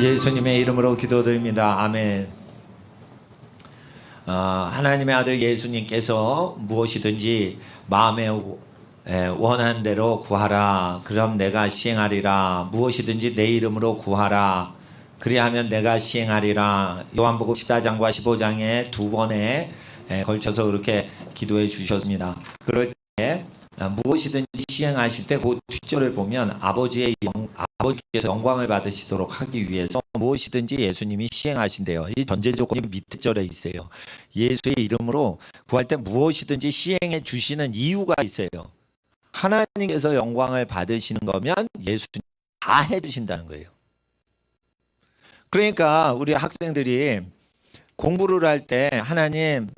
예수님의 이름으로 기도드립니다. 아멘. 하나님의 아들 예수님께서 무엇이든지 마음에 원하는 대로 구하라. 그럼 내가 시행하리라. 무엇이든지 내 이름으로 구하라. 그리하면 내가 시행하리라. 요한복음 14장과 15장에 두 번에 걸쳐서 그렇게 기도해 주셨습니다. 그럴 때 무엇이든지 시행하실 때 그 뒷절을 보면 아버지께서 영광을 받으시도록 하기 위해서 무엇이든지 예수님이 시행하신대요. 이 전제 조건이 밑에 절에 있어요. 예수의 이름으로 구할 때 무엇이든지 시행해 주시는 이유가 있어요. 하나님께서 영광을 받으시는 거면 예수님 다 해주신다는 거예요. 그러니까 우리 학생들이 공부를 할 때 하나님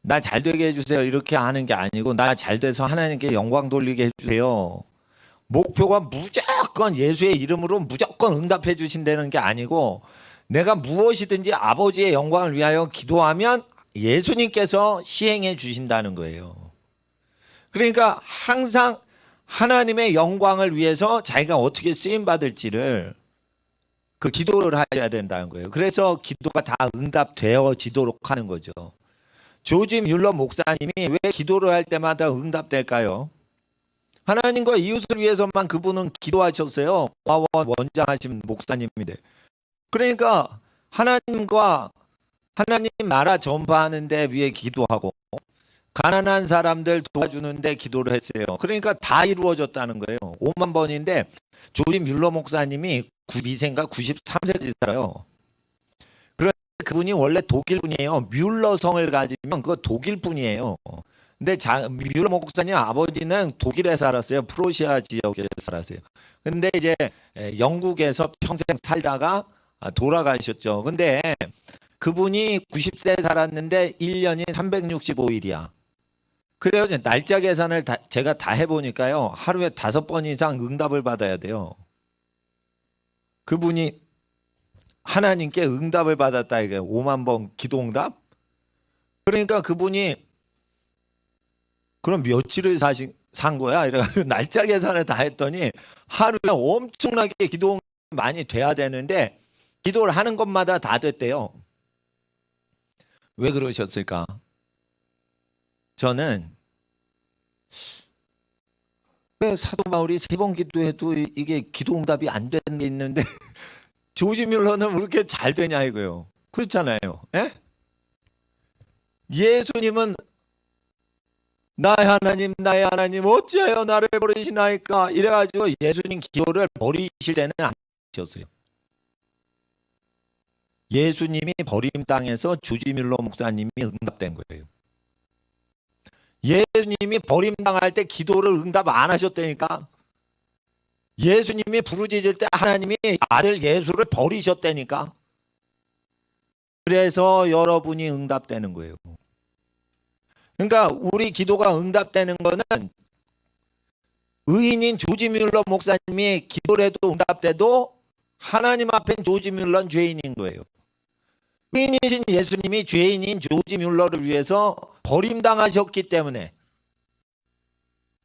나 잘 되게 해주세요 이렇게 하는 게 아니고 나 잘 돼서 하나님께 영광 돌리게 해주세요. 목표가 무조건 예수의 이름으로 무조건 응답해 주신다는 게 아니고 내가 무엇이든지 아버지의 영광을 위하여 기도하면 예수님께서 시행해 주신다는 거예요. 그러니까 항상 하나님의 영광을 위해서 자기가 어떻게 쓰임 받을지를 그 기도를 하셔야 된다는 거예요. 그래서 기도가 다 응답되어지도록 하는 거죠. 조지 뮬러 목사님이 왜 기도를 할 때마다 응답될까요? 하나님과 이웃을 위해서만 그분은 기도하셨어요. 과원 원장하신 목사님인데. 그러니까 하나님과 하나님 나라 전파하는데 위해 기도하고 가난한 사람들 도와주는데 기도를 했어요. 그러니까 다 이루어졌다는 거예요. 5만 번인데 조지 뮬러 목사님이 92세인가 93세까지 살아요. 그분이 원래 독일 분이에요. 뮬러 성을 가지면 그거 독일 분이에요. 근데 뮬러 목사님 아버지는 독일에 살았어요. 프로시아 지역에 살았어요. 근데 이제 영국에서 평생 살다가 돌아가셨죠. 근데 그분이 90세 살았는데 1년이 365일이야. 그래요. 날짜 계산을 제가 다 해보니까요. 하루에 5번 이상 응답을 받아야 돼요. 그분이 하나님께 응답을 받았다 이게 5만 번 기도응답? 그러니까 그분이 그럼 며칠을 산 거야? 이래가지고 날짜 계산을 다 했더니 하루에 엄청나게 기도응답이 많이 돼야 되는데 기도를 하는 것마다 다 됐대요. 왜 그러셨을까? 저는 왜 사도 바울이 3번 기도해도 이게 기도응답이 안 되는 게 있는데 조지 뮬러는 왜 이렇게 잘 되냐 이거요. 그렇잖아요. 에? 예수님은 나의 하나님 어찌하여 나를 버리시나이까 이래가지고 예수님 기도를 버리실 때는 안 하셨어요. 예수님이 버림당해서 조지 뮬러 목사님이 응답된 거예요. 예수님이 버림당할 때 기도를 응답 안 하셨다니까. 예수님이 부르짖을 때 하나님이 아들 예수를 버리셨다니까. 그래서 여러분이 응답되는 거예요. 그러니까 우리 기도가 응답되는 거는 의인인 조지 뮬러 목사님이 기도를 해도 응답돼도 하나님 앞엔 조지 뮬러는 죄인인 거예요. 의인이신 예수님이 죄인인 조지 뮬러를 위해서 버림당하셨기 때문에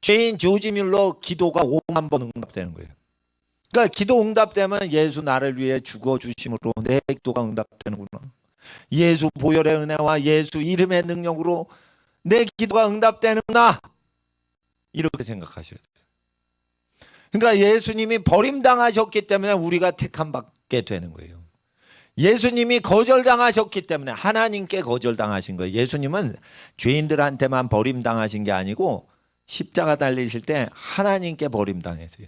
죄인 조지 뮬러 기도가 5만 번 응답되는 거예요. 그러니까 기도 응답되면 예수 나를 위해 죽어주심으로 내 기도가 응답되는구나. 예수 보혈의 은혜와 예수 이름의 능력으로 내 기도가 응답되는구나. 이렇게 생각하셔야 돼요. 그러니까 예수님이 버림당하셨기 때문에 우리가 택함 받게 되는 거예요. 예수님이 거절당하셨기 때문에 하나님께 거절당하신 거예요. 예수님은 죄인들한테만 버림당하신 게 아니고 십자가 달리실 때 하나님께 버림당했어요.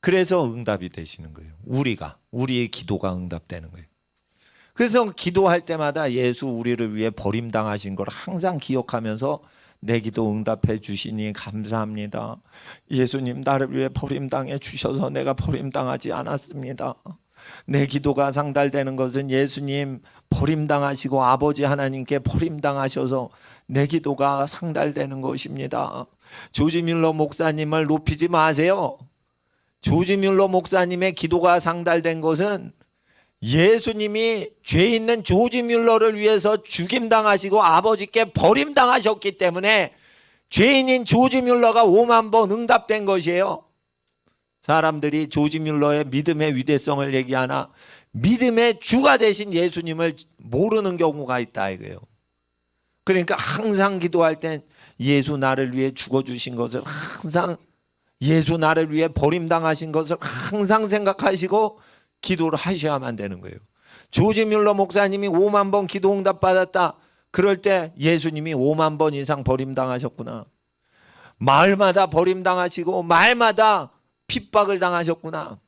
그래서 응답이 되시는 거예요. 우리의 기도가 응답되는 거예요. 그래서 기도할 때마다 예수 우리를 위해 버림당하신 걸 항상 기억하면서 내 기도 응답해 주시니 감사합니다. 예수님 나를 위해 버림당해 주셔서 내가 버림당하지 않았습니다. 내 기도가 상달되는 것은 예수님 버림당하시고 아버지 하나님께 버림당하셔서 내 기도가 상달되는 것입니다. 조지 뮬러 목사님을 높이지 마세요. 조지 뮬러 목사님의 기도가 상달된 것은 예수님이 죄 있는 조지 뮬러를 위해서 죽임당하시고 아버지께 버림당하셨기 때문에 죄인인 조지 뮬러가 5만 번 응답된 것이에요. 사람들이 조지 뮬러의 믿음의 위대성을 얘기하나 믿음의 주가 되신 예수님을 모르는 경우가 있다 이거예요. 그러니까 항상 기도할 땐 예수 나를 위해 죽어주신 것을 항상, 예수 나를 위해 버림당하신 것을 항상 생각하시고 기도를 하셔야만 되는 거예요. 조지 뮬러 목사님이 5만 번 기도 응답 받았다. 그럴 때 예수님이 5만 번 이상 버림당하셨구나. 마을마다 버림당하시고 마을마다 핍박을 당하셨구나.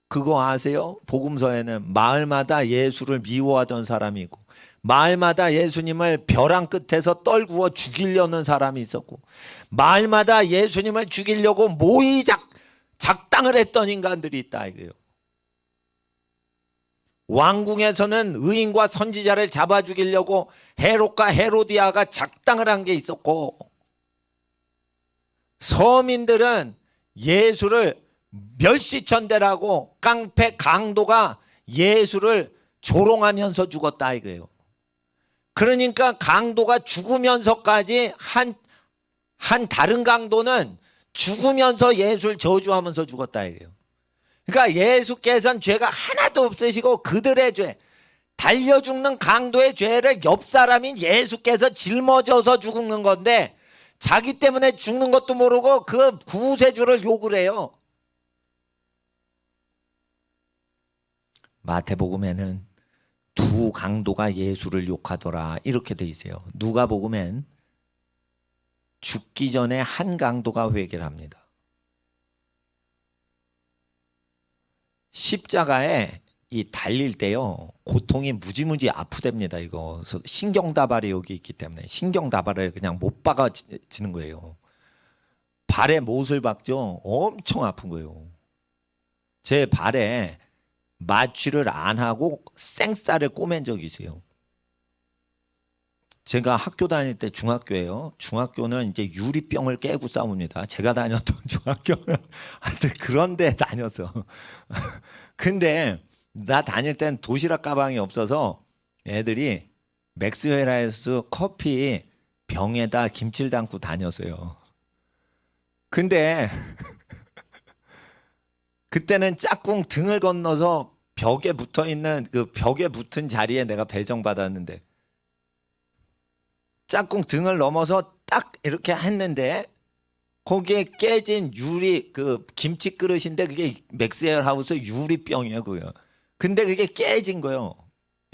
그거 아세요? 복음서에는 마을마다 예수를 미워하던 사람이 있고 마을마다 예수님을 벼랑 끝에서 떨구어 죽이려는 사람이 있었고 마을마다 예수님을 죽이려고 모의 작당을 했던 인간들이 있다 이거예요. 왕궁에서는 의인과 선지자를 잡아 죽이려고 헤롯과 헤로디아가 작당을 한 게 있었고 서민들은 예수를 멸시천대라고 깡패 강도가 예수를 조롱하면서 죽었다 이거예요. 그러니까 강도가 죽으면서까지 한 다른 강도는 죽으면서 예수를 저주하면서 죽었다 이거예요. 그러니까 예수께서는 죄가 하나도 없으시고 그들의 죄, 달려 죽는 강도의 죄를 옆 사람인 예수께서 짊어져서 죽는 건데 자기 때문에 죽는 것도 모르고 그 구세주를 욕을 해요. 마태복음에는 두 강도가 예수를 욕하더라 이렇게 돼 있어요. 누가복음엔 죽기 전에 한 강도가 회개를 합니다. 십자가에 이 달릴 때요 고통이 무지무지 아프답니다. 이거 신경다발이 여기 있기 때문에 신경다발을 그냥 못 박아지는 거예요. 발에 못을 박죠. 엄청 아픈 거예요. 제 발에 마취를 안 하고 생쌀을 꼬맨 적이 있어요. 제가 학교 다닐 때 중학교예요. 중학교는 이제 유리병을 깨고 싸웁니다. 제가 다녔던 중학교는 하여튼 그런 데 다녔어. 근데 나 다닐 땐 도시락 가방이 없어서 애들이 맥스웰하우스 커피 병에다 김치를 담고 다녔어요. 근데 그때는 짝꿍 등을 건너서 벽에 붙어있는 그 벽에 붙은 자리에 내가 배정받았는데 짝꿍 등을 넘어서 딱 이렇게 했는데 거기에 깨진 유리 그 김치 그릇인데 그게 맥스웰하우스 유리병이에요 그요. 근데 그게 깨진 거예요.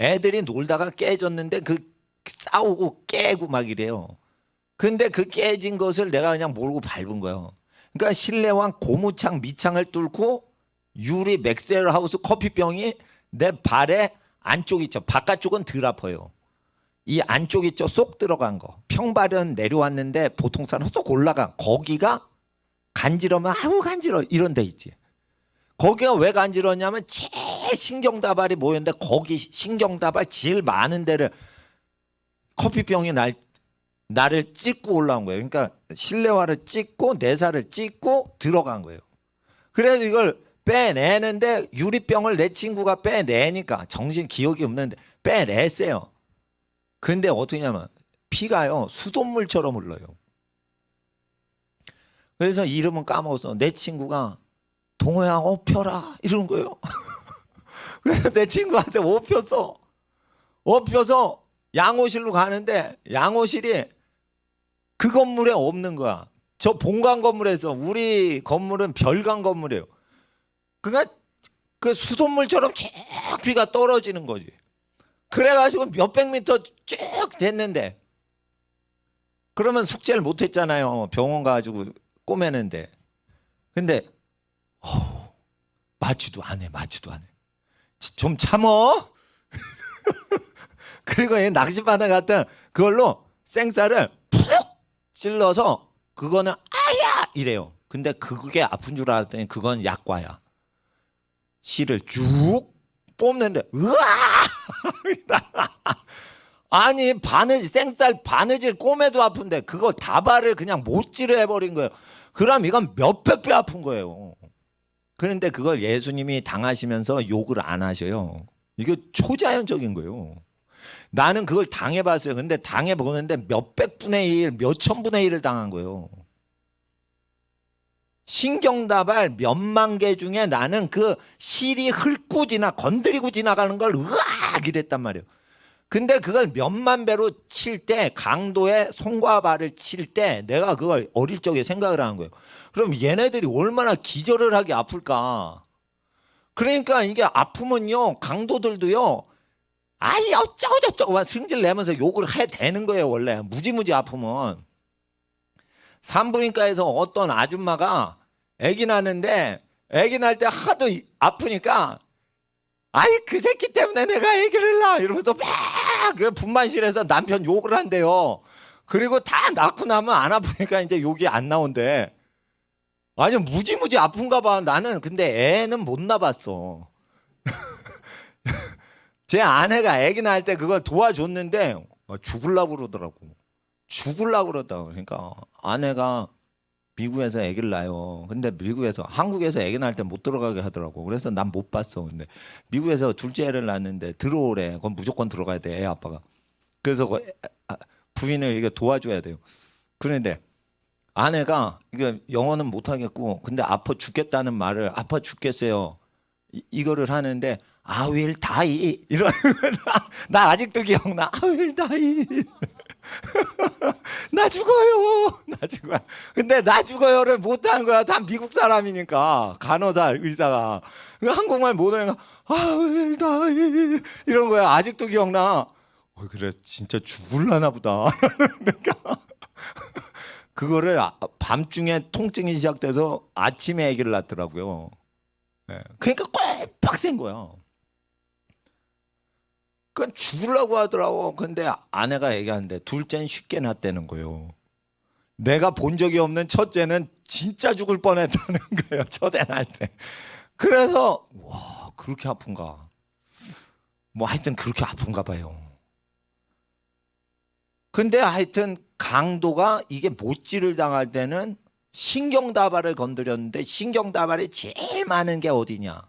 애들이 놀다가 깨졌는데 그 싸우고 깨고 막 이래요. 근데 그 깨진 것을 내가 그냥 모르고 밟은 거예요. 그러니까 실내왕 고무창 밑창을 뚫고 유리 맥스웰하우스 커피병이 내 발에 안쪽 있죠. 바깥쪽은 덜 아파요. 이 안쪽 있죠. 쏙 들어간 거. 평발은 내려왔는데 보통 사람 쏙 올라간 거기가 간지러면 아우 간지러 이런 데 있지. 거기가 왜 간지러냐면 제일 신경다발이 모였는데 거기 신경다발 제일 많은 데를 커피병이 나를 찍고 올라온 거예요. 그러니까 실내화를 찍고 내사를 찍고 들어간 거예요. 그래서 이걸 빼내는데 유리병을 내 친구가 빼내니까 정신 기억이 없는데 빼냈어요. 근데 어떻게 하냐면 피가요 수돗물처럼 흘러요. 그래서 이름은 까먹었어. 내 친구가 동호야 업혀라 이러는 거예요. 그래서 내 친구한테 업혀서 양호실로 가는데 양호실이 그 건물에 없는 거야. 저 본관 건물에서 우리 건물은 별관 건물이에요. 그러니까 그 수돗물처럼 쭉 피가 떨어지는 거지. 그래가지고 몇백 미터 쭉 됐는데 그러면 숙제를 못했잖아요. 병원 가가지고 꼬매는데. 근데 마취도 안 해. 좀 참어. 그리고 얘 낚시바늘 같은 그걸로 생쌀을 푹 찔러서 그거는 아야 이래요. 근데 그게 아픈 줄 알았더니 그건 약과야. 씨를 쭉 뽑는데 으아 아니 생쌀 바느질 꼬매도 아픈데 그거 다발을 그냥 못질을 해버린 거예요. 그럼 이건 몇백 배 아픈 거예요. 그런데 그걸 예수님이 당하시면서 욕을 안 하셔요. 이게 초자연적인 거예요. 나는 그걸 당해봤어요. 근데 당해보는데 몇백 분의 일, 몇천 분의 일을 당한 거예요. 신경다발 몇만 개 중에 나는 그 실이 훑고 건드리고 지나가는 걸 으악 이랬단 말이에요. 근데 그걸 몇만 배로 칠 때, 강도의 손과 발을 칠 때 내가 그걸 어릴 적에 생각을 하는 거예요. 그럼 얘네들이 얼마나 기절을 하게 아플까. 그러니까 이게 아프면요, 강도들도요, 아이 어쩌고 저쩌고 막 승질 내면서 욕을 해 대는 거예요. 원래 무지무지 아프면. 산부인과에서 어떤 아줌마가 아기 낳는데, 아기 낳을 때 하도 아프니까 아이 그 새끼 때문에 내가 아기를 낳아 이러면서 막 그 분만실에서 남편 욕을 한대요. 그리고 다 낳고 나면 안 아프니까 이제 욕이 안 나온대. 아니 무지무지 아픈가 봐. 나는 근데 애는 못 낳았어. 제 아내가 아기 낳을 때 그걸 도와줬는데 죽으려고 그러더라고. 죽으려고 그러더라고. 그러니까 아내가 미국에서 아기를 낳아요. 근데 미국에서, 한국에서 아기 낳을 때 못 들어가게 하더라고. 그래서 난 못 봤어. 근데 미국에서 둘째 애를 낳았는데 들어오래. 그건 무조건 들어가야 돼, 애 아빠가. 그래서 부인을 이게 도와줘야 돼요. 그런데 아내가 이거 영어는 못 하겠고, 근데 아파 죽겠다는 말을, 아파 죽겠어요, 이거를 하는데 I will die 이런 나 아직도 기억나. I will die. 나 죽어요. 나 죽어요. 근데 나 죽어요를 못하는 거야. 다 미국 사람이니까. 간호사, 의사가. 한국말 못하니까 I will die 이런 거야. 아직도 기억나. 그래 진짜 죽을라나 보다. 그러니까 그거를 밤중에 통증이 시작돼서 아침에 아기를 낳더라고요. 그러니까 꼭 빡센 거야. 그건 죽으려고 하더라고. 근데 아내가 얘기하는데 둘째는 쉽게 낳았다는 거예요. 내가 본 적이 없는 첫째는 진짜 죽을 뻔했다는 거예요. 첫애 낳을 때. 그래서 와 그렇게 아픈가. 뭐 하여튼 그렇게 아픈가 봐요. 근데 하여튼 강도가 이게 못질을 당할 때는 신경다발을 건드렸는데, 신경다발이 제일 많은 게 어디냐?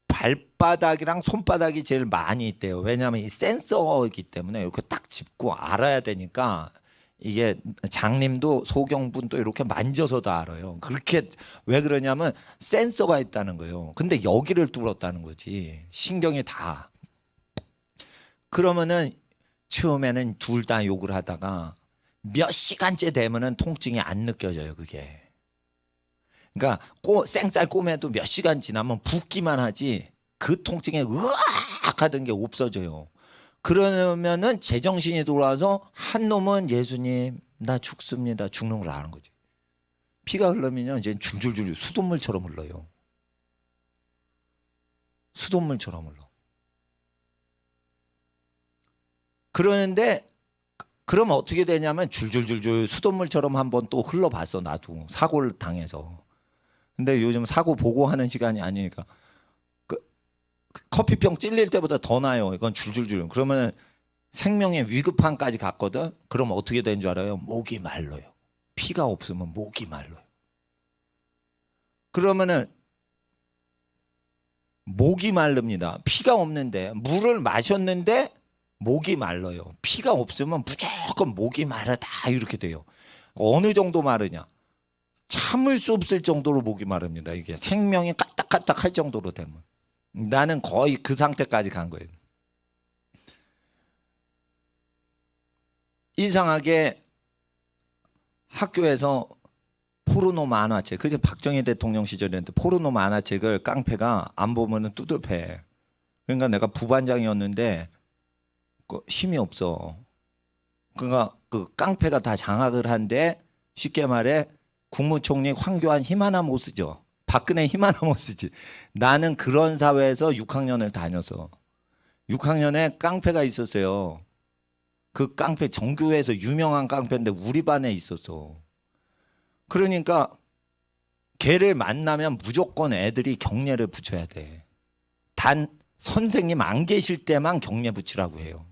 발바닥이랑 손바닥이 제일 많이 있대요. 왜냐하면 이 센서이기 때문에 이렇게 딱 짚고 알아야 되니까. 이게 장님도 소경분도 이렇게 만져서도 알아요. 그렇게 왜 그러냐면 센서가 있다는 거예요. 근데 여기를 뚫었다는 거지. 신경이 다. 그러면은 처음에는 둘 다 욕을 하다가 몇 시간째 되면은 통증이 안 느껴져요. 그게. 그러니까 생쌀 꼬매도 몇 시간 지나면 붓기만 하지 그 통증에 으악 하던 게 없어져요. 그러면은 제정신이 돌아와서 한 놈은 예수님 나 죽습니다. 죽는 걸 아는 거지. 피가 흐르면요 이제 줄줄줄 수돗물처럼 흘러요. 수돗물처럼 흘러. 그러는데 그럼 어떻게 되냐면 줄줄줄줄 수돗물처럼 한번 또 흘러봤어. 나도 사고를 당해서. 근데 요즘 사고 보고 하는 시간이 아니니까 커피병 찔릴 때보다 더 나요. 이건 줄줄줄. 그러면 생명의 위급함까지 갔거든. 그럼 어떻게 되는 줄 알아요? 목이 말라요. 피가 없으면 목이 말라요. 그러면은 목이 마릅니다. 피가 없는데 물을 마셨는데 목이 말라요. 피가 없으면 무조건 목이 마르다 이렇게 돼요. 어느 정도 마르냐? 참을 수 없을 정도로 목이 마릅니다. 이게 생명이 까딱까딱 할 정도로 되면. 나는 거의 그 상태까지 간 거예요. 이상하게 학교에서 포르노 만화책, 그게 박정희 대통령 시절이었는데 포르노 만화책을 깡패가 안 보면은 두들패. 그러니까 내가 부반장이었는데 힘이 없어. 그러니까 그 깡패가 다 장악을 한데 쉽게 말해 국무총리 황교안 힘 하나 못 쓰죠. 박근혜 힘 하나 못 쓰지. 나는 그런 사회에서 6학년을 다녀서 6학년에 깡패가 있었어요. 그 깡패 정교회에서 유명한 깡패인데 우리 반에 있었어. 그러니까 걔를 만나면 무조건 애들이 경례를 붙여야 돼. 단 선생님 안 계실 때만 경례 붙이라고 해요.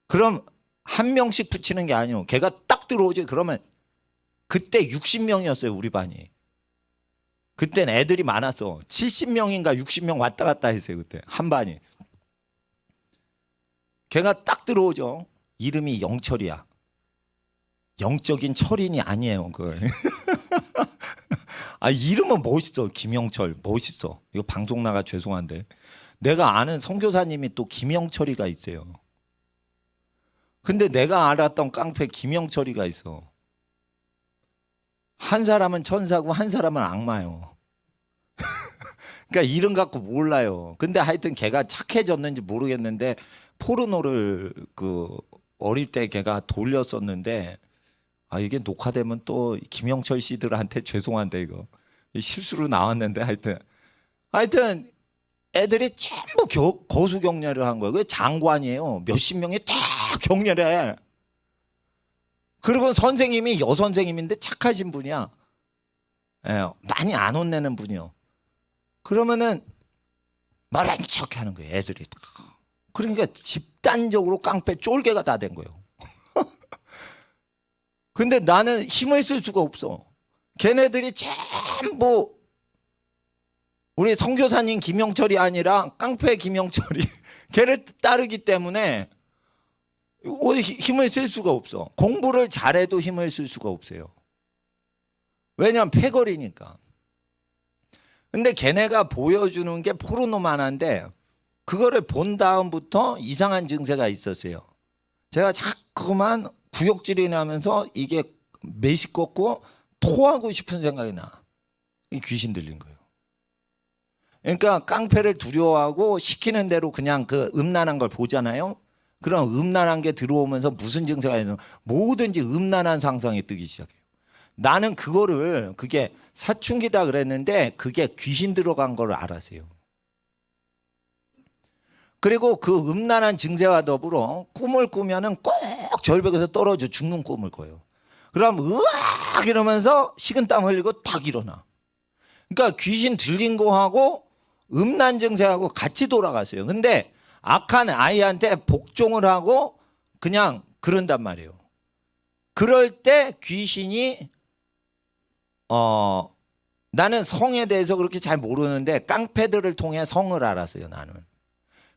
그럼 한 명씩 붙이는 게 아니고 걔가 딱 들어오지. 그러면 그때 60명이었어요 우리 반이. 그땐 애들이 많았어. 70명인가 60명 왔다 갔다 했어요 그때 한 반이. 걔가 딱 들어오죠. 이름이 영철이야. 영적인 철인이 아니에요. 그 아, 이름은 멋있어. 김영철 멋있어. 이거 방송 나가 죄송한데 내가 아는 선교사님이 또 김영철이가 있어요. 근데 내가 알았던 깡패 김영철이가 있어. 한 사람은 천사고 한 사람은 악마요. 그러니까 이름 갖고 몰라요. 근데 하여튼 걔가 착해졌는지 모르겠는데 포르노를 그 어릴 때 걔가 돌렸었는데 아 이게 녹화되면 또 김영철 씨들한테 죄송한데 이거 실수로 나왔는데 하여튼 애들이 전부 거수 경례를 한 거예요. 그 장관이에요. 몇십 명이 다 경례를 해. 그리고 선생님이 여선생님인데 착하신 분이야. 예, 많이 안 혼내는 분이요. 그러면은 말한 척 하는 거예요. 애들이. 그러니까 집단적으로 깡패 쫄개가 다 된 거예요. 근데 나는 힘을 쓸 수가 없어. 걔네들이 전부 우리 선교사님 김영철이 아니라 깡패 김영철이 걔를 따르기 때문에 힘을 쓸 수가 없어. 공부를 잘해도 힘을 쓸 수가 없어요. 왜냐하면 패거리니까. 근데 걔네가 보여주는 게 포르노만 한데 그거를 본 다음부터 이상한 증세가 있었어요. 제가 자꾸만 구역질이 나면서 이게 메시껍고 토하고 싶은 생각이 나. 귀신 들린 거예요. 그러니까 깡패를 두려워하고 시키는 대로 그냥 그 음란한 걸 보잖아요. 그럼 음란한 게 들어오면서 무슨 증세가 있는 뭐든지 음란한 상상이 뜨기 시작해요. 나는 그게 사춘기다 그랬는데 그게 귀신 들어간 걸 알았어요. 그리고 그 음란한 증세와 더불어 꿈을 꾸면은 꼭 절벽에서 떨어져 죽는 꿈을 꿔요. 그럼 으악 이러면서 식은땀 흘리고 탁 일어나. 그러니까 귀신 들린 거하고 음란 증세하고 같이 돌아갔어요. 근데 악한 아이한테 복종을 하고 그냥 그런단 말이에요. 그럴 때 귀신이 나는 성에 대해서 그렇게 잘 모르는데 깡패들을 통해 성을 알았어요.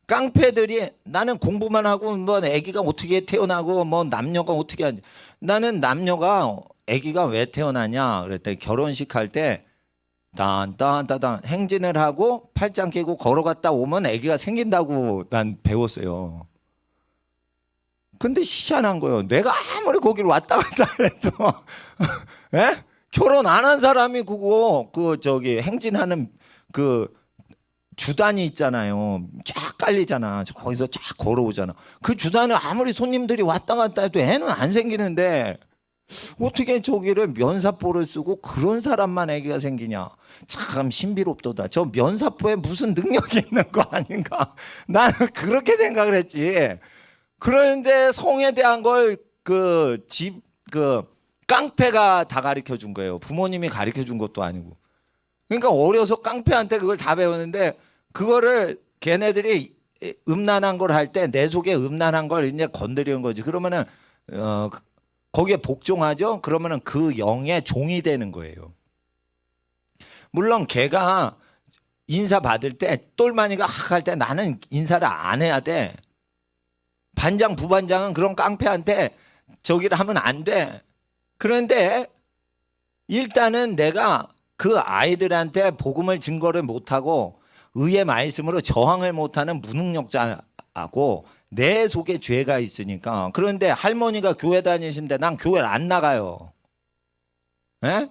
깡패들이 나는 공부만 하고 뭐 아기가 어떻게 태어나고 뭐 남녀가 어떻게 하냐. 나는 남녀가 아기가 왜 태어나냐 그랬더니 결혼식 할 때 딴딴따단 행진을 하고 팔짱 끼고 걸어갔다 오면 아기가 생긴다고 난 배웠어요. 근데 희한한 거예요. 내가 아무리 거기를 왔다 갔다 해도 에? 결혼 안 한 사람이 그거 행진하는 그 주단이 있잖아요. 쫙 깔리잖아. 거기서 쫙 걸어오잖아. 그 주단을 아무리 손님들이 왔다 갔다 해도 애는 안 생기는데 어떻게 저기를 면사포를 쓰고 그런 사람만 애기가 생기냐. 참 신비롭도다. 저 면사포에 무슨 능력이 있는 거 아닌가. 나는 그렇게 생각을 했지. 그런데 성에 대한 걸 깡패가 다 가르쳐 준 거예요. 부모님이 가르쳐 준 것도 아니고. 그러니까 어려서 깡패한테 그걸 다 배웠는데 그거를 걔네들이 음란한 걸 할 때 내 속에 음란한 걸 이제 건드리는 거지. 그러면은 거기에 복종하죠. 그러면은 그 영의 종이 되는 거예요. 물론 걔가 인사 받을 때 똘마니가 학 할 때 나는 인사를 안 해야 돼. 반장 부반장은 그런 깡패한테 저기를 하면 안 돼. 그런데 일단은 내가 그 아이들한테 복음을 증거를 못하고 의의 말씀으로 저항을 못하는 무능력자하고 내 속에 죄가 있으니까. 그런데 할머니가 교회 다니신데 난 교회를 안 나가요. 에?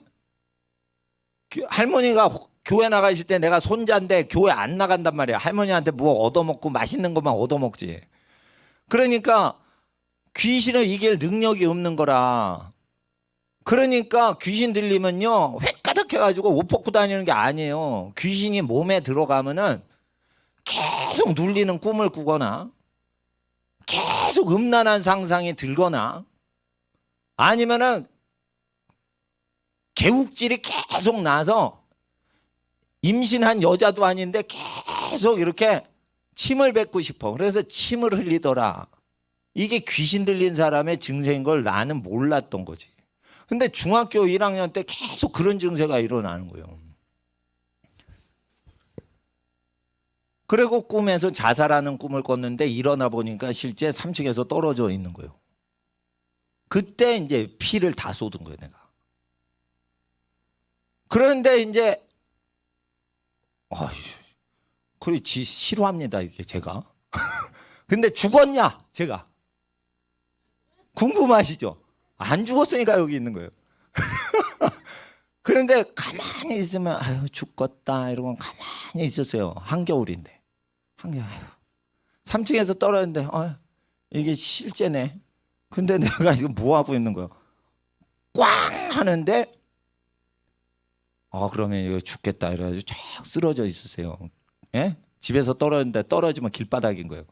할머니가 교회 나가실 때 내가 손자인데 교회 안 나간단 말이야. 할머니한테 뭐 얻어먹고 맛있는 것만 얻어먹지. 그러니까 귀신을 이길 능력이 없는 거라. 그러니까 귀신 들리면요 획가닥 해가지고 옷 벗고 다니는 게 아니에요. 귀신이 몸에 들어가면은 계속 눌리는 꿈을 꾸거나 계속 음란한 상상이 들거나 아니면은 개욱질이 계속 나서 임신한 여자도 아닌데 계속 이렇게 침을 뱉고 싶어. 그래서 침을 흘리더라. 이게 귀신 들린 사람의 증세인 걸 나는 몰랐던 거지. 근데 중학교 1학년 때 계속 그런 증세가 일어나는 거예요. 그리고 꿈에서 자살하는 꿈을 꿨는데 일어나 보니까 실제 3층에서 떨어져 있는 거예요. 그때 이제 피를 다 쏟은 거예요, 내가. 그런데 이제 그렇지 싫어합니다, 이게 제가. 근데 죽었냐, 제가. 궁금하시죠? 안 죽었으니까 여기 있는 거예요. 그런데 가만히 있으면 아유 죽겠다 이러고 가만히 있었어요. 한겨울인데. 한겨울. 3층에서 떨어졌는데 이게 실제네. 근데 내가 지금 뭐 하고 있는 거야? 꽝 하는데 그러면 이거 죽겠다 이래가지고 쫙 쓰러져 있으세요. 예? 집에서 떨어졌는데 떨어지면 길바닥인 거예요.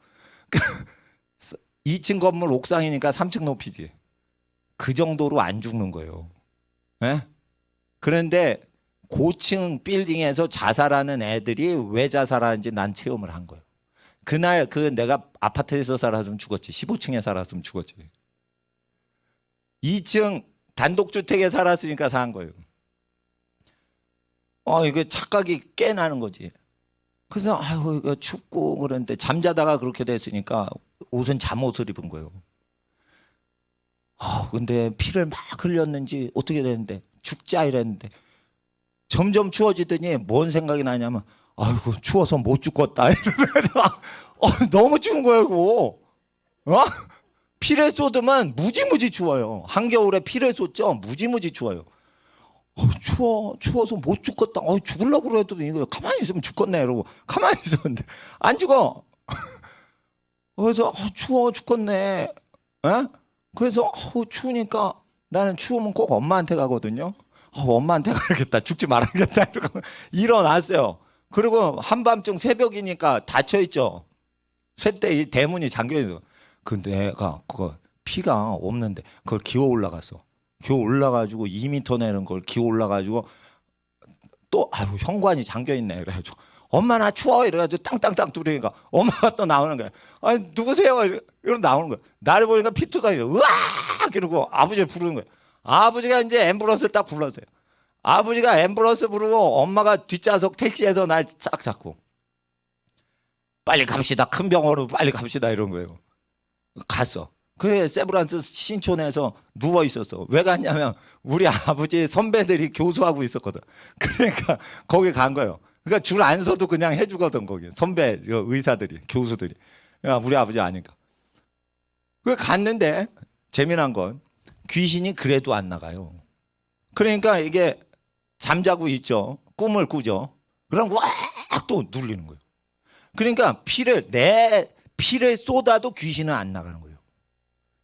2층 건물 옥상이니까 3층 높이지. 그 정도로 안 죽는 거예요. 예? 그런데 고층 빌딩에서 자살하는 애들이 왜 자살하는지 난 체험을 한 거예요. 그날 내가 아파트에서 살았으면 죽었지. 15층에 살았으면 죽었지. 2층 단독주택에 살았으니까 산 거예요. 이게 착각이 꽤 나는 거지. 그래서 이거 춥고 그런데 잠자다가 그렇게 됐으니까 옷은 잠옷을 입은 거예요. 근데 피를 막 흘렸는지 어떻게 됐는데 죽자 이랬는데 점점 추워지더니 뭔 생각이 나냐면 아이고 추워서 못 죽겠다 이러면서 너무 추운 거예요 그거. 피를 쏟으면 무지무지 추워요. 한겨울에 피를 쏟죠 무지무지 추워요. 추워서 못 죽겠다. 죽으려고 그래도 이거 가만히 있으면 죽겠네 이러고 가만히 있었는데 안 죽어. 그래서 추워 죽겠네. 에? 그래서 추우니까 나는 추우면 꼭 엄마한테 가거든요. 엄마한테 가야겠다. 죽지 말아야겠다. 이러고 일어났어요. 그리고 한밤중 새벽이니까 닫혀 있죠. 쇠대 이 대문이 잠겨 있어. 근데 내가 그거 피가 없는데 그걸 기어 올라갔어. 기어 올라가지고 2m 내는 걸 기어 올라가지고 또 현관이 잠겨 있네. 그래가지고 엄마 나 추워 이래가지고 땅땅땅 두드리니까 엄마가 또 나오는 거야. 누구세요? 이러고 나오는 거야. 나를 보니까 피투성이 으악 이러고 아버지를 부르는 거야. 아버지가 이제 앰뷸런스를 딱 불렀어요. 아버지가 앰뷸런스 부르고 엄마가 뒷좌석 택시에서 날 쫙 잡고 빨리 갑시다. 큰 병원으로 빨리 갑시다 이런 거예요. 갔어. 그래 세브란스 신촌에서 누워 있었어. 왜 갔냐면 우리 아버지 선배들이 교수하고 있었거든. 그러니까 거기 간 거예요. 그러니까 줄 안 서도 그냥 해주거든 거기 선배 의사들이 교수들이. 우리 아버지 아니까. 그 갔는데 재미난 건 귀신이 그래도 안 나가요. 그러니까 이게 잠자고 있죠. 꿈을 꾸죠. 그럼 왁 또 눌리는 거예요. 그러니까 내 피를 쏟아도 귀신은 안 나가는 거예요.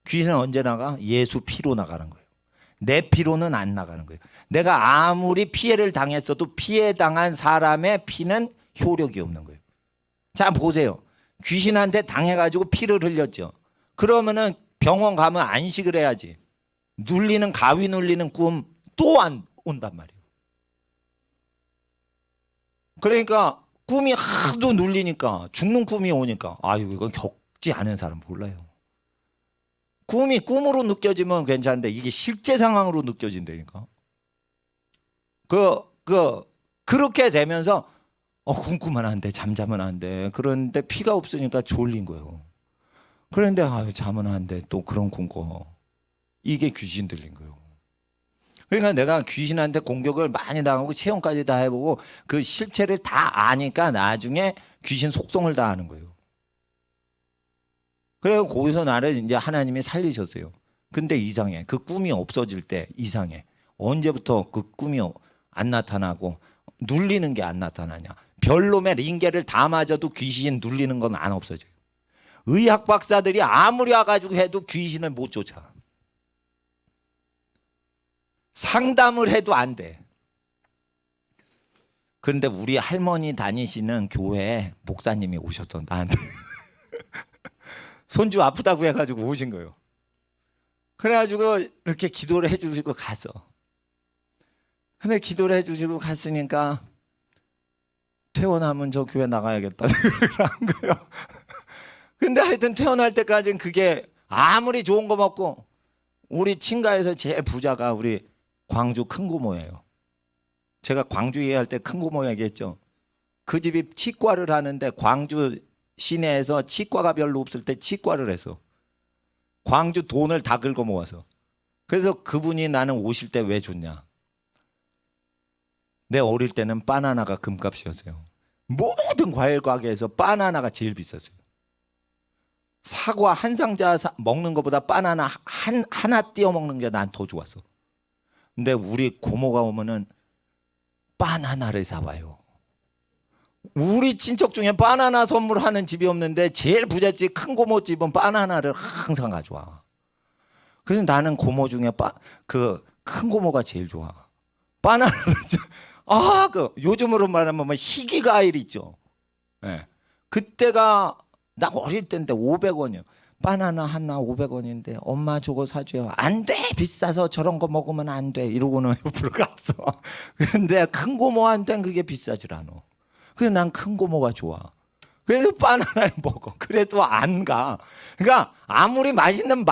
귀신은 언제 나가? 예수 피로 나가는 거예요. 내 피로는 안 나가는 거예요. 내가 아무리 피해를 당했어도 피해 당한 사람의 피는 효력이 없는 거예요. 자 보세요. 귀신한테 당해가지고 피를 흘렸죠. 그러면은 병원 가면 안식을 해야지. 가위 눌리는 꿈 또 안 온단 말이에요. 그러니까 꿈이 하도 눌리니까 죽는 꿈이 오니까 이건 겪지 않은 사람 몰라요. 꿈이 꿈으로 느껴지면 괜찮은데 이게 실제 상황으로 느껴진다니까. 그렇게 되면서 꿈꾸면 안 돼, 잠자면 안 돼. 그런데 피가 없으니까 졸린 거예요. 그런데 잠은 안 돼. 또 그런 꿈 꿔. 이게 귀신 들린 거예요. 그러니까 내가 귀신한테 공격을 많이 당하고 체험까지 다 해보고 그 실체를 다 아니까 나중에 귀신 속성을 다 아는 거예요. 그래서 거기서 나를 이제 하나님이 살리셨어요. 근데 이상해. 그 꿈이 없어질 때 이상해. 언제부터 그 꿈이 안 나타나고 눌리는 게 안 나타나냐. 별놈의 링게를 다 맞아도 귀신 눌리는 건 안 없어져요. 의학 박사들이 아무리 와가지고 해도 귀신을 못 쫓아. 상담을 해도 안 돼. 그런데 우리 할머니 다니시는 교회에 목사님이 오셨던 나한테 손주 아프다고 해가지고 오신 거예요. 그래가지고 이렇게 기도를 해주시고 갔어. 근데 기도를 해주시고 갔으니까 퇴원하면 저 교회 나가야겠다 한 거예요. 근데 하여튼 퇴원할 때까지는 그게 아무리 좋은 거 먹고 우리 친가에서 제일 부자가 우리 광주 큰 고모예요. 제가 광주 얘기할 때 큰 고모 얘기했죠. 그 집이 치과를 하는데 광주 시내에서 치과가 별로 없을 때 치과를 해서 광주 돈을 다 긁어 모아서 그래서 그분이 나는 오실 때 왜 줬냐? 내 어릴 때는 바나나가 금값이었어요. 모든 과일 가게에서 바나나가 제일 비쌌어요. 사과 한 상자 먹는 것보다 바나나 하나 띄어 먹는 게 난 더 좋았어. 근데 우리 고모가 오면은 바나나를 사와요. 우리 친척 중에 바나나 선물하는 집이 없는데 제일 부잣집 큰 고모 집은 바나나를 항상 가져와. 그래서 나는 고모 중에 그 큰 고모가 제일 좋아. 바나나를 요즘으로 말하면 뭐 희귀 과일 있죠. 네. 그때가 나 어릴 때인데 500원이요. 바나나 하나 500원인데 엄마 저거 사줘요. 안 돼, 비싸서 저런 거 먹으면 안 돼. 이러고는 옆으로 갔어. 그런데 큰 고모한테는 그게 비싸질 않아. 그래서 난 큰 고모가 좋아. 그래서 바나나를 먹어. 그래도 안 가. 그러니까 아무리 맛있는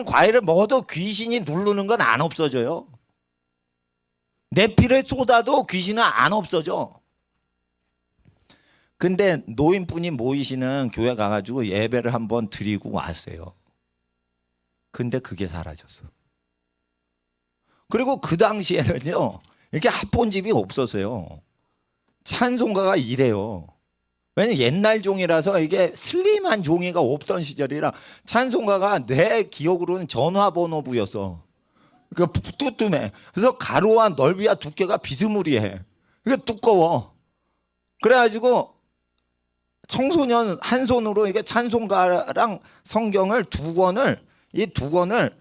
과일을 먹어도 귀신이 누르는 건 안 없어져요. 내 피를 쏟아도 귀신은 안 없어져. 근데 노인분이 모이시는 교회 가가지고 예배를 한번 드리고 왔어요. 근데 그게 사라졌어. 그리고 그 당시에는요, 이렇게 합본집이 없었어요. 찬송가가 이래요. 왜냐면 옛날 종이라서 이게 슬림한 종이가 없던 시절이라 찬송가가 내 기억으로는 전화번호부였어. 그러니까 뚜뚜해. 그래서 가로와 넓이와 두께가 비스무리해. 이게 두꺼워. 그래가지고 청소년 한 손으로 이게 찬송가랑 성경을 이 두 권을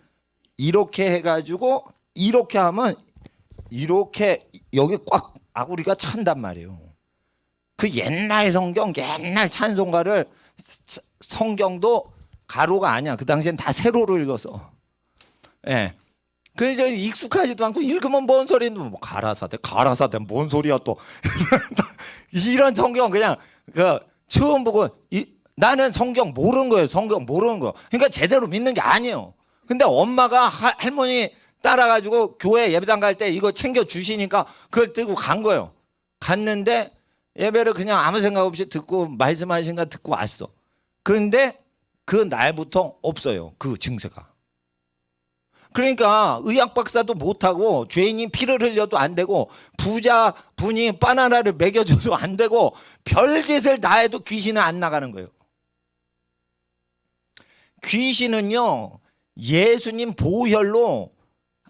이렇게 해가지고 이렇게 하면 이렇게 여기 꽉 아구리가 찬단 말이에요. 그 옛날 성경, 옛날 찬송가를 성경도 가로가 아니야. 그 당시엔 다 세로로 읽었어. 예. 그래서 익숙하지도 않고 읽으면 뭔 소리인데 뭐 가라사대 뭔 소리야 또 이런 성경 그냥 처음 보고 나는 성경 모르는 거예요. 성경 모르는 거. 그러니까 제대로 믿는 게 아니에요. 근데 엄마가 할머니 따라가지고 교회 예배당 갈 때 이거 챙겨 주시니까 그걸 들고 간 거예요. 갔는데 예배를 그냥 아무 생각 없이 듣고 말씀하신 거 듣고 왔어. 그런데 그 날부터 없어요. 그 증세가. 그러니까 의학 박사도 못하고 죄인이 피를 흘려도 안 되고 부자 분이 바나나를 먹여줘도 안 되고 별짓을 다 해도 귀신은 안 나가는 거예요. 귀신은요, 예수님 보혈로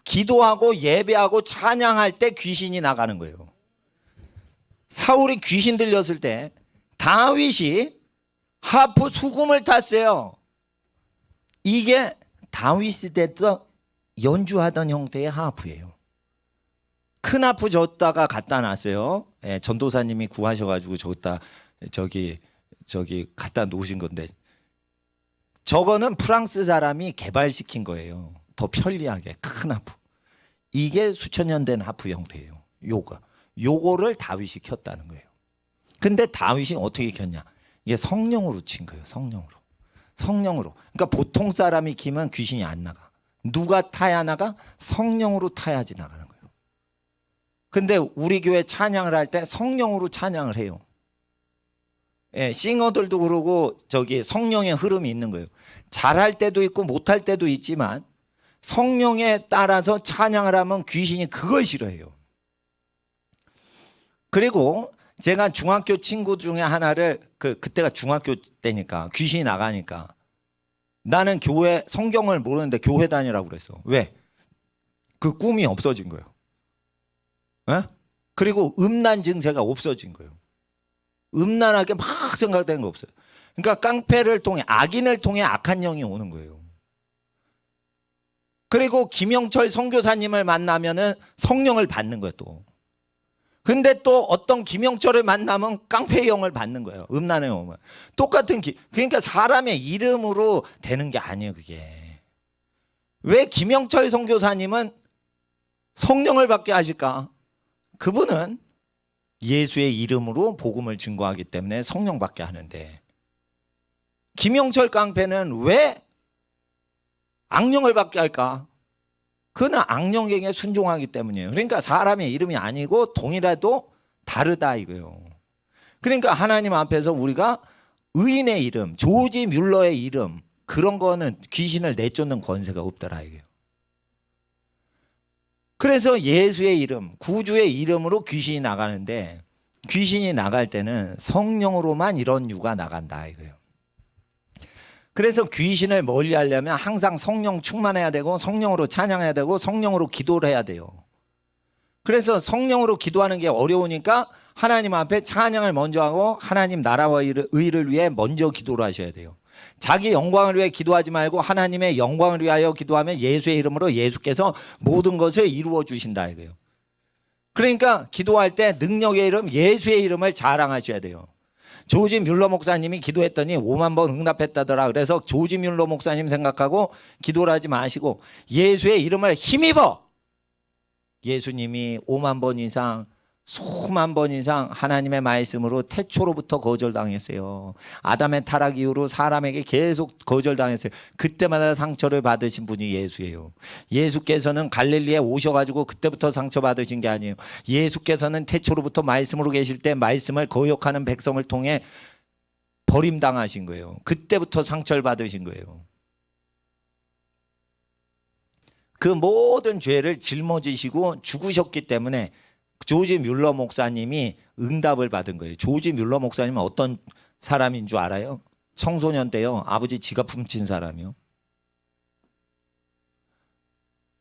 기도하고 예배하고 찬양할 때 귀신이 나가는 거예요. 사울이 귀신 들렸을 때 다윗이 하프 수금을 탔어요. 이게 다윗이 때도 연주하던 형태의 하프예요. 큰 하프 줬다가 갖다 놨어요. 예, 전도사님이 구하셔가지고 저기 갖다 놓으신 건데 저거는 프랑스 사람이 개발시킨 거예요. 더 편리하게 큰 하프. 이게 수천 년 된 하프 형태예요. 요거를 다윗이 켰다는 거예요. 근데 다윗이 어떻게 켰냐? 이게 성령으로 친 거예요. 성령으로. 그러니까 보통 사람이 키면 귀신이 안 나가. 누가 타야 나가? 성령으로 타야지 나가는 거예요. 근데 우리 교회 찬양을 할 때 성령으로 찬양을 해요. 예, 싱어들도 그러고 성령의 흐름이 있는 거예요. 잘할 때도 있고 못할 때도 있지만 성령에 따라서 찬양을 하면 귀신이 그걸 싫어해요. 그리고 제가 중학교 친구 중에 하나를 그때가 중학교 때니까 귀신이 나가니까 나는 교회 성경을 모르는데 교회 다니라고 그랬어. 왜? 그 꿈이 없어진 거예요. 에? 그리고 음란 증세가 없어진 거예요. 음란하게 막 생각되는 거 없어요. 그러니까 깡패를 통해 악인을 통해 악한 영이 오는 거예요. 그리고 김영철 선교사님을 만나면은 성령을 받는 거예요 또. 근데 또 어떤 김영철을 만나면 깡패의 영을 받는 거예요. 음란의 영을. 똑같은 그러니까 사람의 이름으로 되는 게 아니에요 그게. 왜 김영철 선교사님은 성령을 받게 하실까? 그분은 예수의 이름으로 복음을 증거하기 때문에 성령 받게 하는데 김영철 깡패는 왜 악령을 받게 할까? 그는 악령에게 순종하기 때문이에요. 그러니까 사람의 이름이 아니고 동일해도 다르다 이거예요. 그러니까 하나님 앞에서 우리가 의인의 이름, 조지 뮬러의 이름 그런 거는 귀신을 내쫓는 권세가 없더라 이거예요. 그래서 예수의 이름, 구주의 이름으로 귀신이 나가는데, 귀신이 나갈 때는 성령으로만 이런 유가 나간다 이거예요. 그래서 귀신을 멀리 하려면 항상 성령 충만해야 되고, 성령으로 찬양해야 되고, 성령으로 기도를 해야 돼요. 그래서 성령으로 기도하는 게 어려우니까 하나님 앞에 찬양을 먼저 하고 하나님 나라와 의를 위해 먼저 기도를 하셔야 돼요. 자기 영광을 위해 기도하지 말고 하나님의 영광을 위하여 기도하면 예수의 이름으로 예수께서 모든 것을 이루어 주신다 이거예요. 그러니까 기도할 때 능력의 이름, 예수의 이름을 자랑하셔야 돼요. 조지 뮬러 목사님이 기도했더니 5만 번 응답했다더라. 그래서 조지 뮬러 목사님 생각하고 기도를 하지 마시고 예수의 이름을 힘입어. 예수님이 5만 번 이상, 수만 번 이상 하나님의 말씀으로 태초로부터 거절당했어요. 아담의 타락 이후로 사람에게 계속 거절당했어요. 그때마다 상처를 받으신 분이 예수예요. 예수께서는 갈릴리에 오셔가지고 그때부터 상처받으신 게 아니에요. 예수께서는 태초로부터 말씀으로 계실 때 말씀을 거역하는 백성을 통해 버림당하신 거예요. 그때부터 상처를 받으신 거예요. 그 모든 죄를 짊어지시고 죽으셨기 때문에 조지 뮬러 목사님이 응답을 받은 거예요. 조지 뮬러 목사님은 어떤 사람인 줄 알아요? 청소년 때요. 아버지 지갑 훔친 사람이요.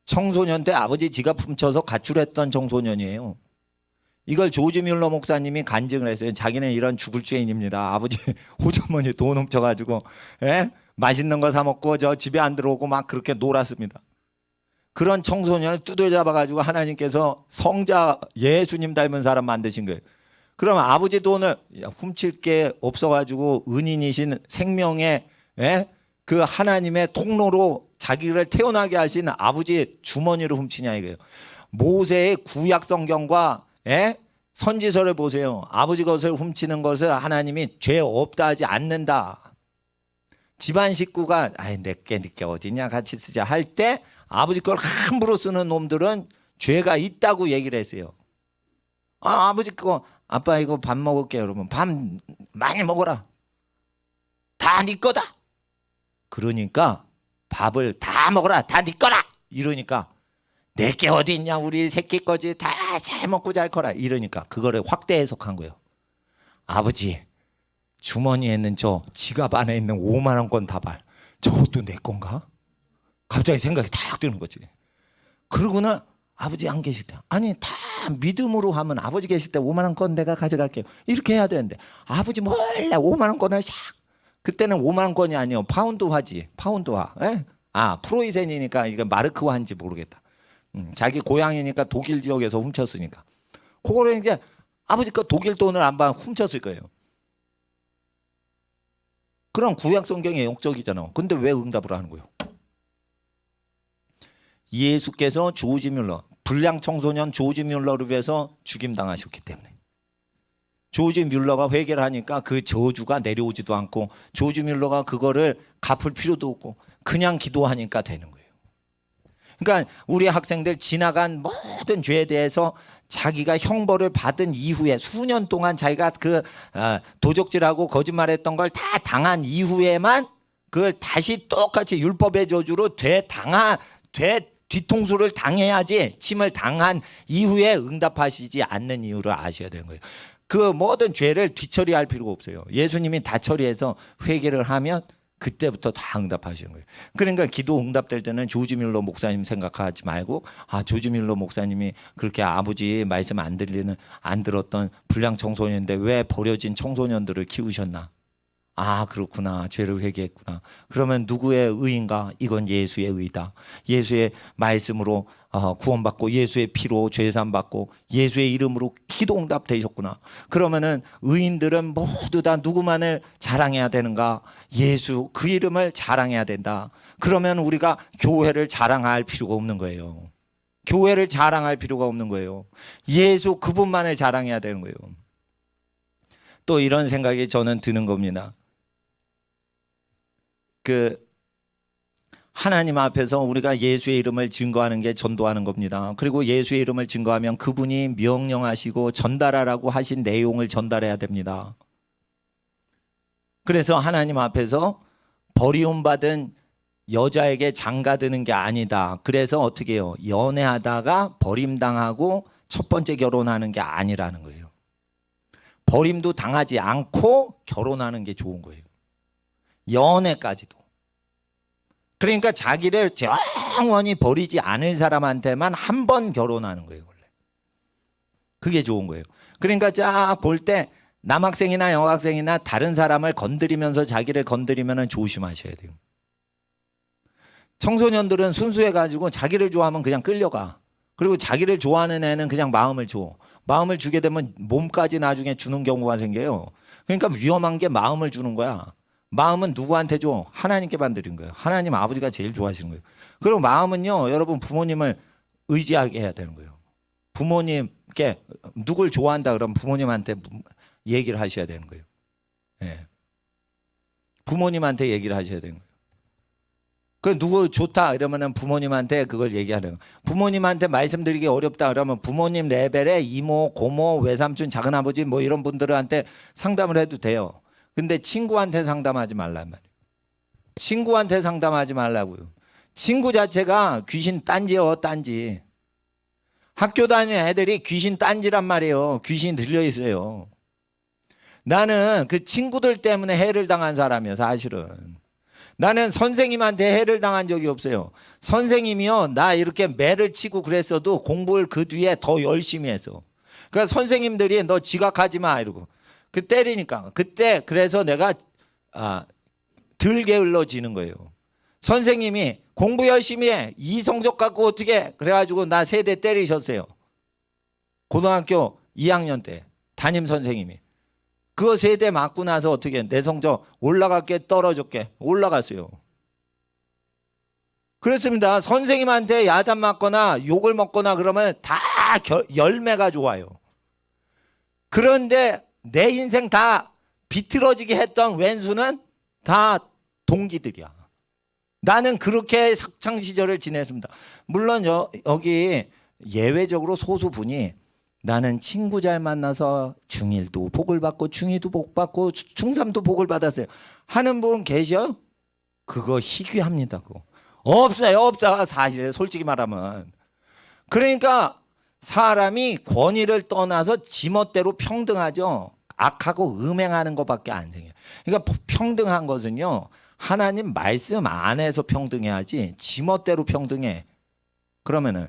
청소년 때 아버지 지갑 훔쳐서 가출했던 청소년이에요. 이걸 조지 뮬러 목사님이 간증을 했어요. 자기는 이런 죽을 죄인입니다. 아버지 호주머니 돈 훔쳐가지고 맛있는 거 사 먹고 저 집에 안 들어오고 막 그렇게 놀았습니다. 그런 청소년을 두드려 잡아가지고 하나님께서 성자 예수님 닮은 사람 만드신 거예요. 그럼 아버지 돈을 훔칠 게 없어가지고 은인이신 생명의 그 하나님의 통로로 자기를 태어나게 하신 아버지 주머니를 훔치냐 이거예요. 모세의 구약 성경과 선지서를 보세요. 아버지 것을 훔치는 것을 하나님이 죄 없다 하지 않는다. 집안 식구가 내게 어디냐 같이 쓰자 할 때 아버지 걸 함부로 쓰는 놈들은 죄가 있다고 얘기를 했어요. 아버지 거 아빠 이거 밥 먹을게요. 여러분 밥 많이 먹어라. 다 네 거다. 그러니까 밥을 다 먹어라. 다 네 거라. 이러니까 내게 어디 있냐 우리 새끼 거지 다 잘 먹고 잘 커라. 이러니까 그거를 확대 해석한 거예요. 아버지 주머니에 있는 저 지갑 안에 있는 5만 원권 다발 저것도 내 건가? 갑자기 생각이 탁 드는 거지. 그러고는 아버지 안 계실 때 아니 다 믿음으로 하면 아버지 계실 때 5만 원권 내가 가져갈게요. 이렇게 해야 되는데 아버지 몰래 5만 원권을 샥 그때는 5만 원권이 아니요 파운드화지. 파운드화. 프로이센이니까 이게 마르크화인지 모르겠다. 자기 고향이니까 독일 지역에서 훔쳤으니까 그거를 이제 아버지 거 독일 돈을 안 받아 훔쳤을 거예요. 그럼 구약 성경의 영적이잖아. 근데 왜 응답을 하는 거예요? 예수께서 조지 뮬러, 불량 청소년 조지 뮬러를 위해서 죽임당하셨기 때문에 조지 뮬러가 회개를 하니까 그 저주가 내려오지도 않고 조지 뮬러가 그거를 갚을 필요도 없고 그냥 기도하니까 되는 거예요. 그러니까 우리 학생들 지나간 모든 죄에 대해서 자기가 형벌을 받은 이후에 수년 동안 자기가 그 도적질하고 거짓말했던 걸 다 당한 이후에만 그걸 다시 똑같이 율법의 저주로 뒤통수를 당해야지 침을 당한 이후에 응답하시지 않는 이유를 아셔야 되는 거예요. 그 모든 죄를 뒤처리할 필요가 없어요. 예수님이 다 처리해서 회개를 하면 그때부터 다 응답하시는 거예요. 그러니까 기도 응답될 때는 조지 뮬러 목사님 생각하지 말고 조지 뮬러 목사님이 그렇게 아버지 말씀 안 들었던 불량 청소년인데 왜 버려진 청소년들을 키우셨나? 그렇구나. 죄를 회개했구나. 그러면 누구의 의인가? 이건 예수의 의다. 예수의 말씀으로 구원받고 예수의 피로 죄산 받고 예수의 이름으로 기도 응답 되셨구나. 그러면은 의인들은 모두 다 누구만을 자랑해야 되는가? 예수 그 이름을 자랑해야 된다. 그러면 우리가 교회를 자랑할 필요가 없는 거예요. 교회를 자랑할 필요가 없는 거예요. 예수 그분만을 자랑해야 되는 거예요. 또 이런 생각이 저는 드는 겁니다. 하나님 앞에서 우리가 예수의 이름을 증거하는 게 전도하는 겁니다. 그리고 예수의 이름을 증거하면 그분이 명령하시고 전달하라고 하신 내용을 전달해야 됩니다. 그래서 하나님 앞에서 버리움받은 여자에게 장가드는 게 아니다. 그래서 어떻게 해요? 연애하다가 버림당하고 첫 번째 결혼하는 게 아니라는 거예요. 버림도 당하지 않고 결혼하는 게 좋은 거예요. 연애까지도. 그러니까 자기를 영원히 버리지 않을 사람한테만 한 번 결혼하는 거예요. 원래. 그게 좋은 거예요. 그러니까 쫙 볼 때 남학생이나 여학생이나 다른 사람을 건드리면서 자기를 건드리면 조심하셔야 돼요. 청소년들은 순수해가지고 자기를 좋아하면 그냥 끌려가. 그리고 자기를 좋아하는 애는 그냥 마음을 줘. 마음을 주게 되면 몸까지 나중에 주는 경우가 생겨요. 그러니까 위험한 게 마음을 주는 거야. 마음은 누구한테 줘? 하나님께 만드는 거예요. 하나님 아버지가 제일 좋아하시는 거예요. 그리고 마음은요, 여러분 부모님을 의지하게 해야 되는 거예요. 부모님께 누굴 좋아한다 그러면 부모님한테 얘기를 하셔야 되는 거예요. 예. 부모님한테 얘기를 하셔야 되는 거예요. 그 누구 좋다 이러면은 부모님한테 그걸 얘기하는 거예요. 부모님한테 말씀드리기 어렵다 그러면 부모님 레벨의 이모, 고모, 외삼촌, 작은아버지 뭐 이런 분들한테 상담을 해도 돼요. 근데 친구한테 상담하지 말란 말이에요. 친구한테 상담하지 말라고요. 친구 자체가 귀신 딴지요, 딴지. 학교 다니는 애들이 귀신 딴지란 말이에요. 귀신 들려 있어요. 나는 그 친구들 때문에 해를 당한 사람이야, 사실은. 나는 선생님한테 해를 당한 적이 없어요. 선생님이요, 나 이렇게 매를 치고 그랬어도 공부를 그 뒤에 더 열심히 했어. 그러니까 선생님들이 너 지각하지 마 이러고 그 때리니까 그때 그래서 내가 덜 게을러지는 거예요. 선생님이 공부 열심히 해. 이 성적 갖고 어떻게 해? 그래가지고 나 3대 때리셨어요. 고등학교 2학년 때 담임 선생님이. 그거 3대 맞고 나서 어떻게 내 성적 올라갈게 떨어졌게 올라갔어요. 그렇습니다. 선생님한테 야단 맞거나 욕을 먹거나 그러면 다 열매가 좋아요. 그런데 내 인생 다 비틀어지게 했던 왼수는 다 동기들이야. 나는 그렇게 학창시절을 지냈습니다. 물론 여기 예외적으로 소수분이 나는 친구 잘 만나서 중1도 복을 받고 중2도 복 받고 중3도 복을 받았어요 하는 분 계셔? 그거 희귀합니다. 그거. 없어요. 없어. 사실 솔직히 말하면. 그러니까 사람이 권위를 떠나서 지멋대로 평등하죠. 악하고 음행하는 것밖에 안 생겨요. 그러니까 평등한 것은요. 하나님 말씀 안에서 평등해야지 지멋대로 평등해. 그러면은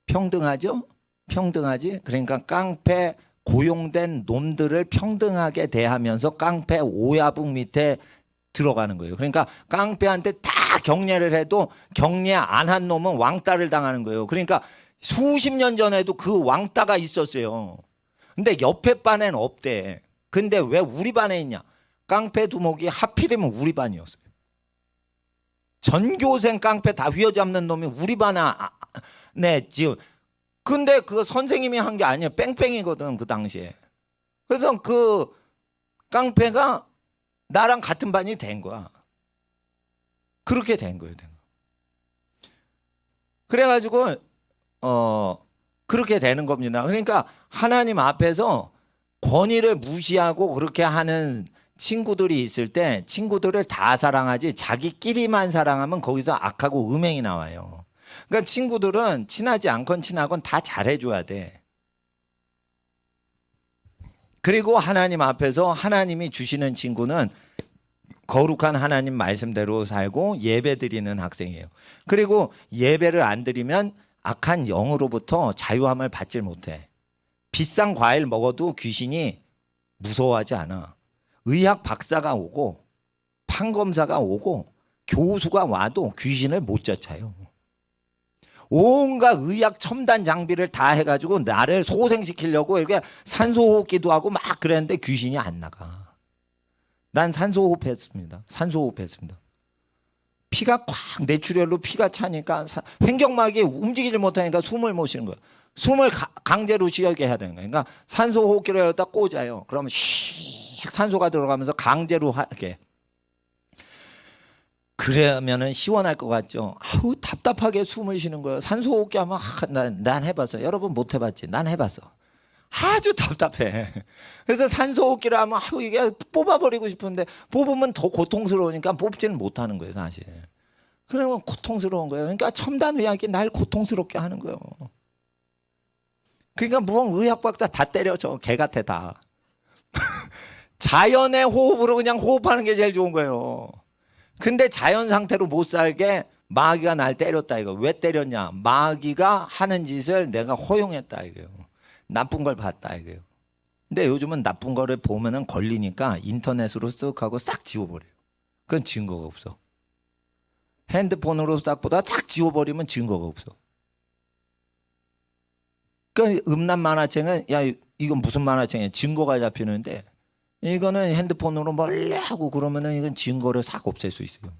평등하죠? 평등하지? 그러니까 깡패 고용된 놈들을 평등하게 대하면서 깡패 오야북 밑에 들어가는 거예요. 그러니까 깡패한테 다 경례를 해도 경례 안 한 놈은 왕따를 당하는 거예요. 그러니까 수십 년 전에도 그 왕따가 있었어요. 근데 옆에 반에는 없대. 근데 왜 우리 반에 있냐? 깡패 두목이 하필이면 우리 반이었어요. 전교생 깡패 다 휘어잡는 놈이 우리 반에 지금. 근데 그 선생님이 한 게 아니에요. 뺑뺑이거든 그 당시에. 그래서 그 깡패가 나랑 같은 반이 된 거야. 그렇게 된 거예요. 그래가지고 그렇게 되는 겁니다. 그러니까 하나님 앞에서 권위를 무시하고 그렇게 하는 친구들이 있을 때 친구들을 다 사랑하지 자기끼리만 사랑하면 거기서 악하고 음행이 나와요. 그러니까 친구들은 친하지 않건 친하건 다 잘해줘야 돼. 그리고 하나님 앞에서 하나님이 주시는 친구는 거룩한 하나님 말씀대로 살고 예배 드리는 학생이에요. 그리고 예배를 안 드리면 악한 영으로부터 자유함을 받질 못해. 비싼 과일 먹어도 귀신이 무서워하지 않아. 의학 박사가 오고 판검사가 오고 교수가 와도 귀신을 못 쫓아요. 온갖 의학 첨단 장비를 다 해가지고 나를 소생시키려고 이렇게 산소호흡기도 하고 막 그랬는데 귀신이 안 나가. 난 산소호흡했습니다. 산소호흡했습니다. 피가 콱 뇌출혈로 피가 차니까 횡격막이 움직이질 못하니까 숨을 못 쉬는 거예요. 숨을 강제로 쉬게 해야 되는 거예요. 그러니까 산소호흡기를 여기다 꽂아요. 그러면 씩 산소가 들어가면서 강제로 하게. 그러면은 시원할 것 같죠. 아우 답답하게 숨을 쉬는 거예요. 산소호흡기 하면 난 해봤어. 여러분 못 해봤지. 난 해봤어. 아주 답답해. 그래서 산소호흡기를 하면 아우 이게 뽑아버리고 싶은데 뽑으면 더 고통스러우니까 뽑지는 못하는 거예요 사실. 그러면 고통스러운 거예요. 그러니까 첨단 의학이 날 고통스럽게 하는 거예요. 그러니까 무슨 의학 박사 다 때려줘. 개 같아 다. 자연의 호흡으로 그냥 호흡하는 게 제일 좋은 거예요. 근데 자연 상태로 못 살게 마귀가 날 때렸다 이거. 왜 때렸냐? 마귀가 하는 짓을 내가 허용했다 이거예요. 나쁜 걸 봤다 이거예요. 근데 요즘은 나쁜 거를 보면은 걸리니까 인터넷으로 쓱 하고 싹 지워버려요. 그건 증거가 없어. 핸드폰으로 싹 보다 싹 지워버리면 증거가 없어. 그 음란 만화책은 야 이건 무슨 만화책이야? 증거가 잡히는데 이거는 핸드폰으로 멀리 하고 그러면은 이건 증거를 싹 없앨 수 있어요.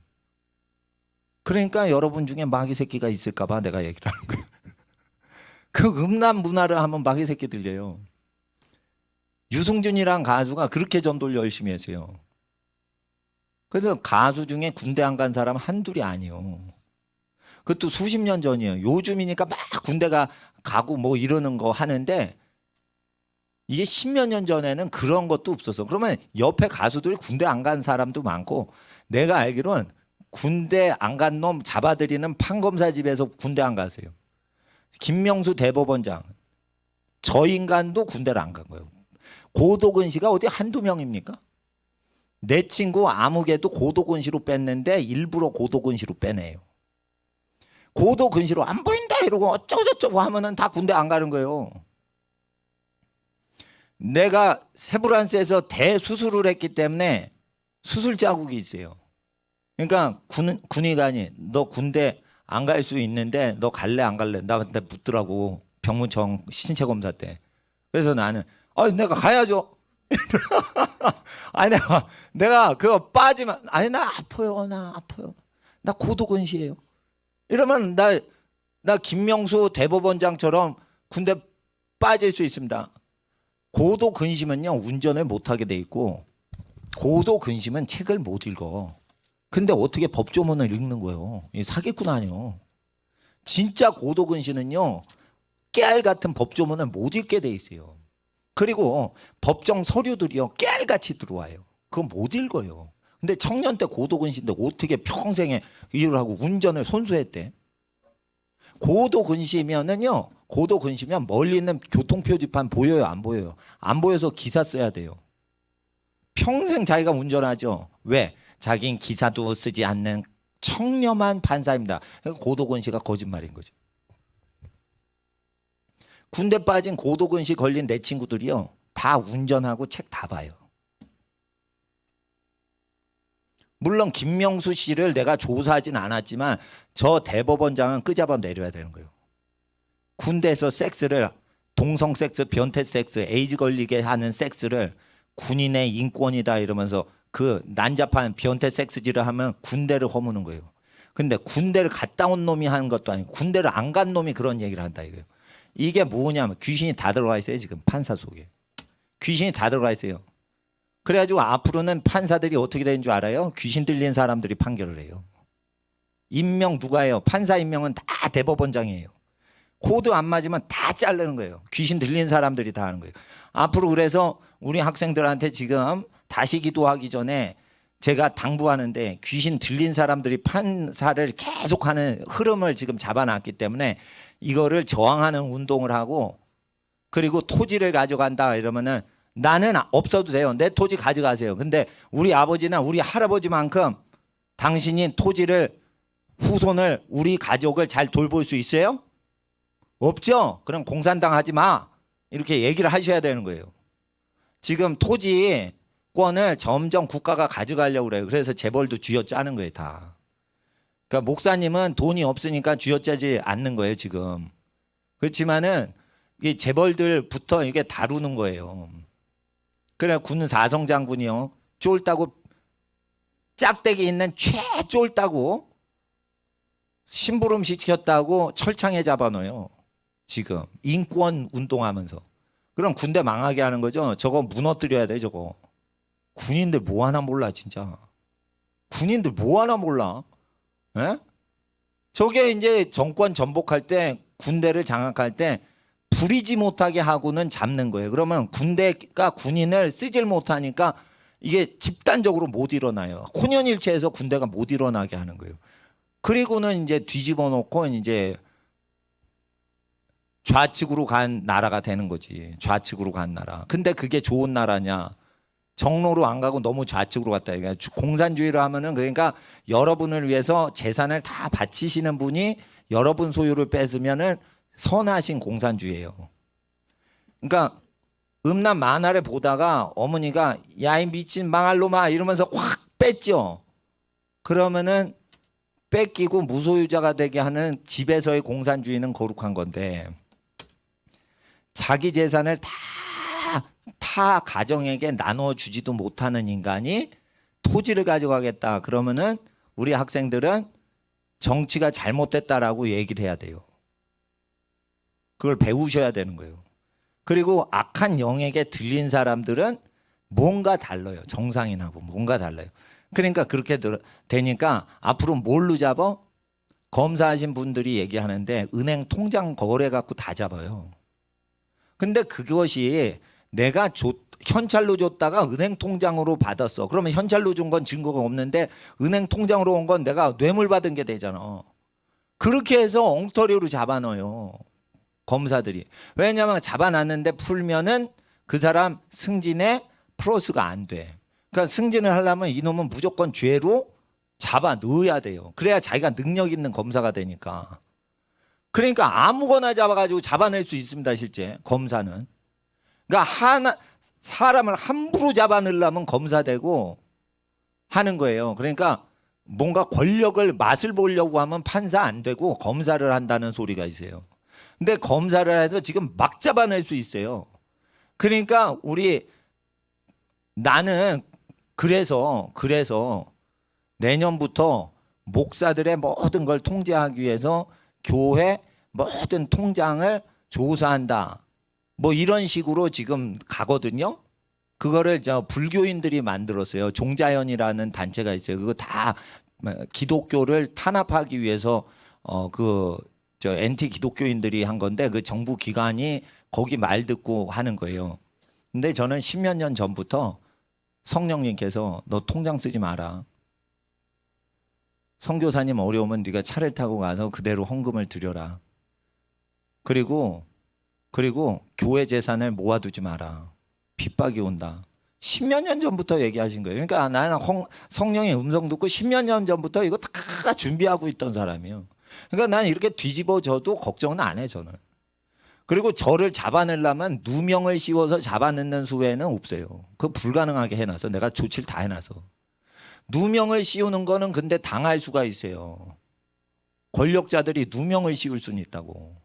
그러니까 여러분 중에 마귀 새끼가 있을까봐 내가 얘기를 하는 거예요. 그 음란 문화를 하면 마귀 새끼 들려요. 유승준이란 가수가 그렇게 전도를 열심히 했어요. 그래서 가수 중에 군대 안 간 사람 한둘이 아니에요. 그것도 수십 년 전이에요. 요즘이니까 막 군대가 가고 뭐 이러는 거 하는데 이게 십몇 년 전에는 그런 것도 없었어. 그러면 옆에 가수들이 군대 안 간 사람도 많고 내가 알기로는 군대 안 간 놈 잡아들이는 판검사 집에서 군대 안 갔어요. 김명수 대법원장 저 인간도 군대를 안 간 거예요. 고도근 씨가 어디 한두 명입니까? 내 친구 아무개도 고도근시로 뺐는데 일부러 고도근시로 빼내요. 고도근시로 안 보인다 이러고 어쩌고저쩌고 하면은 다 군대 안 가는 거예요. 내가 세브란스에서 대수술을 했기 때문에 수술 자국이 있어요. 그러니까 군의관이 너 군대 안 갈 수 있는데 너 갈래 안 갈래? 나한테 묻더라고. 병무청 신체 검사 때. 그래서 나는 내가 가야죠. 아니 내가 그거 빠지면 아니 나 아파요. 나 고도근시예요. 이러면 나 김명수 대법원장처럼 군대 빠질 수 있습니다. 고도근심은요 운전을 못하게 돼 있고 고도근심은 책을 못 읽어. 근데 어떻게 법조문을 읽는 거예요? 이 사기꾼 아니요. 진짜 고도근심은요 깨알 같은 법조문을 못 읽게 돼 있어요. 그리고 법정 서류들이요 깨알같이 들어와요. 그거 못 읽어요. 근데 청년 때 고도근시인데 어떻게 평생에 일을 하고 운전을 손수했대? 고도근시면은요 고도근시면 멀리 있는 교통표지판 보여요 안 보여요? 안 보여서 기사 써야 돼요. 평생 자기가 운전하죠. 왜? 자기는 기사도 쓰지 않는 청렴한 판사입니다. 고도근시가 거짓말인 거죠. 군대 빠진 고도근시 걸린 내 친구들이요 다 운전하고 책 다 봐요. 물론 김명수 씨를 내가 조사하진 않았지만 저 대법원장은 끄잡아 내려야 되는 거예요. 군대에서 섹스를 동성 섹스, 변태 섹스, 에이즈 걸리게 하는 섹스를 군인의 인권이다 이러면서 그 난잡한 변태 섹스질을 하면 군대를 허무는 거예요. 근데 군대를 갔다 온 놈이 하는 것도 아니고 군대를 안 간 놈이 그런 얘기를 한다 이거예요. 이게 뭐냐면 귀신이 다 들어가 있어요. 지금 판사 속에. 귀신이 다 들어가 있어요. 그래가지고 앞으로는 판사들이 어떻게 되는 줄 알아요? 귀신 들린 사람들이 판결을 해요. 임명 누가 해요? 판사 임명은 다 대법원장이에요. 코드 안 맞으면 다 자르는 거예요. 귀신 들린 사람들이 다 하는 거예요. 앞으로 그래서 우리 학생들한테 지금 다시 기도하기 전에 제가 당부하는데 귀신 들린 사람들이 판사를 계속하는 흐름을 지금 잡아놨기 때문에 이거를 저항하는 운동을 하고 그리고 토지를 가져간다 이러면은 나는 없어도 돼요. 내 토지 가져가세요. 근데 우리 아버지나 우리 할아버지만큼 당신이 토지를 후손을 우리 가족을 잘 돌볼 수 있어요? 없죠? 그럼 공산당 하지 마. 이렇게 얘기를 하셔야 되는 거예요. 지금 토지권을 점점 국가가 가져가려고 그래요. 그래서 재벌도 쥐어짜는 거예요, 다. 그러니까 목사님은 돈이 없으니까 쥐어짜지 않는 거예요, 지금. 그렇지만은 이 재벌들부터 이게 다루는 거예요. 그래 군 사성장군이요. 쫄다고 짝대기 있는 최쫄다고 심부름 시켰다고 철창에 잡아놓어요. 지금 인권 운동하면서. 그럼 군대 망하게 하는 거죠. 저거 무너뜨려야 돼 저거. 군인들 뭐 하나 몰라 진짜. 군인들 뭐 하나 몰라. 에? 저게 이제 정권 전복할 때 군대를 장악할 때 부리지 못하게 하고는 잡는 거예요. 그러면 군대가 군인을 쓰질 못하니까 이게 집단적으로 못 일어나요. 혼연일체해서 군대가 못 일어나게 하는 거예요. 그리고는 이제 뒤집어 놓고 이제 좌측으로 간 나라가 되는 거지. 좌측으로 간 나라. 근데 그게 좋은 나라냐? 정로로 안 가고 너무 좌측으로 갔다. 그러니까 공산주의를 하면은 그러니까 여러분을 위해서 재산을 다 바치시는 분이 여러분 소유를 뺏으면은 선하신 공산주의예요. 그러니까 음란 만화를 보다가 어머니가 야 이 미친 망할 놈아 이러면서 확 뺐죠. 그러면은 뺏기고 무소유자가 되게 하는 집에서의 공산주의는 거룩한 건데 자기 재산을 타 가정에게 나눠주지도 못하는 인간이 토지를 가져가겠다 그러면은 우리 학생들은 정치가 잘못됐다라고 얘기를 해야 돼요. 그걸 배우셔야 되는 거예요. 그리고 악한 영에게 들린 사람들은 뭔가 달라요. 정상인하고 뭔가 달라요. 그러니까 그렇게 되니까 앞으로 뭘로 잡아? 검사하신 분들이 얘기하는데 은행 통장 거래 갖고 다 잡아요. 근데 그것이 내가 현찰로 줬다가 은행 통장으로 받았어. 그러면 현찰로 준 건 증거가 없는데 은행 통장으로 온 건 내가 뇌물 받은 게 되잖아. 그렇게 해서 엉터리로 잡아넣어요. 검사들이. 왜냐하면 잡아놨는데 풀면은 그 사람 승진에 플러스가 안 돼. 그러니까 승진을 하려면 이놈은 무조건 죄로 잡아 넣어야 돼요. 그래야 자기가 능력 있는 검사가 되니까. 그러니까 아무거나 잡아가지고 잡아낼 수 있습니다. 실제 검사는. 그러니까 사람을 함부로 잡아내려면 검사 되고 하는 거예요. 그러니까 뭔가 권력을 맛을 보려고 하면 판사 안 되고 검사를 한다는 소리가 있어요. 근데 검사를 해서 지금 막 잡아낼 수 있어요. 그러니까 나는 그래서 내년부터 목사들의 모든 걸 통제하기 위해서 교회 모든 통장을 조사한다. 뭐 이런 식으로 지금 가거든요. 그거를 불교인들이 만들었어요. 종자연이라는 단체가 있어요. 그거 다 기독교를 탄압하기 위해서 엔티 기독교인들이 한 건데 그 정부 기관이 거기 말 듣고 하는 거예요. 근데 저는 10몇 년 전부터 성령님께서 너 통장 쓰지 마라. 선교사님 어려우면 네가 차를 타고 가서 그대로 헌금을 드려라. 그리고 교회 재산을 모아두지 마라. 핍박이 온다. 10몇 년 전부터 얘기하신 거예요. 그러니까 나는 성령의 음성 듣고 10몇 년 전부터 이거 다 준비하고 있던 사람이에요. 그러니까 나는 이렇게 뒤집어져도 걱정은 안 해 저는. 그리고 저를 잡아내려면 누명을 씌워서 잡아내는 수에는 없어요. 그거 불가능하게 해놔서 내가 조치를 다 해놔서. 누명을 씌우는 거는 근데 당할 수가 있어요. 권력자들이 누명을 씌울 수는 있다고.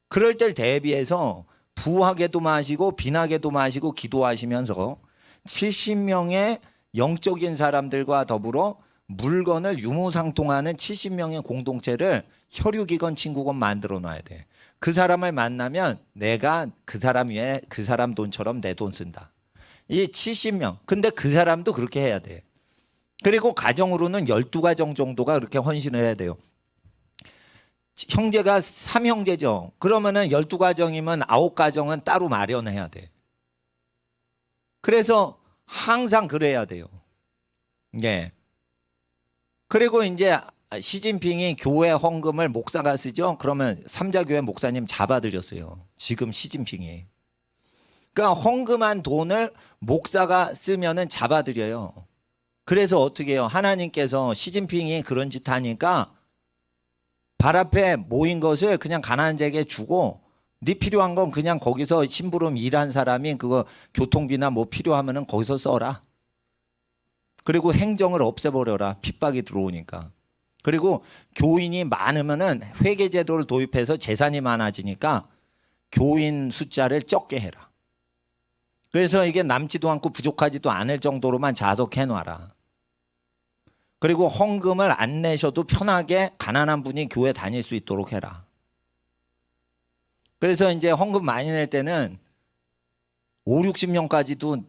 그럴 때 대비해서 부하게도 마시고 빈하게도 마시고 기도하시면서 70명의 영적인 사람들과 더불어 물건을 유무상통하는 70명의 공동체를 혈육이건 친구건 만들어 놔야 돼. 그 사람을 만나면 내가 그 사람 위에 그 사람 돈처럼 내 돈 쓴다. 이 70명. 근데 그 사람도 그렇게 해야 돼. 그리고 가정으로는 12가정 정도가 그렇게 헌신을 해야 돼요. 형제가 3형제죠. 그러면은 12가정이면 9가정은 따로 마련해야 돼. 그래서 항상 그래야 돼요. 예. 그리고 이제 시진핑이 교회 헌금을 목사가 쓰죠. 그러면 삼자교회 목사님 잡아들였어요. 지금 시진핑이. 그러니까 헌금한 돈을 목사가 쓰면은 잡아들여요. 그래서 어떻게 해요? 하나님께서 시진핑이 그런 짓 하니까 발 앞에 모인 것을 그냥 가난한 자에게 주고 네 필요한 건 그냥 거기서 심부름 일한 사람이 그거 교통비나 뭐 필요하면은 거기서 써라. 그리고 행정을 없애버려라. 핍박이 들어오니까. 그리고 교인이 많으면은 회계제도를 도입해서 재산이 많아지니까 교인 숫자를 적게 해라. 그래서 이게 남지도 않고 부족하지도 않을 정도로만 자석해 놔라. 그리고 헌금을 안 내셔도 편하게 가난한 분이 교회 다닐 수 있도록 해라. 그래서 이제 헌금 많이 낼 때는 5, 60명까지도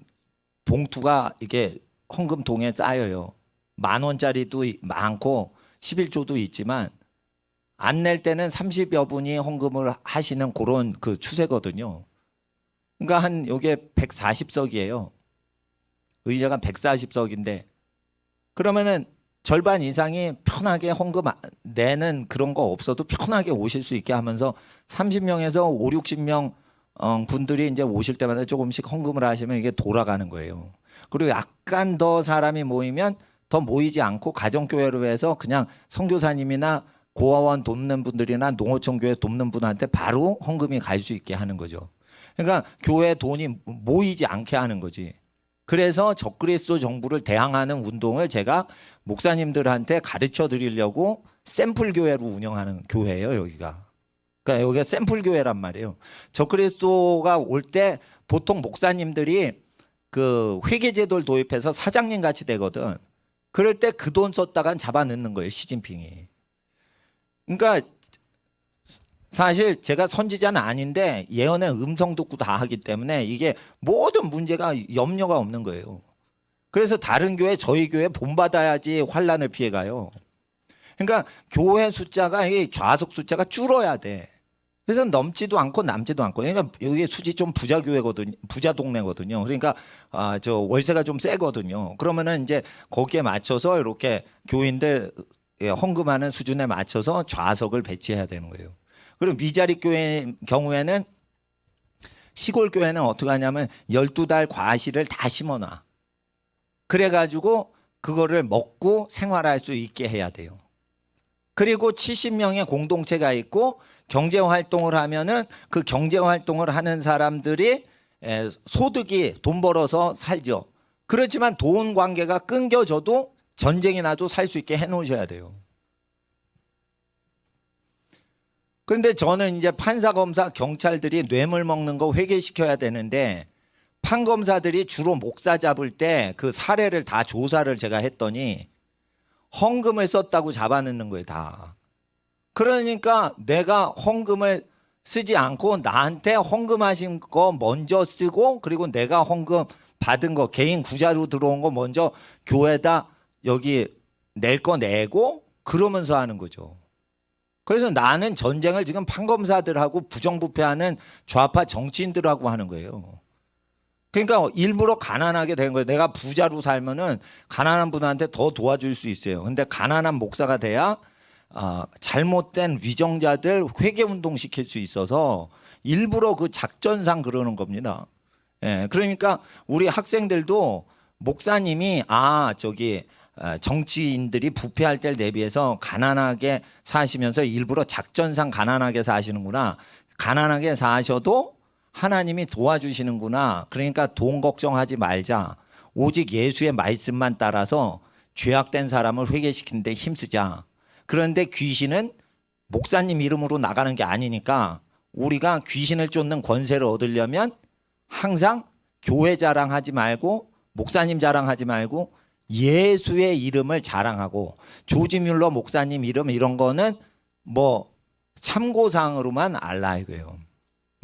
봉투가 이게 헌금통에 쌓여요. 10,000원짜리도 많고 11조도 있지만 안 낼 때는 30여 분이 헌금을 하시는 그런 그 추세거든요. 그러니까 한 요게 140석이에요. 의자가 140석인데 그러면은 절반 이상이 편하게 헌금 내는 그런 거 없어도 편하게 오실 수 있게 하면서 30명에서 5, 60명 분들이 이제 오실 때마다 조금씩 헌금을 하시면 이게 돌아가는 거예요. 그리고 약간 더 사람이 모이면 더 모이지 않고 가정교회로 해서 그냥 선교사님이나 고아원 돕는 분들이나 농어촌 교회 돕는 분한테 바로 헌금이 갈 수 있게 하는 거죠. 그러니까 교회 돈이 모이지 않게 하는 거지. 그래서 적그리스도 정부를 대항하는 운동을 제가 목사님들한테 가르쳐 드리려고 샘플 교회로 운영하는 교회예요, 여기가. 그러니까 여기가 샘플 교회란 말이에요. 적그리스도가 올 때 보통 목사님들이 그 회계제도를 도입해서 사장님 같이 되거든. 그럴 때 그 돈 썼다간 잡아 넣는 거예요, 시진핑이. 그러니까 사실 제가 선지자는 아닌데 예언의 음성 듣고 다 하기 때문에 이게 모든 문제가 염려가 없는 거예요. 그래서 다른 교회, 저희 교회 본받아야지 환란을 피해가요. 그러니까 교회 숫자가 이 좌석 숫자가 줄어야 돼. 그래서 넘지도 않고 남지도 않고. 그러니까 여기 수지 좀 부자 교회거든요, 부자 동네거든요. 그러니까 저 월세가 좀 세거든요. 그러면은 이제 거기에 맞춰서 이렇게 교인들 헌금하는 수준에 맞춰서 좌석을 배치해야 되는 거예요. 그리고 미자리 교회 경우에는 시골 교회는 어떻게 하냐면 12달 과실을 다 심어놔. 그래가지고 그거를 먹고 생활할 수 있게 해야 돼요. 그리고 70명의 공동체가 있고 경제활동을 하면은 그 경제활동을 하는 사람들이 소득이 돈 벌어서 살죠. 그렇지만 돈 관계가 끊겨져도 전쟁이 나도 살 수 있게 해놓으셔야 돼요. 그런데 저는 이제 판사, 검사, 경찰들이 뇌물 먹는 거 회개시켜야 되는데 판검사들이 주로 목사 잡을 때 그 사례를 다 조사를 제가 했더니 헌금을 썼다고 잡아넣는 거예요, 다. 그러니까 내가 헌금을 쓰지 않고 나한테 헌금하신 거 먼저 쓰고 그리고 내가 헌금 받은 거 개인 구자로 들어온 거 먼저 교회에다 여기 낼 거 내고 그러면서 하는 거죠. 그래서 나는 전쟁을 지금 판검사들하고 부정부패하는 좌파 정치인들하고 하는 거예요. 그러니까 일부러 가난하게 된 거예요. 내가 부자로 살면은 가난한 분한테 더 도와줄 수 있어요. 근데 가난한 목사가 돼야 잘못된 위정자들 회개운동 시킬 수 있어서 일부러 그 작전상 그러는 겁니다. 예, 그러니까 우리 학생들도 목사님이 정치인들이 부패할 때를 대비해서 가난하게 사시면서 일부러 작전상 가난하게 사시는구나. 가난하게 사셔도 하나님이 도와주시는구나. 그러니까 돈 걱정하지 말자. 오직 예수의 말씀만 따라서 죄악된 사람을 회개시키는 데 힘쓰자. 그런데 귀신은 목사님 이름으로 나가는 게 아니니까 우리가 귀신을 쫓는 권세를 얻으려면 항상 교회 자랑하지 말고 목사님 자랑하지 말고 예수의 이름을 자랑하고 조지 뮬러 목사님 이름 이런 거는 뭐 참고사항으로만 알라 이거예요.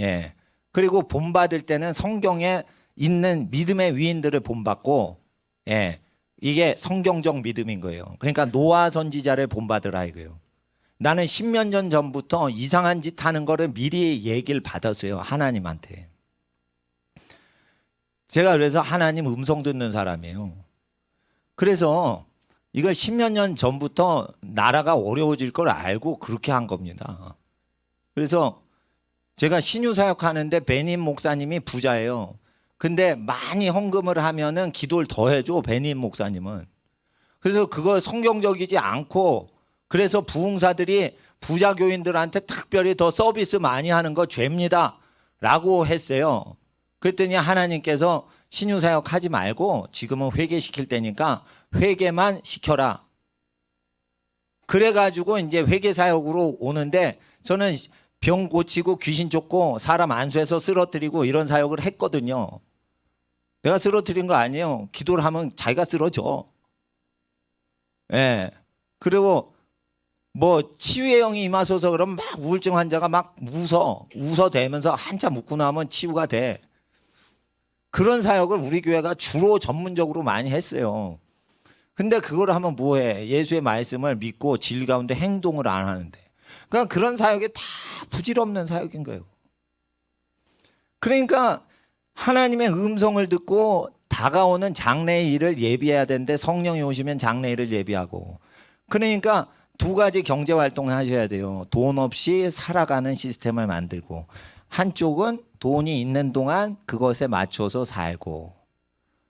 예. 그리고 본받을 때는 성경에 있는 믿음의 위인들을 본받고, 예, 이게 성경적 믿음인 거예요. 그러니까 노아 선지자를 본받으라 이거예요. 나는 10몇 년 전부터 이상한 짓 하는 거를 미리 얘기를 받았어요, 하나님한테. 제가 그래서 하나님 음성 듣는 사람이에요. 그래서 이걸 10몇 년 전부터 나라가 어려워질 걸 알고 그렇게 한 겁니다. 그래서 제가 신유사역 하는데 베님 목사님이 부자예요. 근데 많이 헌금을 하면은 기도를 더 해줘, 베님 목사님은. 그래서 그거 성경적이지 않고 그래서 부흥사들이 부자 교인들한테 특별히 더 서비스 많이 하는 거 죄입니다 라고 했어요. 그랬더니 하나님께서 신유사역 하지 말고 지금은 회개시킬 때니까 회개만 시켜라. 그래가지고 이제 회개사역으로 오는데 저는 병 고치고 귀신 쫓고 사람 안수해서 쓰러뜨리고 이런 사역을 했거든요. 내가 쓰러뜨린 거 아니에요. 기도를 하면 자기가 쓰러져. 예. 그리고 뭐 치유의 영이 임하소서 그러면 막 우울증 환자가 막 웃어대면서 한참 웃고 나면 치유가 돼. 그런 사역을 우리 교회가 주로 전문적으로 많이 했어요. 근데 그걸 하면 뭐해? 예수의 말씀을 믿고 진리 가운데 행동을 안 하는데. 그러니까 그런 사역이 다 부질없는 사역인 거예요. 그러니까 하나님의 음성을 듣고 다가오는 장래의 일을 예비해야 되는데 성령이 오시면 장래의 일을 예비하고, 그러니까 두 가지 경제 활동을 하셔야 돼요. 돈 없이 살아가는 시스템을 만들고, 한쪽은 돈이 있는 동안 그것에 맞춰서 살고,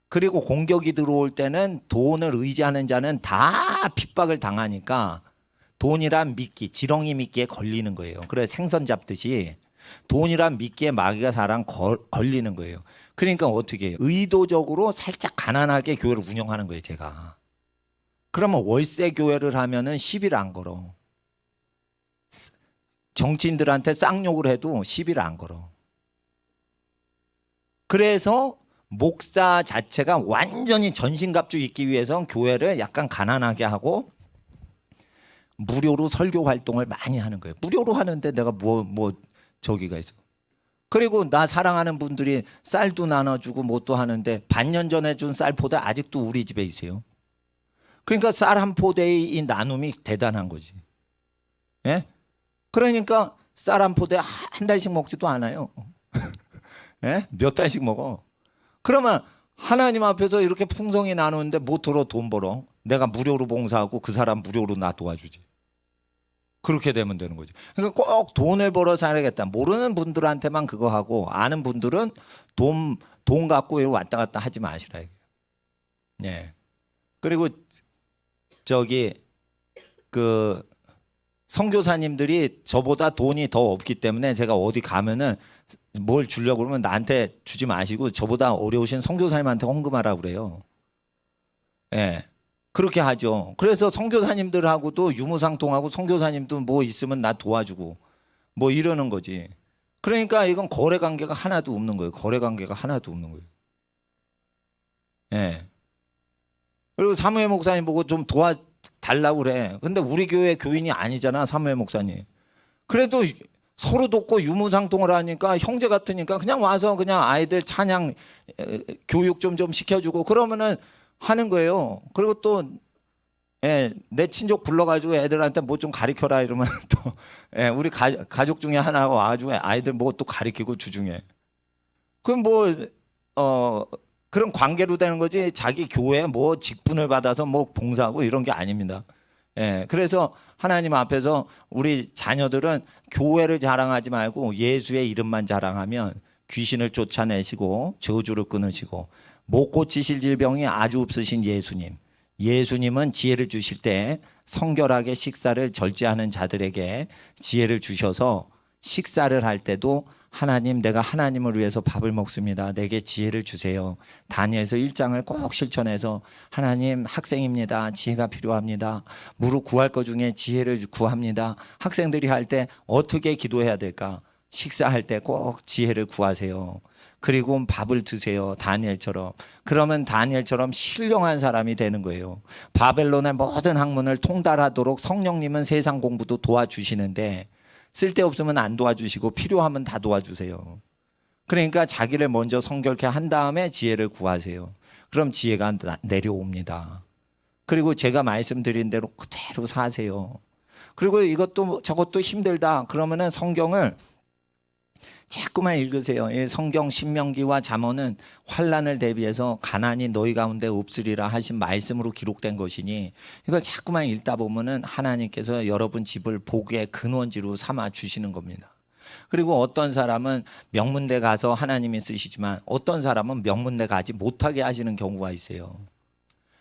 그리고 공격이 들어올 때는 돈을 의지하는 자는 다 핍박을 당하니까 돈이란 미끼, 지렁이 미끼에 걸리는 거예요. 그래 생선 잡듯이 돈이란 미끼에 마귀가 사람 걸리는 거예요. 그러니까 어떻게 해요? 의도적으로 살짝 가난하게 교회를 운영하는 거예요, 제가. 그러면 월세 교회를 하면은 시비를 안 걸어. 정치인들한테 쌍욕을 해도 시비를 안 걸어. 그래서 목사 자체가 완전히 전신갑주 있기 위해서 교회를 약간 가난하게 하고 무료로 설교 활동을 많이 하는 거예요. 무료로 하는데 내가 뭐 저기가 있어. 그리고 나 사랑하는 분들이 쌀도 나눠주고 뭣도 하는데 반년 전에 준 쌀 포대 아직도 우리 집에 있어요. 그러니까 쌀 한 포대의 이 나눔이 대단한 거지. 예? 그러니까 쌀 한 포대 한 달씩 먹지도 않아요. 예? 몇 달씩 먹어. 그러면 하나님 앞에서 이렇게 풍성히 나누는데 뭐더러 돈 벌어? 내가 무료로 봉사하고 그 사람 무료로 나 도와주지. 그렇게 되면 되는 거지. 그러니까 꼭 돈을 벌어 살아야겠다. 모르는 분들한테만 그거 하고 아는 분들은 돈 갖고 왔다 갔다 하지 마시라. 예. 그리고 저기 그 선교사님들이 저보다 돈이 더 없기 때문에 제가 어디 가면은 뭘 주려고 그러면 나한테 주지 마시고 저보다 어려우신 선교사님한테 헌금하라고 그래요. 예. 그렇게 하죠. 그래서 선교사님들하고도 유무상통하고 선교사님도 뭐 있으면 나 도와주고 뭐 이러는 거지. 그러니까 이건 거래 관계가 하나도 없는 거예요. 거래 관계가 하나도 없는 거예요. 예. 그리고 사무엘 목사님 보고 좀 도와달라고 그래. 근데 우리 교회 교인이 아니잖아, 사무엘 목사님. 그래도 서로 돕고 유무상통을 하니까 형제 같으니까 그냥 와서 그냥 아이들 찬양 교육 좀 시켜주고 그러면은 하는 거예요. 그리고 또 내 친족 불러가지고 애들한테 뭐 좀 가르쳐라 이러면 또 우리 가족 중에 하나가 와가지고 아이들 뭐 또 가르치고 주중에. 그럼 그런 관계로 되는 거지 자기 교회 뭐 직분을 받아서 뭐 봉사하고 이런 게 아닙니다. 그래서 하나님 앞에서 우리 자녀들은 교회를 자랑하지 말고 예수의 이름만 자랑하면 귀신을 쫓아내시고 저주를 끊으시고 못 고치실 질병이 아주 없으신 예수님은 지혜를 주실 때 성결하게 식사를 절제하는 자들에게 지혜를 주셔서 식사를 할 때도 하나님 내가 하나님을 위해서 밥을 먹습니다. 내게 지혜를 주세요. 다니엘서 1장을 꼭 실천해서 하나님 학생입니다. 지혜가 필요합니다. 무릇 구할 것 중에 지혜를 구합니다. 학생들이 할 때 어떻게 기도해야 될까? 식사할 때 꼭 지혜를 구하세요. 그리고 밥을 드세요. 다니엘처럼. 그러면 다니엘처럼 신령한 사람이 되는 거예요. 바벨론의 모든 학문을 통달하도록 성령님은 세상 공부도 도와주시는데 쓸데없으면 안 도와주시고 필요하면 다 도와주세요. 그러니까 자기를 먼저 성결케 한 다음에 지혜를 구하세요. 그럼 지혜가 내려옵니다. 그리고 제가 말씀드린 대로 그대로 사세요. 그리고 이것도 저것도 힘들다. 그러면은 성경을 자꾸만 읽으세요. 성경 신명기와 잠언은 환난을 대비해서 가난이 너희 가운데 없으리라 하신 말씀으로 기록된 것이니 이걸 자꾸만 읽다 보면은 하나님께서 여러분 집을 복의 근원지로 삼아 주시는 겁니다. 그리고 어떤 사람은 명문대 가서 하나님이 쓰시지만 어떤 사람은 명문대 가지 못하게 하시는 경우가 있어요.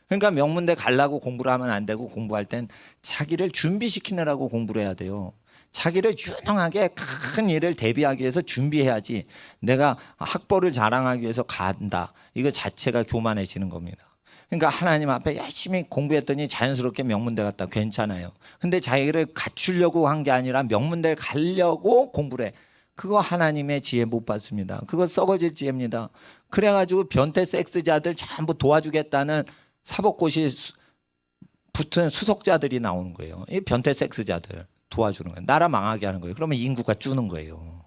그러니까 명문대 가려고 공부를 하면 안 되고 공부할 땐 자기를 준비시키느라고 공부를 해야 돼요. 자기를 유능하게 큰 일을 대비하기 위해서 준비해야지 내가 학벌을 자랑하기 위해서 간다. 이거 자체가 교만해지는 겁니다. 그러니까 하나님 앞에 열심히 공부했더니 자연스럽게 명문대 갔다 괜찮아요. 근데 자기를 갖추려고 한 게 아니라 명문대를 가려고 공부를 해. 그거 하나님의 지혜 못 받습니다. 그거 썩어질 지혜입니다. 그래가지고 변태 섹스자들 전부 도와주겠다는 사법고시 붙은 수석자들이 나오는 거예요. 이 변태 섹스자들. 도와주는 거예요. 나라 망하게 하는 거예요. 그러면 인구가 주는 거예요.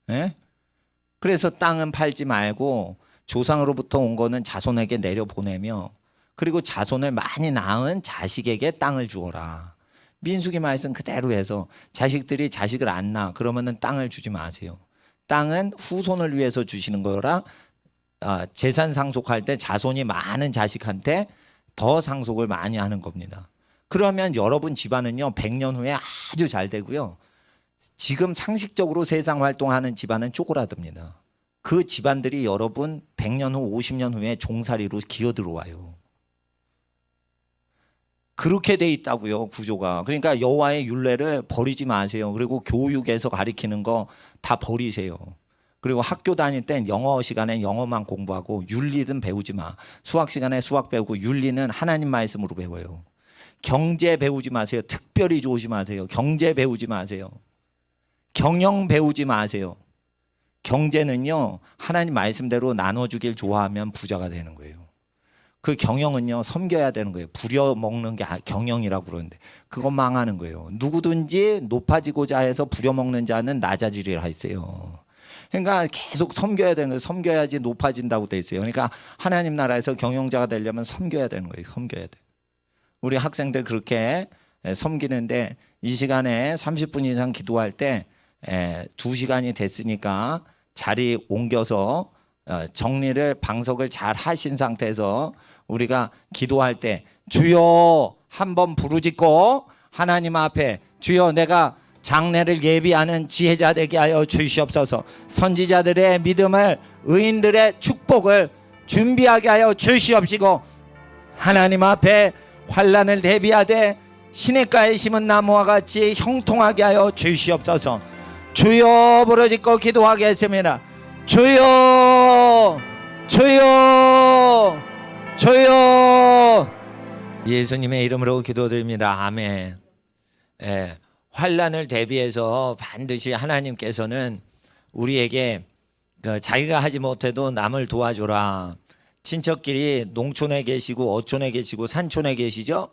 예? 그래서 땅은 팔지 말고 조상으로부터 온 거는 자손에게 내려보내며 그리고 자손을 많이 낳은 자식에게 땅을 주어라. 민수기 말씀 그대로 해서 자식들이 자식을 안 낳아 그러면은 땅을 주지 마세요. 땅은 후손을 위해서 주시는 거라 재산 상속할 때 자손이 많은 자식한테 더 상속을 많이 하는 겁니다. 그러면 여러분 집안은요 100년 후에 아주 잘 되고요. 지금 상식적으로 세상 활동하는 집안은 쪼그라듭니다. 그 집안들이 여러분 100년 후 50년 후에 종살이로 기어들어와요. 그렇게 돼 있다고요 구조가. 그러니까 여호와의 율례를 버리지 마세요. 그리고 교육에서 가리키는 거 다 버리세요. 그리고 학교 다닐 땐 영어 시간에 영어만 공부하고 윤리는 배우지 마. 수학 시간에 수학 배우고 윤리는 하나님 말씀으로 배워요. 경제 배우지 마세요. 특별히 조심하세요. 경제 배우지 마세요. 경영 배우지 마세요. 경제는요 하나님 말씀대로 나눠주길 좋아하면 부자가 되는 거예요. 그 경영은요 섬겨야 되는 거예요. 부려먹는 게 경영이라고 그러는데 그건 망하는 거예요. 누구든지 높아지고자 해서 부려먹는 자는 낮아지리라 했어요. 그러니까 계속 섬겨야 되는 거예요. 섬겨야지 높아진다고 돼 있어요. 그러니까 하나님 나라에서 경영자가 되려면 섬겨야 되는 거예요. 섬겨야 돼. 우리 학생들 그렇게 섬기는데 이 시간에 30분 이상 기도할 때 2시간이 됐으니까 자리 옮겨서 정리를 방석을 잘 하신 상태에서 우리가 기도할 때 주여 한번 부르짖고 하나님 앞에 주여 내가 장래를 예비하는 지혜자 되게 하여 주시옵소서. 선지자들의 믿음을 의인들의 축복을 준비하게 하여 주시옵시고 하나님 앞에 환난을 대비하되 시냇가에 심은 나무와 같이 형통하게 하여 주시옵소서. 주여 부르짖고 기도하겠습니다. 주여 주여 주여. 예수님의 이름으로 기도드립니다. 아멘. 환난을 대비해서 반드시 하나님께서는 우리에게 자기가 하지 못해도 남을 도와줘라. 친척끼리 농촌에 계시고 어촌에 계시고 산촌에 계시죠?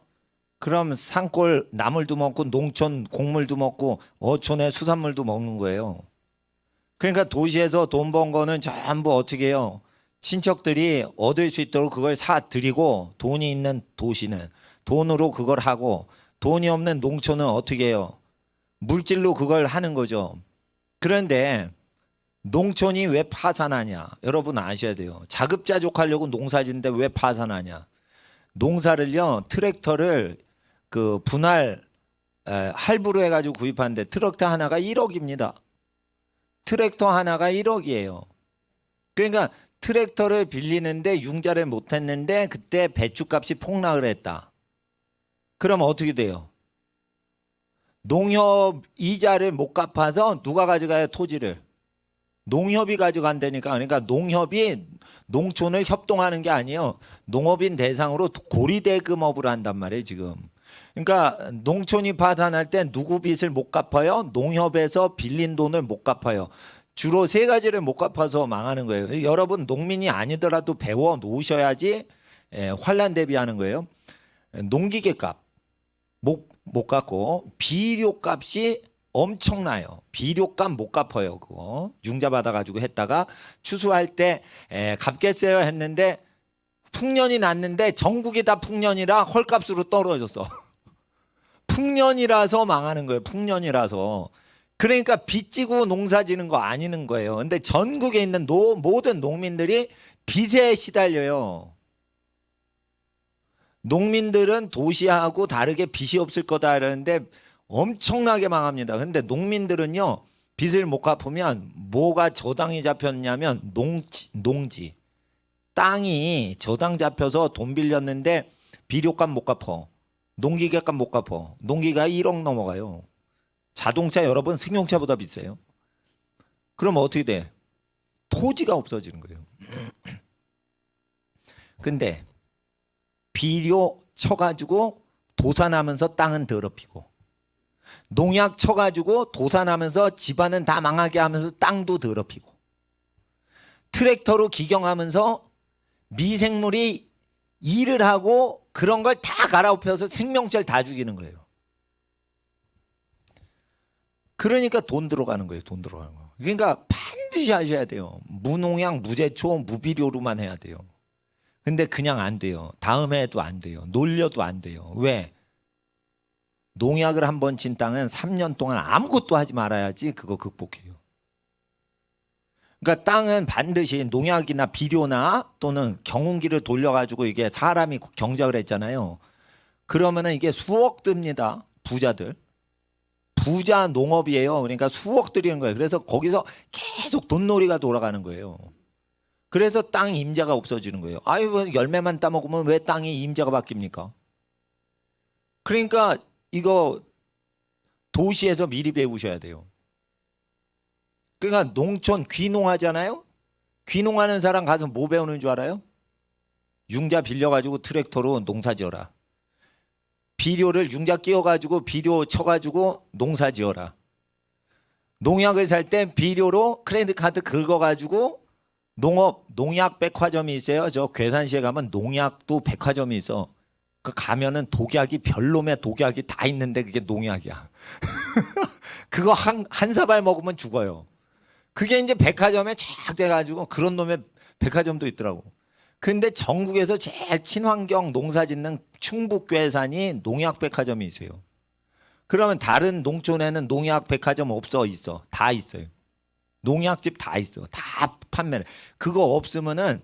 그럼 산골 나물도 먹고 농촌 곡물도 먹고 어촌에 수산물도 먹는 거예요. 그러니까 도시에서 돈 번 거는 전부 어떻게 해요? 친척들이 얻을 수 있도록 그걸 사드리고 돈이 있는 도시는 돈으로 그걸 하고 돈이 없는 농촌은 어떻게 해요? 물질로 그걸 하는 거죠. 그런데 농촌이 왜 파산하냐? 여러분 아셔야 돼요. 자급자족하려고 농사짓는데 왜 파산하냐? 농사를요 트랙터를 그 분할 할부로 해가지고 구입하는데 트랙터 하나가 1억입니다. 트랙터 하나가 1억이에요. 그러니까 트랙터를 빌리는데 융자를 못했는데 그때 배추값이 폭락을 했다. 그럼 어떻게 돼요? 농협 이자를 못 갚아서 누가 가져가요? 토지를. 농협이 가져간다니까. 그러니까 농협이 농촌을 협동하는 게 아니에요. 농업인 대상으로 고리대금업을 한단 말이에요 지금. 그러니까 농촌이 파산할 때 누구 빚을 못 갚아요? 농협에서 빌린 돈을 못 갚아요. 주로 세 가지를 못 갚아서 망하는 거예요. 여러분 농민이 아니더라도 배워 놓으셔야지 환란 대비하는 거예요. 농기계값 못 갚고 비료값이 엄청나요. 비료값 못 갚아요. 그거 융자 받아가지고 했다가 추수할 때 갚겠어요 했는데 풍년이 났는데 전국이 다 풍년이라 헐값으로 떨어졌어. 풍년이라서 망하는 거예요. 풍년이라서. 그러니까 빚 지고 농사 지는 거 아니는 거예요. 근데 전국에 있는 모든 농민들이 빚에 시달려요. 농민들은 도시하고 다르게 빚이 없을 거다 그러는데 엄청나게 망합니다. 근데 농민들은요 빚을 못 갚으면 뭐가 저당이 잡혔냐면 농지 땅이 저당 잡혀서 돈 빌렸는데 비료값 못 갚어. 농기계값 못 갚어. 농기가 1억 넘어가요. 자동차 여러분 승용차보다 비싸요. 그럼 어떻게 돼? 토지가 없어지는 거예요. 근데 비료 쳐가지고 도산하면서 땅은 더럽히고 농약 쳐가지고 도산하면서 집안은 다 망하게 하면서 땅도 더럽히고 트랙터로 기경하면서 미생물이 일을 하고 그런 걸 다 갈아엎혀서 생명체를 다 죽이는 거예요. 그러니까 돈 들어가는 거예요. 돈 들어가는 거. 그러니까 반드시 하셔야 돼요. 무농약, 무제초, 무비료로만 해야 돼요. 근데 그냥 안 돼요. 다음 해에도 안 돼요. 놀려도 안 돼요. 왜? 농약을 한 번 친 땅은 3년 동안 아무것도 하지 말아야지 그거 극복해요. 그러니까 땅은 반드시 농약이나 비료나 또는 경운기를 돌려가지고 이게 사람이 경작을 했잖아요. 그러면은 이게 수억 듭니다. 부자들. 부자 농업이에요. 그러니까 수억 들이는 거예요. 그래서 거기서 계속 돈놀이가 돌아가는 거예요. 그래서 땅 임자가 없어지는 거예요. 아유, 뭐 열매만 따먹으면 왜 땅이 임자가 바뀝니까? 그러니까 이거 도시에서 미리 배우셔야 돼요. 그러니까 농촌 귀농하잖아요. 귀농하는 사람 가서 뭐 배우는 줄 알아요? 융자 빌려가지고 트랙터로 농사 지어라. 비료를 융자 끼워가지고 비료 쳐가지고 농사 지어라. 농약을 살 때 비료로 크레딧 카드 긁어가지고 농약 백화점이 있어요. 저 괴산시에 가면 농약도 백화점이 있어. 그 가면은 독약이 별놈의 독약이 다 있는데 그게 농약이야. 그거 한 사발 먹으면 죽어요. 그게 이제 백화점에 쫙 돼가지고 그런 놈의 백화점도 있더라고. 근데 전국에서 제일 친환경 농사 짓는 충북 괴산이 농약 백화점이 있어요. 그러면 다른 농촌에는 농약 백화점 없어? 있어. 다 있어요. 농약집 다 있어. 다 판매를. 그거 없으면은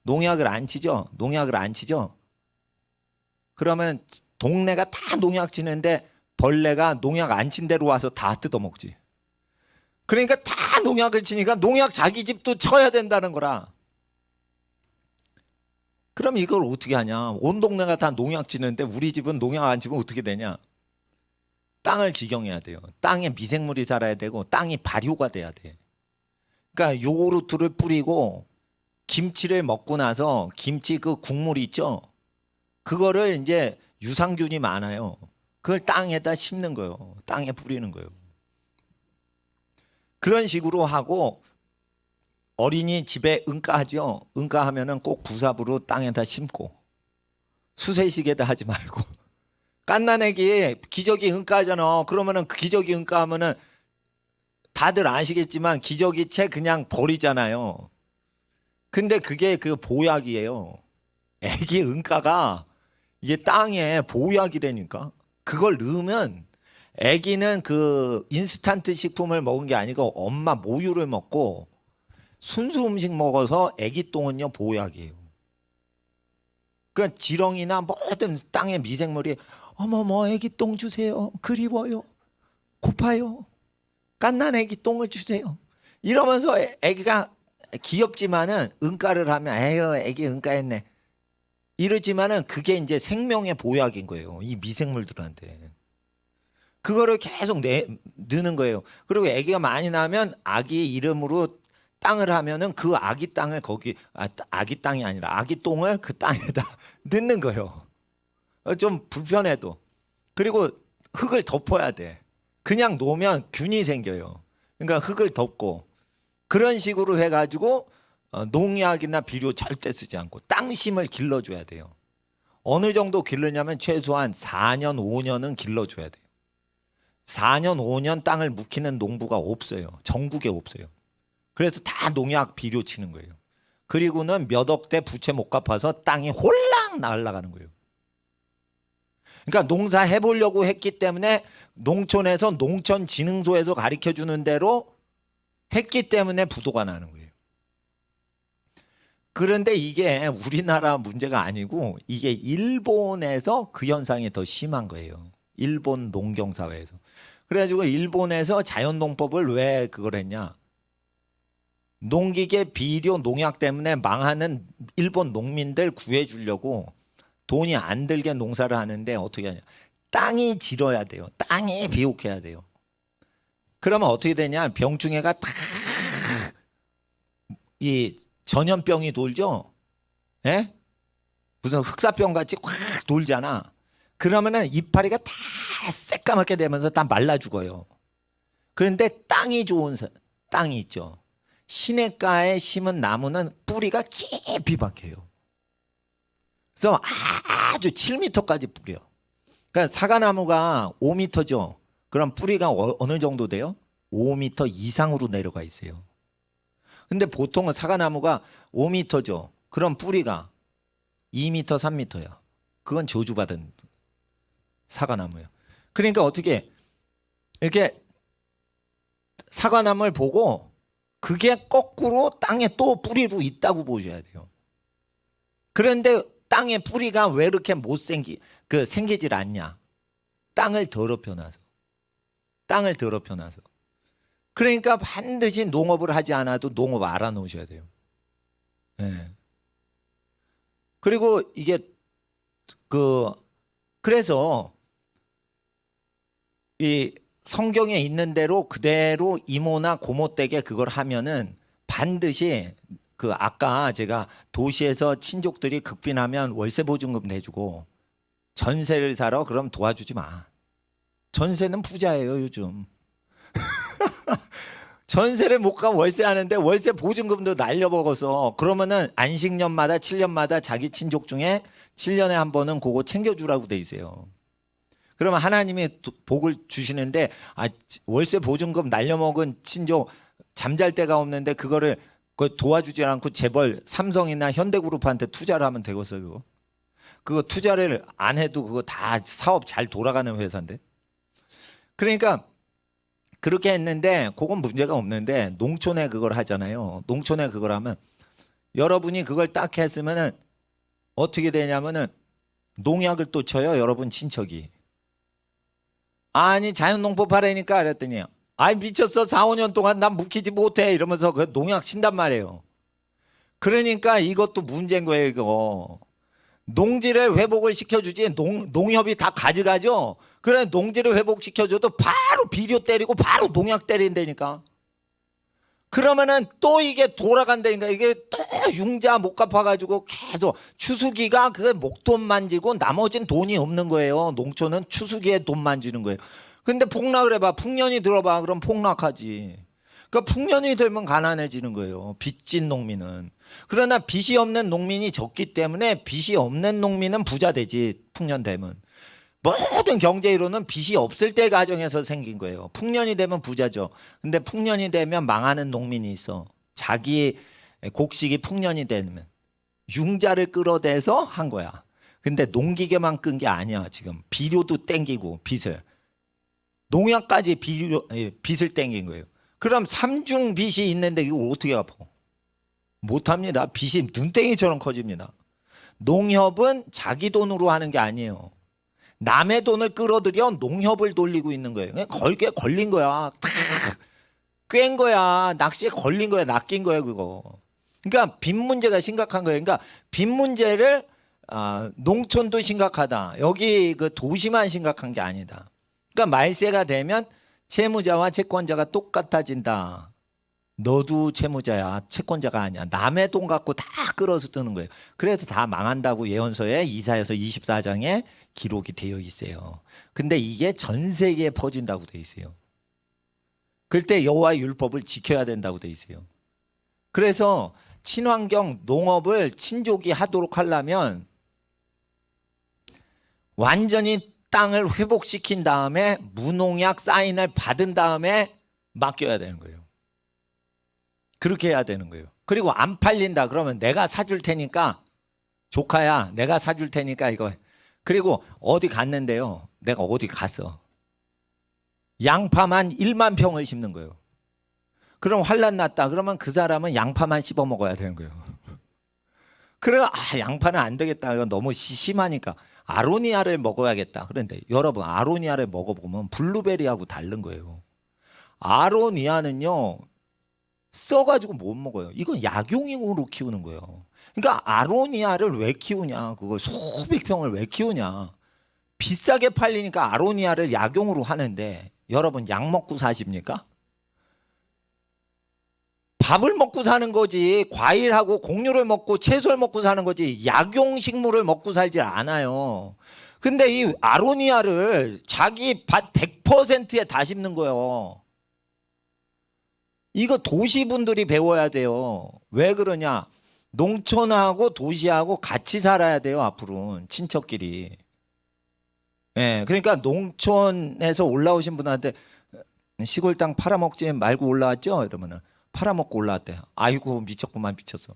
농약을 안 치죠. 농약을 안 치죠. 그러면 동네가 다 농약 치는데 벌레가 농약 안 친 데로 와서 다 뜯어먹지. 그러니까 다 농약을 치니까 농약 자기 집도 쳐야 된다는 거라. 그럼 이걸 어떻게 하냐? 온 동네가 다 농약 치는데 우리 집은 농약 안 치면 어떻게 되냐? 땅을 기경해야 돼요. 땅에 미생물이 살아야 되고 땅이 발효가 돼야 돼. 그러니까 요구르트를 뿌리고 김치를 먹고 나서 김치 그 국물 있죠? 그거를 이제 유산균이 많아요. 그걸 땅에다 심는 거예요. 땅에 뿌리는 거예요. 그런 식으로 하고 어린이 집에 응가하죠. 응가하면은 꼭 부삽으로 땅에다 심고 수세식에다 하지 말고 갓난애기 기저귀 응가하잖아. 그러면은 그 기저귀 응가하면은 다들 아시겠지만 기저귀 채 그냥 버리잖아요. 근데 그게 그 보약이에요. 애기 응가가 이게 땅에 보약이라니까. 그걸 넣으면 애기는 그 인스턴트 식품을 먹은 게 아니고 엄마 모유를 먹고 순수 음식 먹어서 애기 똥은요 보약이에요. 그러니까 지렁이나 모든 땅의 미생물이 어머머 애기 똥 주세요. 그리워요. 고파요. 갓난 애기 똥을 주세요. 이러면서 애기가 귀엽지만은 응가를 하면 에휴 애기 응가했네. 이러지만은 그게 이제 생명의 보약인 거예요. 이 미생물들한테. 그거를 계속 넣는 거예요. 그리고 아기가 많이 나면 아기 이름으로 땅을 하면은 그 아기 땅을 거기 아기 땅이 아니라 아기 똥을 그 땅에다 넣는 거예요. 좀 불편해도. 그리고 흙을 덮어야 돼. 그냥 놓으면 균이 생겨요. 그러니까 흙을 덮고 그런 식으로 해가지고 농약이나 비료 절대 쓰지 않고 땅심을 길러줘야 돼요. 어느 정도 길르냐면 최소한 4년, 5년은 길러줘야 돼요. 4년, 5년 땅을 묵히는 농부가 없어요. 전국에 없어요. 그래서 다 농약 비료 치는 거예요. 그리고는 몇 억대 부채 못 갚아서 땅이 홀랑 날아가는 거예요. 그러니까 농사 해보려고 했기 때문에 농촌에서 농촌진흥소에서 가르쳐주는 대로 했기 때문에 부도가 나는 거예요. 그런데 이게 우리나라 문제가 아니고 이게 일본에서 그 현상이 더 심한 거예요. 일본 농경사회에서. 그래가지고 일본에서 자연농법을 왜 그걸 했냐. 농기계 비료 농약 때문에 망하는 일본 농민들 구해주려고 돈이 안 들게 농사를 하는데 어떻게 하냐. 땅이 질어야 돼요. 땅이 비옥해야 돼요. 그러면 어떻게 되냐. 병충해가 다 이 전염병이 돌죠. 예? 무슨 흑사병 같이 확 돌잖아. 그러면은 이파리가 다 새까맣게 되면서 다 말라 죽어요. 그런데 땅이 좋은 땅이 있죠. 시냇가에 심은 나무는 뿌리가 깊이 박혀요. 그래서 아주 7m까지 뿌려. 그러니까 사과나무가 5m죠. 그럼 뿌리가 어느 정도 돼요? 5m 이상으로 내려가 있어요. 근데 보통은 사과나무가 5m죠. 그럼 뿌리가 2m, 3m야. 그건 저주받은 사과나무예요. 그러니까 어떻게 이렇게 사과나무를 보고 그게 거꾸로 땅에 또 뿌리로 있다고 보셔야 돼요. 그런데 땅의 뿌리가 왜 이렇게 생기질 않냐? 땅을 더럽혀놔서. 땅을 더럽혀놔서. 그러니까 반드시 농업을 하지 않아도 농업 알아놓으셔야 돼요. 네. 그리고 이게 그래서 이 성경에 있는 대로 그대로 이모나 고모 댁에 그걸 하면은 반드시 아까 제가 도시에서 친족들이 극빈하면 월세 보증금 내주고 전세를 사러 그럼 도와주지 마. 전세는 부자예요 요즘. 전세를 못 가면 월세 하는데 월세 보증금도 날려먹어서 그러면은 안식년마다 7년마다 자기 친족 중에 7년에 한 번은 그거 챙겨주라고 돼 있어요. 그러면 하나님이 복을 주시는데 월세 보증금 날려먹은 친족 잠잘 데가 없는데 그거를 도와주지 않고 재벌 삼성이나 현대그룹한테 투자를 하면 되겠어요. 그거 투자를 안 해도 그거 다 사업 잘 돌아가는 회사인데. 그러니까 그렇게 했는데 그건 문제가 없는데 농촌에 그걸 하잖아요. 농촌에 그걸 하면 여러분이 그걸 딱 했으면은 어떻게 되냐면은 농약을 또 쳐요. 여러분 친척이. 아니 자연농법 하라니까 그랬더니 아이 미쳤어. 4, 5년 동안 난 묵히지 못해 이러면서 그 농약 친단 말이에요. 그러니까 이것도 문제인 거예요. 이거. 농지를 회복을 시켜주지 농협이 다 가져가죠. 그래 농지를 회복시켜줘도 바로 비료 때리고 바로 농약 때린다니까. 그러면은 또 이게 돌아간다니까. 이게 또 융자 못 갚아가지고 계속 추수기가 그 목돈 만지고 나머지는 돈이 없는 거예요. 농촌은 추수기에 돈 만지는 거예요. 근데 폭락을 해봐. 풍년이 들어봐. 그럼 폭락하지. 그러니까 풍년이 들면 가난해지는 거예요. 빚진 농민은. 그러나 빚이 없는 농민이 적기 때문에 빚이 없는 농민은 부자 되지. 풍년 되면. 모든 경제 이론은 빚이 없을 때 가정에서 생긴 거예요. 풍년이 되면 부자죠. 근데 풍년이 되면 망하는 농민이 있어. 자기 곡식이 풍년이 되면 융자를 끌어대서 한 거야. 근데 농기계만 끈 게 아니야. 지금 비료도 땡기고 빚을 농약까지 빚을 땡긴 거예요. 그럼 삼중 빚이 있는데 이거 어떻게 갚아? 못합니다. 빚이 눈땡이처럼 커집니다. 농협은 자기 돈으로 하는 게 아니에요. 남의 돈을 끌어들여 농협을 돌리고 있는 거예요. 걸게 걸린 거야. 꿰인 거야. 낚시에 걸린 거야. 낚인 거야 그거. 그러니까 빚 문제가 심각한 거예요. 그러니까 빚 문제를 농촌도 심각하다. 여기 그 도시만 심각한 게 아니다. 그러니까 말세가 되면 채무자와 채권자가 똑같아진다. 너도 채무자야. 채권자가 아니야. 남의 돈 갖고 다 끌어서 뜨는 거예요. 그래서 다 망한다고 예언서에 이사야서 24장에 기록이 되어 있어요. 근데 이게 전 세계에 퍼진다고 되어 있어요. 그때 여호와의 율법을 지켜야 된다고 되어 있어요. 그래서 친환경 농업을 친족이 하도록 하려면 완전히 땅을 회복시킨 다음에 무농약 사인을 받은 다음에 맡겨야 되는 거예요. 그렇게 해야 되는 거예요. 그리고 안 팔린다 그러면 내가 사줄 테니까 조카야 내가 사줄 테니까 이거. 그리고 어디 갔는데요. 내가 어디 갔어. 양파만 1만 평을 심는 거예요. 그럼 환란 났다 그러면 그 사람은 양파만 씹어 먹어야 되는 거예요. 그래 양파는 안 되겠다. 이건 너무 심하니까 아로니아를 먹어야겠다. 그런데 여러분 아로니아를 먹어보면 블루베리하고 다른 거예요. 아로니아는요. 써가지고 못 먹어요. 이건 약용으로 키우는 거예요. 그러니까 아로니아를 왜 키우냐? 그걸 수백 평을 왜 키우냐? 비싸게 팔리니까 아로니아를 약용으로 하는데 여러분 약 먹고 사십니까? 밥을 먹고 사는 거지. 과일하고 곡류를 먹고 채소를 먹고 사는 거지. 약용 식물을 먹고 살지 않아요. 근데 이 아로니아를 자기 밭 100%에 다 심는 거예요. 이거 도시분들이 배워야 돼요. 왜 그러냐? 농촌하고 도시하고 같이 살아야 돼요. 앞으로는 친척끼리. 예, 그러니까 농촌에서 올라오신 분한테 시골 땅 팔아먹지 말고 올라왔죠? 이러면은 팔아먹고 올라왔대. 아이고 미쳤구만 미쳤어.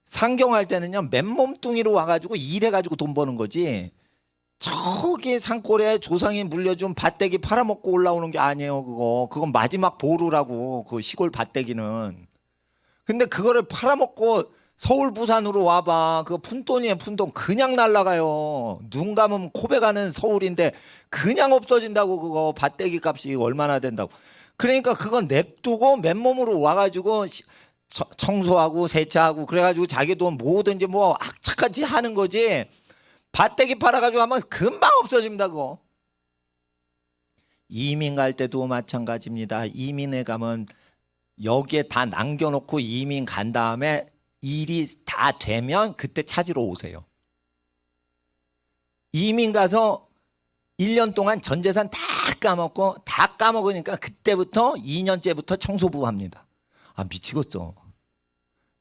상경할 때는요 맨몸뚱이로 와가지고 일해가지고 돈 버는 거지. 저기 산골에 조상이 물려준 밭대기 팔아먹고 올라오는 게 아니에요. 그건 마지막 보루라고, 그 시골 밭대기는. 근데 그거를 팔아먹고 서울 부산으로 와봐. 그거 푼돈이에요. 푼돈. 그냥 날라가요. 눈 감으면 코베 가는 서울인데 그냥 없어진다고. 그거 밭대기 값이 얼마나 된다고. 그러니까 그건 냅두고 맨몸으로 와가지고 청소하고 세차하고 그래가지고 자기 돈 뭐든지 뭐 악착같이 하는 거지. 밭대기 팔아가지고 하면 금방 없어집니다. 그거. 이민 갈 때도 마찬가지입니다. 이민에 가면 여기에 다 남겨놓고 이민 간 다음에 일이 다 되면 그때 찾으러 오세요. 이민 가서 1년 동안 전 재산 다 까먹고, 다 까먹으니까 그때부터 2년째부터 청소부 합니다. 아, 미치겠어.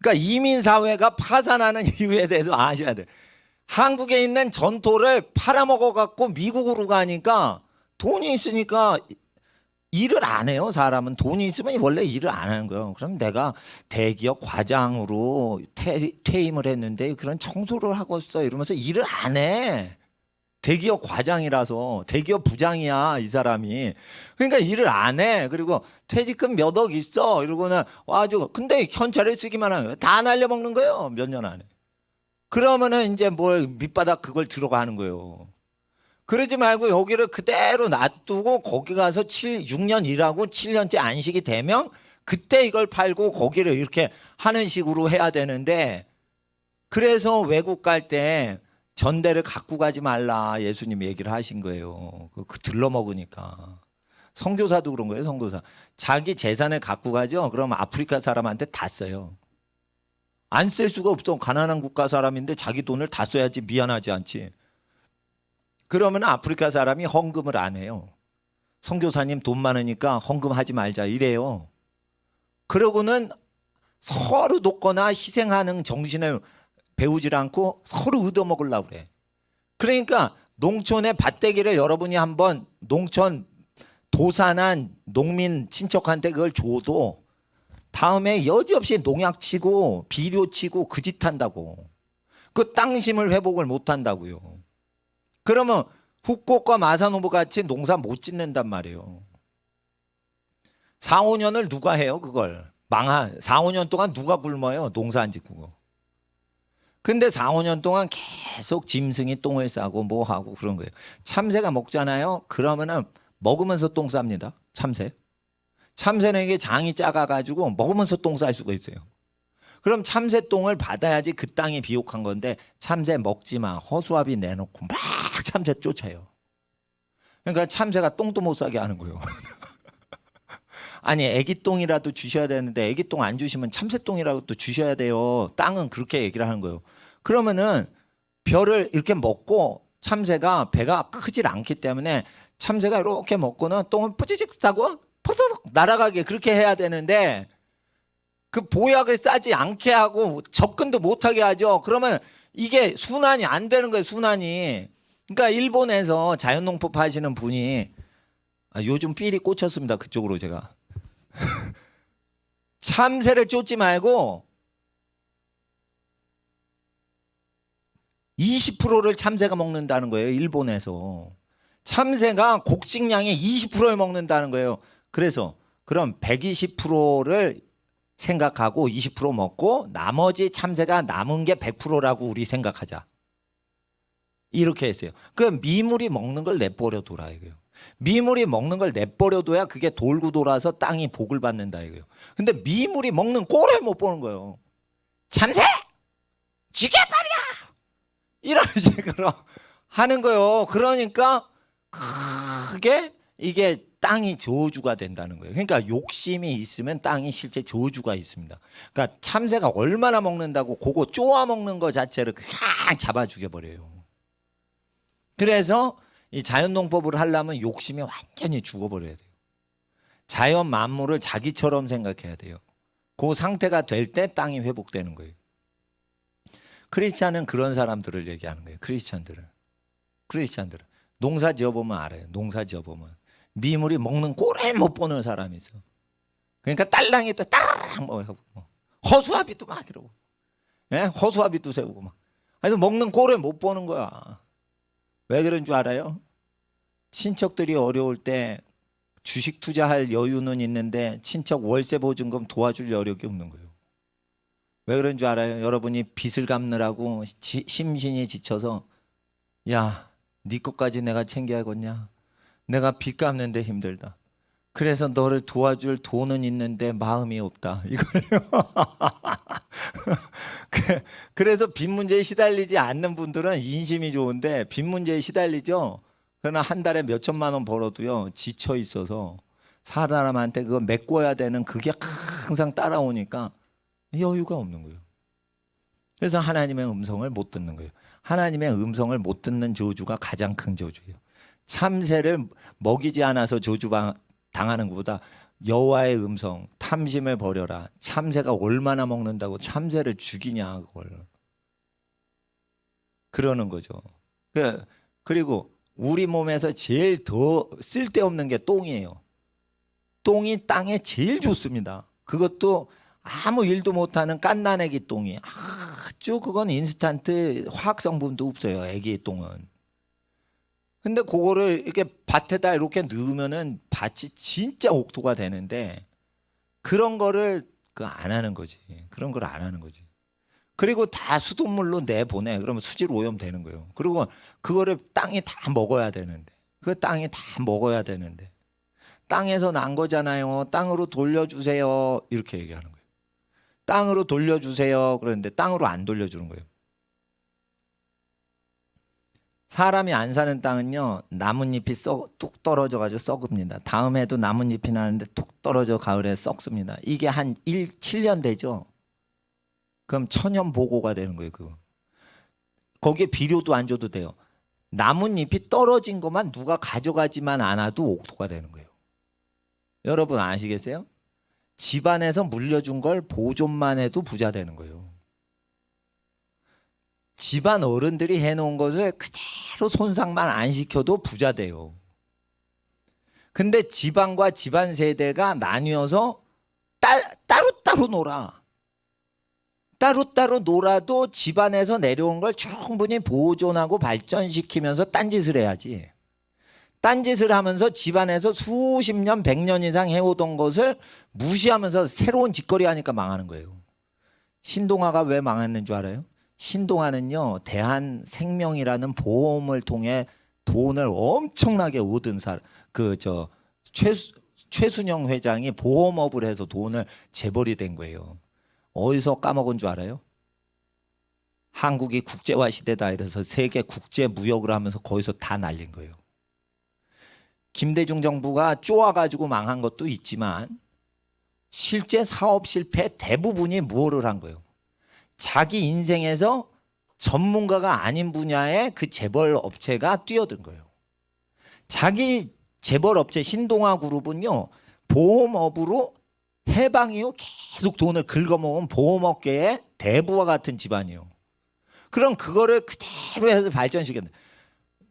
그러니까 이민사회가 파산하는 이유에 대해서 아셔야 돼요. 한국에 있는 전토를 팔아먹어 갖고 미국으로 가니까 돈이 있으니까 일을 안 해요. 사람은 돈이 있으면 원래 일을 안 하는 거예요. 그럼 내가 대기업 과장으로 퇴임을 했는데 그런 청소를 하고 있어 이러면서 일을 안 해. 대기업 과장이라서, 대기업 부장이야 이 사람이. 그러니까 일을 안 해. 그리고 퇴직금 몇 억 있어 이러고는 와가지고, 근데 현찰을 쓰기만 하면 다 날려먹는 거예요. 몇 년 안에. 그러면은 이제 뭘 밑바닥 그걸 들어가는 거예요. 그러지 말고 여기를 그대로 놔두고 거기 가서 6년 일하고 7년째 안식이 되면 그때 이걸 팔고 거기를 이렇게 하는 식으로 해야 되는데, 그래서 외국 갈 때 전대를 갖고 가지 말라 예수님이 얘기를 하신 거예요. 그 들러먹으니까. 선교사도 그런 거예요. 선교사. 자기 재산을 갖고 가죠. 그러면 아프리카 사람한테 다 써요. 안 쓸 수가 없어. 가난한 국가 사람인데 자기 돈을 다 써야지 미안하지 않지. 그러면 아프리카 사람이 헌금을 안 해요. 선교사님 돈 많으니까 헌금하지 말자 이래요. 그러고는 서로 돕거나 희생하는 정신을 배우질 않고 서로 얻어먹으려고 그래. 그러니까 농촌의 밭대기를 여러분이 한번 농촌 도산한 농민 친척한테 그걸 줘도 다음에 여지없이 농약 치고 비료 치고 그 짓 한다고. 그 땅심을 회복을 못 한다고요. 그러면 후쿠오카 마사노부 같이 농사 못 짓는단 말이에요. 4, 5년을 누가 해요 그걸. 4, 5년 동안 누가 굶어요 농사 안 짓고. 근데 4, 5년 동안 계속 짐승이 똥을 싸고 뭐 하고 그런 거예요. 참새가 먹잖아요. 그러면은 먹으면서 똥 쌉니다. 참새. 참새는 이게 장이 작아가지고 먹으면서 똥 쌀 수가 있어요. 그럼 참새 똥을 받아야지 그 땅이 비옥한 건데 참새 먹지 마. 허수아비 내놓고 막 참새 쫓아요. 그러니까 참새가 똥도 못 싸게 하는 거예요. 아니 애기 똥이라도 주셔야 되는데 애기 똥 안 주시면 참새 똥이라도 또 주셔야 돼요. 땅은 그렇게 얘기를 하는 거예요. 그러면은 벼를 이렇게 먹고 참새가 배가 크질 않기 때문에 참새가 이렇게 먹고는 똥을 뿌지직 싸고 포도록 날아가게 그렇게 해야 되는데 그 보약을 싸지 않게 하고 접근도 못하게 하죠. 그러면 이게 순환이 안 되는 거예요. 순환이. 그러니까 일본에서 자연농법 하시는 분이 요즘 삘이 꽂혔습니다. 그쪽으로 제가. 참새를 쫓지 말고 20%를 참새가 먹는다는 거예요. 일본에서. 참새가 곡식량의 20%를 먹는다는 거예요. 그래서 그럼 120%를 생각하고 20% 먹고 나머지 참새가 남은 게 100%라고 우리 생각하자. 이렇게 했어요. 그 미물이 먹는 걸 내버려 둬라 이거예요. 미물이 먹는 걸 내버려 둬야 그게 돌고 돌아서 땅이 복을 받는다 이거예요. 근데 미물이 먹는 꼴을 못 보는 거예요. 참새! 죽여버려! 이런 식으로 하는 거예요. 그러니까 크게 이게 땅이 저주가 된다는 거예요. 그러니까 욕심이 있으면 땅이 실제 저주가 있습니다. 그러니까 참새가 얼마나 먹는다고 그거 쪼아 먹는 거 자체를 그냥 잡아 죽여버려요. 그래서 이 자연농법을 하려면 욕심이 완전히 죽어버려야 돼요. 자연 만물을 자기처럼 생각해야 돼요. 그 상태가 될 때 땅이 회복되는 거예요. 크리스찬은 그런 사람들을 얘기하는 거예요. 크리스찬들은 농사 지어보면 알아요. 농사 지어보면 미물이 먹는 꼴을 못 보는 사람이 있어. 그러니까 딸랑이 또 따랑 뭐 허수아비도 막 이러고, 예? 허수아비도 세우고 막. 아니 먹는 꼴을 못 보는 거야. 왜 그런 줄 알아요? 친척들이 어려울 때 주식 투자할 여유는 있는데 친척 월세 보증금 도와줄 여력이 없는 거예요. 왜 그런 줄 알아요? 여러분이 빚을 갚느라고 심신이 지쳐서 야, 네 것까지 내가 챙겨야겠냐? 내가 빚 갚는데 힘들다. 그래서 너를 도와줄 돈은 있는데 마음이 없다. 이거예요. 그래서 빚 문제에 시달리지 않는 분들은 인심이 좋은데 빚 문제에 시달리죠. 그러나 한 달에 몇 천만 원 벌어도요 지쳐 있어서 사람한테 그거 메꿔야 되는 그게 항상 따라오니까 여유가 없는 거예요. 그래서 하나님의 음성을 못 듣는 거예요. 하나님의 음성을 못 듣는 저주가 가장 큰 저주예요. 참새를 먹이지 않아서 저주 당하는 것보다 여호와의 음성, 탐심을 버려라. 참새가 얼마나 먹는다고 참새를 죽이냐 그걸. 그러는 거죠. 그리고 우리 몸에서 제일 더 쓸데없는 게 똥이에요. 똥이 땅에 제일 좋습니다. 그것도 아무 일도 못하는 깐난애기 똥이 아주 그건 인스턴트 화학 성분도 없어요. 애기 똥은. 근데 그거를 이렇게 밭에다 이렇게 넣으면은 밭이 진짜 옥토가 되는데 그런 거를 안 하는 거지. 그런 걸 안 하는 거지. 그리고 다 수돗물로 내보내. 그러면 수질 오염 되는 거예요. 그리고 그거를 땅이 다 먹어야 되는데 그 땅이 다 먹어야 되는데 땅에서 난 거잖아요. 땅으로 돌려주세요. 이렇게 얘기하는 거예요. 땅으로 돌려주세요. 그런데 땅으로 안 돌려주는 거예요. 사람이 안 사는 땅은요 나뭇잎이 뚝 떨어져가지고 썩습니다. 다음 해도 나뭇잎이 나는데 뚝 떨어져 가을에 썩습니다. 이게 한 7년 되죠. 그럼 천연보고가 되는 거예요. 그거. 거기에 비료도 안 줘도 돼요. 나뭇잎이 떨어진 것만 누가 가져가지만 않아도 옥토가 되는 거예요. 여러분 아시겠어요? 집안에서 물려준 걸 보존만 해도 부자 되는 거예요. 집안 어른들이 해놓은 것을 그대로 손상만 안 시켜도 부자 돼요. 근데 집안과 집안 세대가 나뉘어서 따로따로 놀아. 따로따로 놀아도 집안에서 내려온 걸 충분히 보존하고 발전시키면서 딴짓을 해야지. 딴짓을 하면서 집안에서 수십 년, 100년 이상 해오던 것을 무시하면서 새로운 짓거리 하니까 망하는 거예요. 신동아가 왜 망했는 줄 알아요? 신동아는요 대한생명이라는 보험을 통해 돈을 엄청나게 얻은 사람. 최순영 회장이 보험업을 해서 돈을 재벌이 된 거예요. 어디서 까먹은 줄 알아요? 한국이 국제화 시대다 이래서 세계 국제 무역을 하면서 거기서 다 날린 거예요. 김대중 정부가 쪼아가지고 망한 것도 있지만 실제 사업 실패 대부분이 무엇을 한 거예요? 자기 인생에서 전문가가 아닌 분야의 그 재벌 업체가 뛰어든 거예요. 자기 재벌 업체 신동아 그룹은요 보험업으로 해방 이후 계속 돈을 긁어모은 보험업계의 대부와 같은 집안이에요. 그럼 그거를 그대로 해서 발전시켰는데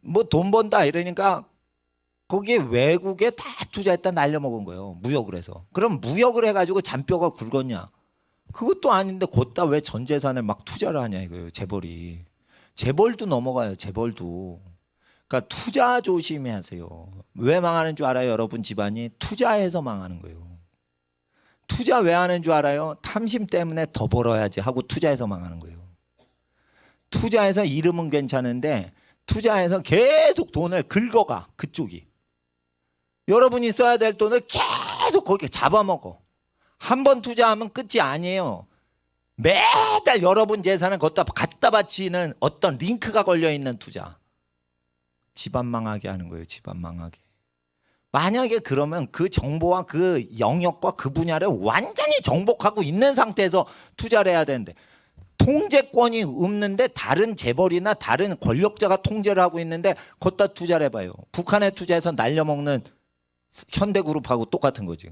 뭐 돈 번다 이러니까 거기에 외국에 다 투자했다 날려먹은 거예요. 무역을 해서. 그럼 무역을 해가지고 잔뼈가 굵었냐? 그것도 아닌데 곧다 왜 전 재산을 막 투자를 하냐 이거예요. 재벌이. 재벌도 넘어가요. 재벌도. 그러니까 투자 조심하세요. 왜 망하는 줄 알아요? 여러분 집안이 투자해서 망하는 거예요. 투자 왜 하는 줄 알아요? 탐심 때문에 더 벌어야지 하고 투자해서 망하는 거예요. 투자해서 이름은 괜찮은데 투자해서 계속 돈을 긁어가 그쪽이. 여러분이 써야 될 돈을 계속 거기에 잡아먹어. 한 번 투자하면 끝이 아니에요. 매달 여러분 재산을 갖다 바치는 어떤 링크가 걸려있는 투자. 집안 망하게 하는 거예요. 집안 망하게. 만약에 그러면 그 정보와 그 영역과 그 분야를 완전히 정복하고 있는 상태에서 투자를 해야 되는데 통제권이 없는데 다른 재벌이나 다른 권력자가 통제를 하고 있는데 걷다 투자를 해봐요. 북한에 투자해서 날려먹는 현대그룹하고 똑같은 거지.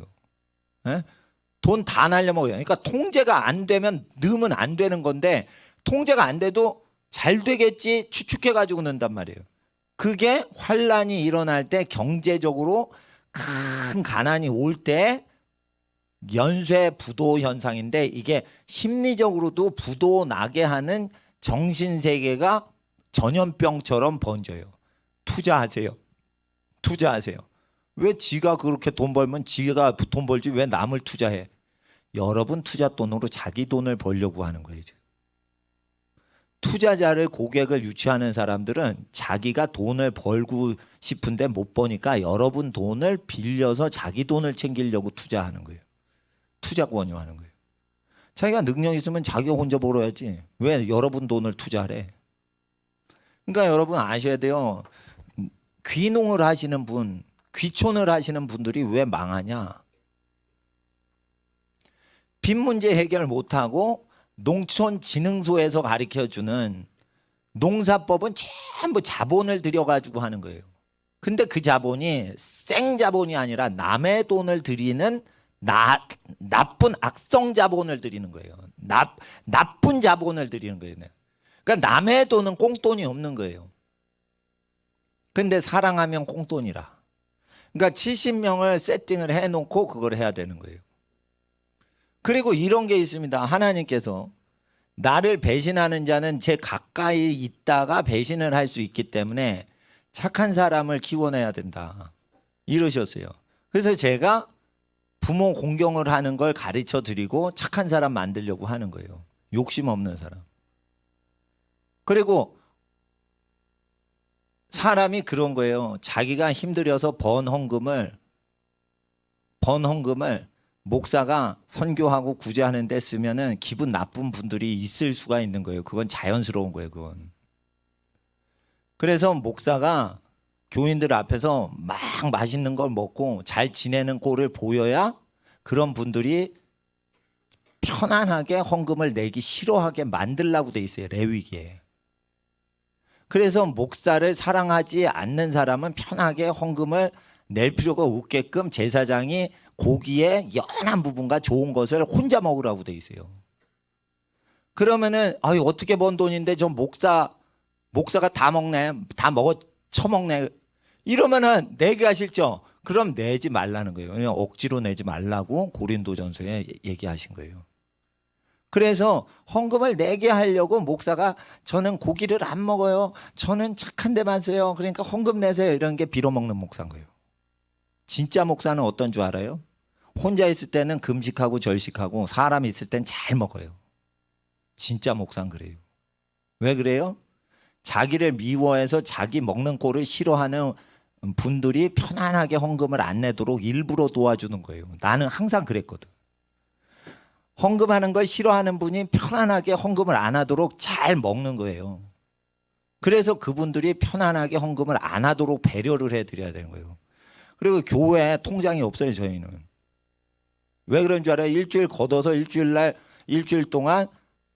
돈 다 날려먹어요. 그러니까 통제가 안 되면 넣으면 안 되는 건데 통제가 안 돼도 잘 되겠지 추측해가지고 넣는단 말이에요. 그게 환란이 일어날 때 경제적으로 큰 가난이 올 때 연쇄 부도 현상인데 이게 심리적으로도 부도 나게 하는 정신세계가 전염병처럼 번져요. 투자하세요. 투자하세요. 왜 지가 그렇게 돈 벌면 지가 돈 벌지 왜 남을 투자해? 여러분 투자 돈으로 자기 돈을 벌려고 하는 거예요. 지금. 투자자를 고객을 유치하는 사람들은 자기가 돈을 벌고 싶은데 못 버니까 여러분 돈을 빌려서 자기 돈을 챙기려고 투자하는 거예요. 투자 권유하는 거예요. 자기가 능력 있으면 자기가 혼자 벌어야지. 왜 여러분 돈을 투자하래? 그러니까 여러분 아셔야 돼요. 귀농을 하시는 분, 귀촌을 하시는 분들이 왜 망하냐? 빚 문제 해결 못하고 농촌진흥소에서 가르쳐주는 농사법은 전부 자본을 들여가지고 하는 거예요. 근데 그 자본이 생자본이 아니라 남의 돈을 들이는 나쁜 악성 자본을 들이는 거예요. 나쁜 자본을 들이는 거예요. 그러니까 남의 돈은 꽁돈이 없는 거예요. 근데 사랑하면 꽁돈이라. 그러니까 70명을 세팅을 해놓고 그걸 해야 되는 거예요. 그리고 이런 게 있습니다. 하나님께서 나를 배신하는 자는 제 가까이 있다가 배신을 할 수 있기 때문에 착한 사람을 키워내야 된다. 이러셨어요. 그래서 제가 부모 공경을 하는 걸 가르쳐 드리고 착한 사람 만들려고 하는 거예요. 욕심 없는 사람. 그리고 사람이 그런 거예요. 자기가 힘들어서 번 헌금을 목사가 선교하고 구제하는 데 쓰면은 기분 나쁜 분들이 있을 수가 있는 거예요. 그건 자연스러운 거예요, 그건. 그래서 목사가 교인들 앞에서 막 맛있는 걸 먹고 잘 지내는 꼴을 보여야 그런 분들이 편안하게 헌금을 내기 싫어하게 만들라고 돼 있어요, 레위기에. 그래서 목사를 사랑하지 않는 사람은 편하게 헌금을 낼 필요가 없게끔 제사장이 고기의 연한 부분과 좋은 것을 혼자 먹으라고 돼 있어요. 그러면은 어떻게 번 돈인데 저 목사가 다 먹네, 다 처먹네. 이러면은 내기가 싫죠. 그럼 내지 말라는 거예요. 그냥 억지로 내지 말라고 고린도전서에 얘기하신 거예요. 그래서 헌금을 내게 하려고 목사가 저는 고기를 안 먹어요. 저는 착한 데만 써요. 그러니까 헌금 내세요. 이런 게 빌어먹는 목사인 거예요. 진짜 목사는 어떤 줄 알아요? 혼자 있을 때는 금식하고 절식하고 사람이 있을 땐 잘 먹어요. 진짜 목사는 그래요. 왜 그래요? 자기를 미워해서 자기 먹는 꼴을 싫어하는 분들이 편안하게 헌금을 안 내도록 일부러 도와주는 거예요. 나는 항상 그랬거든. 헌금하는 걸 싫어하는 분이 편안하게 헌금을 안 하도록 잘 먹는 거예요. 그래서 그분들이 편안하게 헌금을 안 하도록 배려를 해드려야 되는 거예요. 그리고 교회 통장이 없어요, 저희는. 왜 그런 줄 알아요? 일주일 걷어서 일주일 동안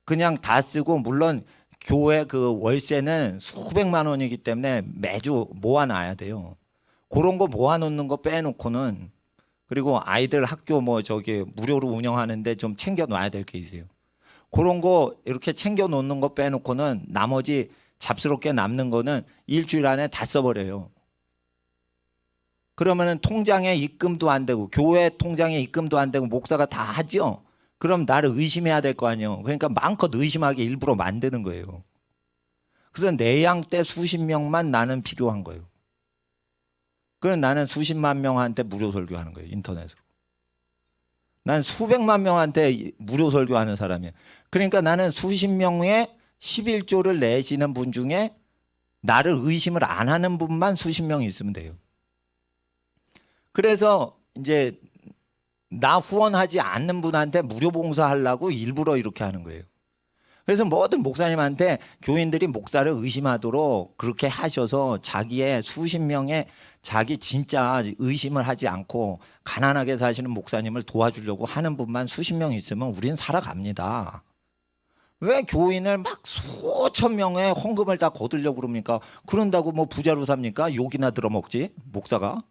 그냥 다 쓰고, 물론 교회 그 월세는 수백만 원이기 때문에 매주 모아놔야 돼요. 그런 거 모아놓는 거 빼놓고는, 그리고 아이들 학교 무료로 운영하는데 좀 챙겨놔야 될 게 있어요. 그런 거 이렇게 챙겨놓는 거 빼놓고는 나머지 잡스럽게 남는 거는 일주일 안에 다 써버려요. 그러면은 통장에 입금도 안 되고 교회 통장에 입금도 안 되고 목사가 다 하죠. 그럼 나를 의심해야 될 거 아니에요. 그러니까 마음껏 의심하게 일부러 만드는 거예요. 그래서 내양 때 수십 명만 나는 필요한 거예요. 그럼 나는 수십만 명한테 무료 설교하는 거예요, 인터넷으로. 난 수백만 명한테 무료 설교하는 사람이에요. 그러니까 나는 수십 명의 11조를 내시는 분 중에 나를 의심을 안 하는 분만 수십 명 있으면 돼요. 그래서 이제 나 후원하지 않는 분한테 무료 봉사하려고 일부러 이렇게 하는 거예요. 그래서 모든 목사님한테 교인들이 목사를 의심하도록 그렇게 하셔서 자기의 수십 명의 자기 진짜 의심을 하지 않고 가난하게 사시는 목사님을 도와주려고 하는 분만 수십 명 있으면 우린 살아갑니다. 왜 교인을 막 수천 명의 헌금을 다 거두려고 그럽니까? 그런다고 뭐 부자로 삽니까? 욕이나 들어먹지 목사가.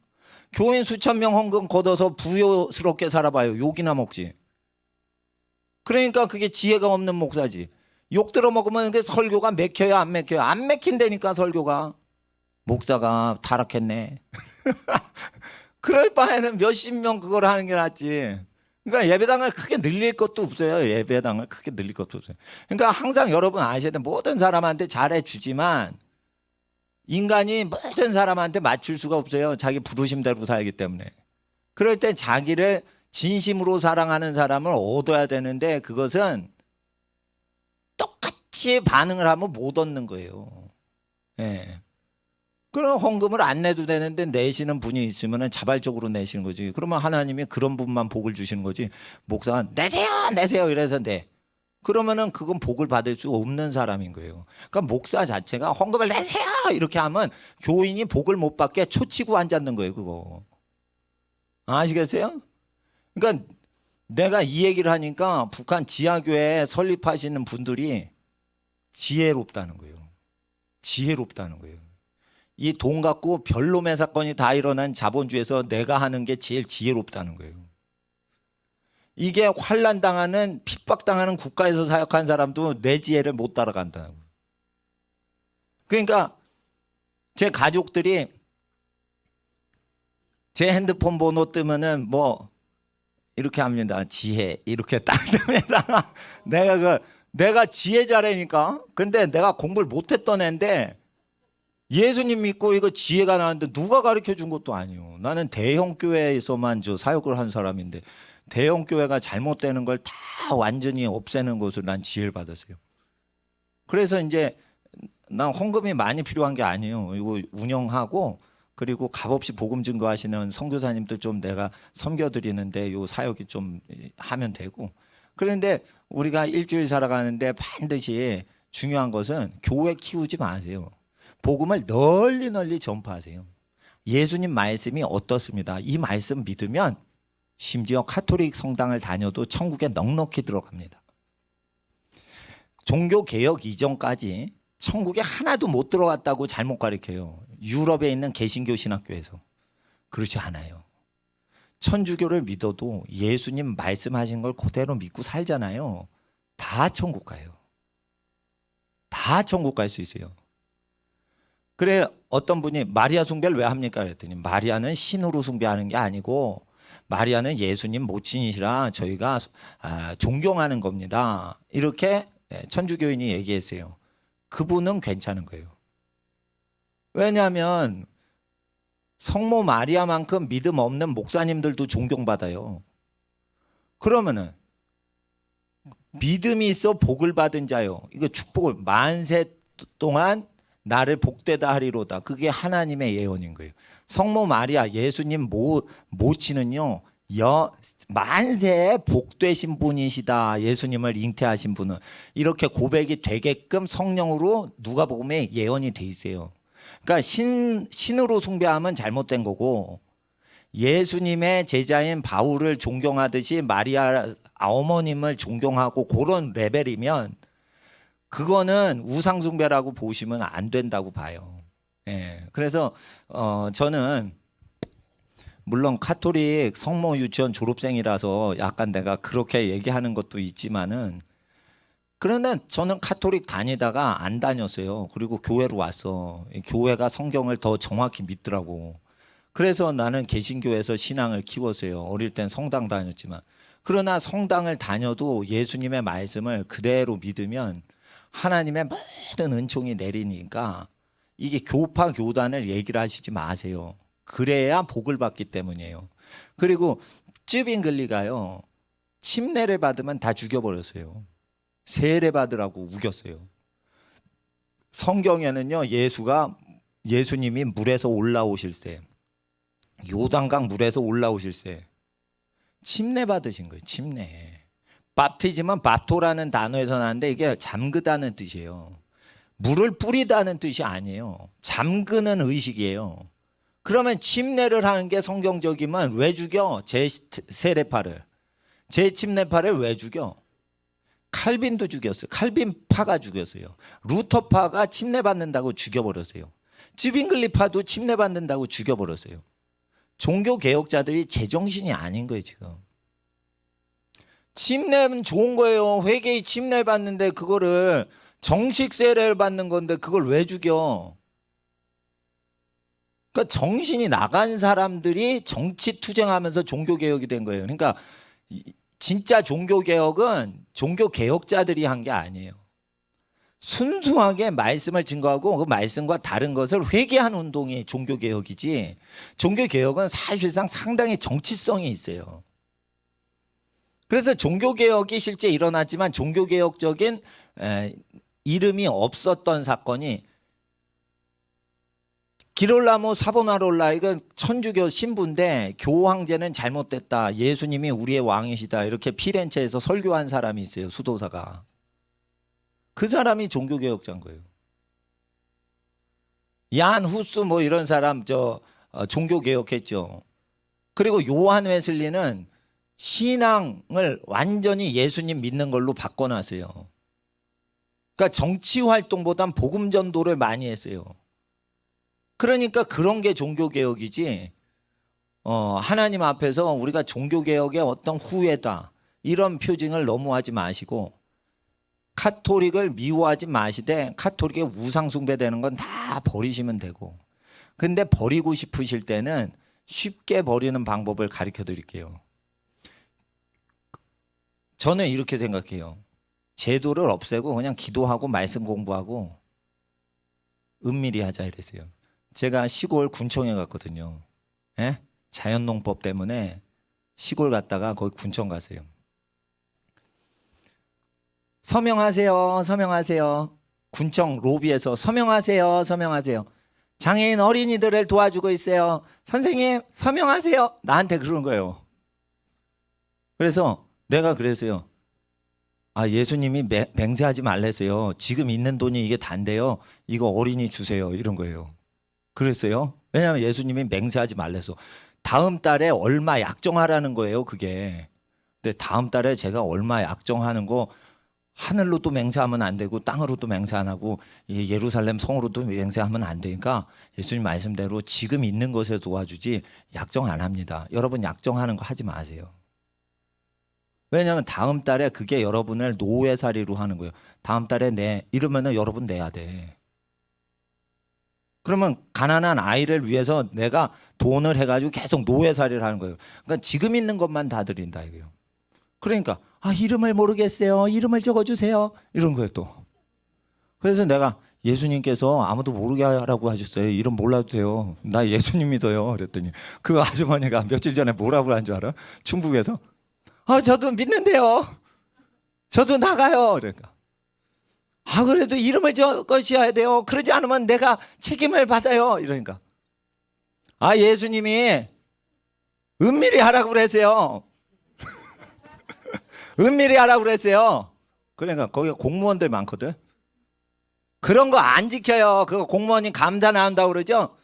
교인 수천 명 헌금 걷어서 부요스럽게 살아봐요. 욕이나 먹지. 그러니까 그게 지혜가 없는 목사지. 욕 들어먹으면 그 설교가 맥혀요, 안 맥혀요? 안 맥힌다니까 설교가. 목사가 타락했네. 그럴 바에는 몇십 명 그걸 하는 게 낫지. 그러니까 예배당을 크게 늘릴 것도 없어요. 예배당을 크게 늘릴 것도 없어요. 그러니까 항상 여러분 아셔야 돼. 모든 사람한테 잘해주지만 인간이 모든 사람한테 맞출 수가 없어요. 자기 부르심대로 살기 때문에. 그럴 때 자기를 진심으로 사랑하는 사람을 얻어야 되는데 그것은 똑같이 반응을 하면 못 얻는 거예요. 예. 그럼 헌금을 안 내도 되는데 내시는 분이 있으면 자발적으로 내시는 거지. 그러면 하나님이 그런 분만 복을 주시는 거지. 목사가 내세요, 내세요 이래서 내. 그러면은 그건 복을 받을 수 없는 사람인 거예요. 그러니까 목사 자체가 헌금을 내세요 이렇게 하면 교인이 복을 못 받게 초치고 앉았는 거예요. 그거 아시겠어요? 그러니까 내가 이 얘기를 하니까 북한 지하교회 설립하시는 분들이 지혜롭다는 거예요. 지혜롭다는 거예요. 이 돈 갖고 별놈의 사건이 다 일어난 자본주의에서 내가 하는 게 제일 지혜롭다는 거예요. 이게 환난 당하는 핍박당하는 국가에서 사역한 사람도 내 지혜를 못 따라간다는 거예요. 그러니까 제 가족들이 제 핸드폰 번호 뜨면은 뭐 이렇게 합니다. 지혜 이렇게 딱 뜨면서 내가 지혜자라니까. 근데 내가 공부를 못했던 애인데 예수님 믿고 이거 지혜가 나왔는데 누가 가르쳐 준 것도 아니요. 나는 대형 교회에서만 저 사역을 한 사람인데 대형 교회가 잘못되는 걸 다 완전히 없애는 것을 난 지혜를 받았어요. 그래서 이제 난 헌금이 많이 필요한 게 아니에요. 이거 운영하고 그리고 값없이 복음 증거하시는 선교사님들 좀 내가 섬겨드리는데 요 사역이 좀 하면 되고. 그런데 우리가 일주일 살아가는데 반드시 중요한 것은 교회 키우지 마세요. 복음을 널리 널리 전파하세요. 예수님 말씀이 어떻습니다. 이 말씀 믿으면 심지어 카톨릭 성당을 다녀도 천국에 넉넉히 들어갑니다. 종교개혁 이전까지 천국에 하나도 못 들어갔다고 잘못 가르쳐요. 유럽에 있는 개신교 신학교에서. 그렇지 않아요. 천주교를 믿어도 예수님 말씀하신 걸 그대로 믿고 살잖아요. 다 천국 가요. 다 천국 갈 수 있어요. 그래 어떤 분이 마리아 숭배를 왜 합니까? 그랬더니 마리아는 신으로 숭배하는 게 아니고 마리아는 예수님 모친이시라 저희가 존경하는 겁니다. 이렇게 천주교인이 얘기했어요. 그분은 괜찮은 거예요. 왜냐하면 성모 마리아만큼 믿음 없는 목사님들도 존경받아요. 그러면은 믿음이 있어 복을 받은 자요. 이거 축복을 만세 동안 나를 복되다 하리로다. 그게 하나님의 예언인 거예요. 성모 마리아 예수님 모친은요 만세에 복되신 분이시다. 예수님을 잉태하신 분은 이렇게 고백이 되게끔 성령으로 누가복음에 예언이 돼 있어요. 그러니까 신으로 숭배하면 잘못된 거고 예수님의 제자인 바울을 존경하듯이 마리아 어머님을 존경하고 그런 레벨이면 그거는 우상숭배라고 보시면 안 된다고 봐요. 예. 그래서 저는 물론 카톨릭 성모 유치원 졸업생이라서 약간 내가 그렇게 얘기하는 것도 있지만은 그런데 저는 카톨릭 다니다가 안 다녔어요. 그리고 교회로 왔어. 교회가 성경을 더 정확히 믿더라고. 그래서 나는 개신교에서 신앙을 키웠어요. 어릴 땐 성당 다녔지만. 그러나 성당을 다녀도 예수님의 말씀을 그대로 믿으면 하나님의 모든 은총이 내리니까 이게 교파 교단을 얘기를 하시지 마세요. 그래야 복을 받기 때문이에요. 그리고 쯔빙글리가요. 침례를 받으면 다 죽여버렸어요. 세례 받으라고 우겼어요. 성경에는요. 예수님이 물에서 올라오실 때 요단강 물에서 올라오실 때 침례 받으신 거예요. 침례. 밥티즘은 밥토라는 단어에서 나는데 이게 잠그다는 뜻이에요. 물을 뿌리다는 뜻이 아니에요. 잠그는 의식이에요. 그러면 침례를 하는 게 성경적이면 왜 죽여? 제 세례파를. 제 침례파를 왜 죽여? 칼빈도 죽였어요. 칼빈파가 죽였어요. 루터파가 침례받는다고 죽여버렸어요. 쯔빙글리파도 침례받는다고 죽여버렸어요. 종교개혁자들이 제정신이 아닌 거예요 지금. 침례는 좋은 거예요. 회개의 침례 받는데 그거를 정식 세례를 받는 건데 그걸 왜 죽여? 그러니까 정신이 나간 사람들이 정치 투쟁하면서 종교개혁이 된 거예요. 그러니까 진짜 종교개혁은 종교개혁자들이 한 게 아니에요. 순수하게 말씀을 증거하고 그 말씀과 다른 것을 회개하는 운동이 종교개혁이지, 종교개혁은 사실상 상당히 정치성이 있어요. 그래서 종교개혁이 실제 일어났지만 종교개혁적인 이름이 없었던 사건이 기롤라모 사보나롤라, 이건 천주교 신부인데 교우 황제는 잘못됐다, 예수님이 우리의 왕이시다, 이렇게 피렌체에서 설교한 사람이 있어요. 수도사가. 그 사람이 종교개혁자인 거예요. 얀 후스 뭐 이런 사람 종교개혁했죠. 그리고 요한 웨슬리는 신앙을 완전히 예수님 믿는 걸로 바꿔놨어요. 그러니까 정치 활동보단 복음 전도를 많이 했어요. 그러니까 그런 게 종교개혁이지, 하나님 앞에서 우리가 종교개혁의 어떤 후예다 이런 표징을 너무 하지 마시고, 카톨릭을 미워하지 마시되 카톨릭의 우상숭배되는 건 다 버리시면 되고, 근데 버리고 싶으실 때는 쉽게 버리는 방법을 가르쳐 드릴게요. 저는 이렇게 생각해요. 제도를 없애고 그냥 기도하고 말씀 공부하고 은밀히 하자 이랬어요. 제가 시골 군청에 갔거든요. 예? 자연농법 때문에 시골 갔다가 거기 군청 갔어요. 서명하세요, 서명하세요. 군청 로비에서 서명하세요, 서명하세요. 장애인 어린이들을 도와주고 있어요. 선생님 서명하세요. 나한테 그러는 거예요. 그래서 내가 그랬어요. 아, 예수님이 맹세하지 말랬어요. 지금 있는 돈이 이게 단데요. 이거 어린이 주세요. 이런 거예요. 그랬어요. 왜냐하면 예수님이 맹세하지 말래서. 다음 달에 얼마 약정하라는 거예요, 그게. 근데 다음 달에 제가 얼마 약정하는 거 하늘로도 맹세하면 안 되고 땅으로도 맹세 안 하고 예루살렘 성으로도 맹세하면 안 되니까 예수님 말씀대로 지금 있는 것에 도와주지 약정 안 합니다. 여러분 약정하는 거 하지 마세요. 왜냐하면 다음 달에 그게 여러분을 노예살이로 하는 거예요. 다음 달에 이러면은 여러분 내야 돼. 그러면 가난한 아이를 위해서 내가 돈을 해가지고 계속 노예살이를 하는 거예요. 그러니까 지금 있는 것만 다 드린다 이거예요. 그러니까 이름을 모르겠어요. 이름을 적어주세요. 이런 거예요 또. 그래서 내가 예수님께서 아무도 모르게 하라고 하셨어요. 이름 몰라도 돼요. 나 예수님 믿어요. 그랬더니 그 아주머니가 며칠 전에 뭐라고 한 줄 알아? 충북에서 저도 믿는데요. 저도 나가요. 그러니까 그래도 이름을 적으셔야 돼요. 그러지 않으면 내가 책임을 받아요. 이러니까 예수님이 은밀히 하라고 그랬어요. 은밀히 하라고 그랬어요. 그러니까 거기가 공무원들 많거든. 그런 거 안 지켜요. 그거 공무원이 감사 나온다고 그러죠.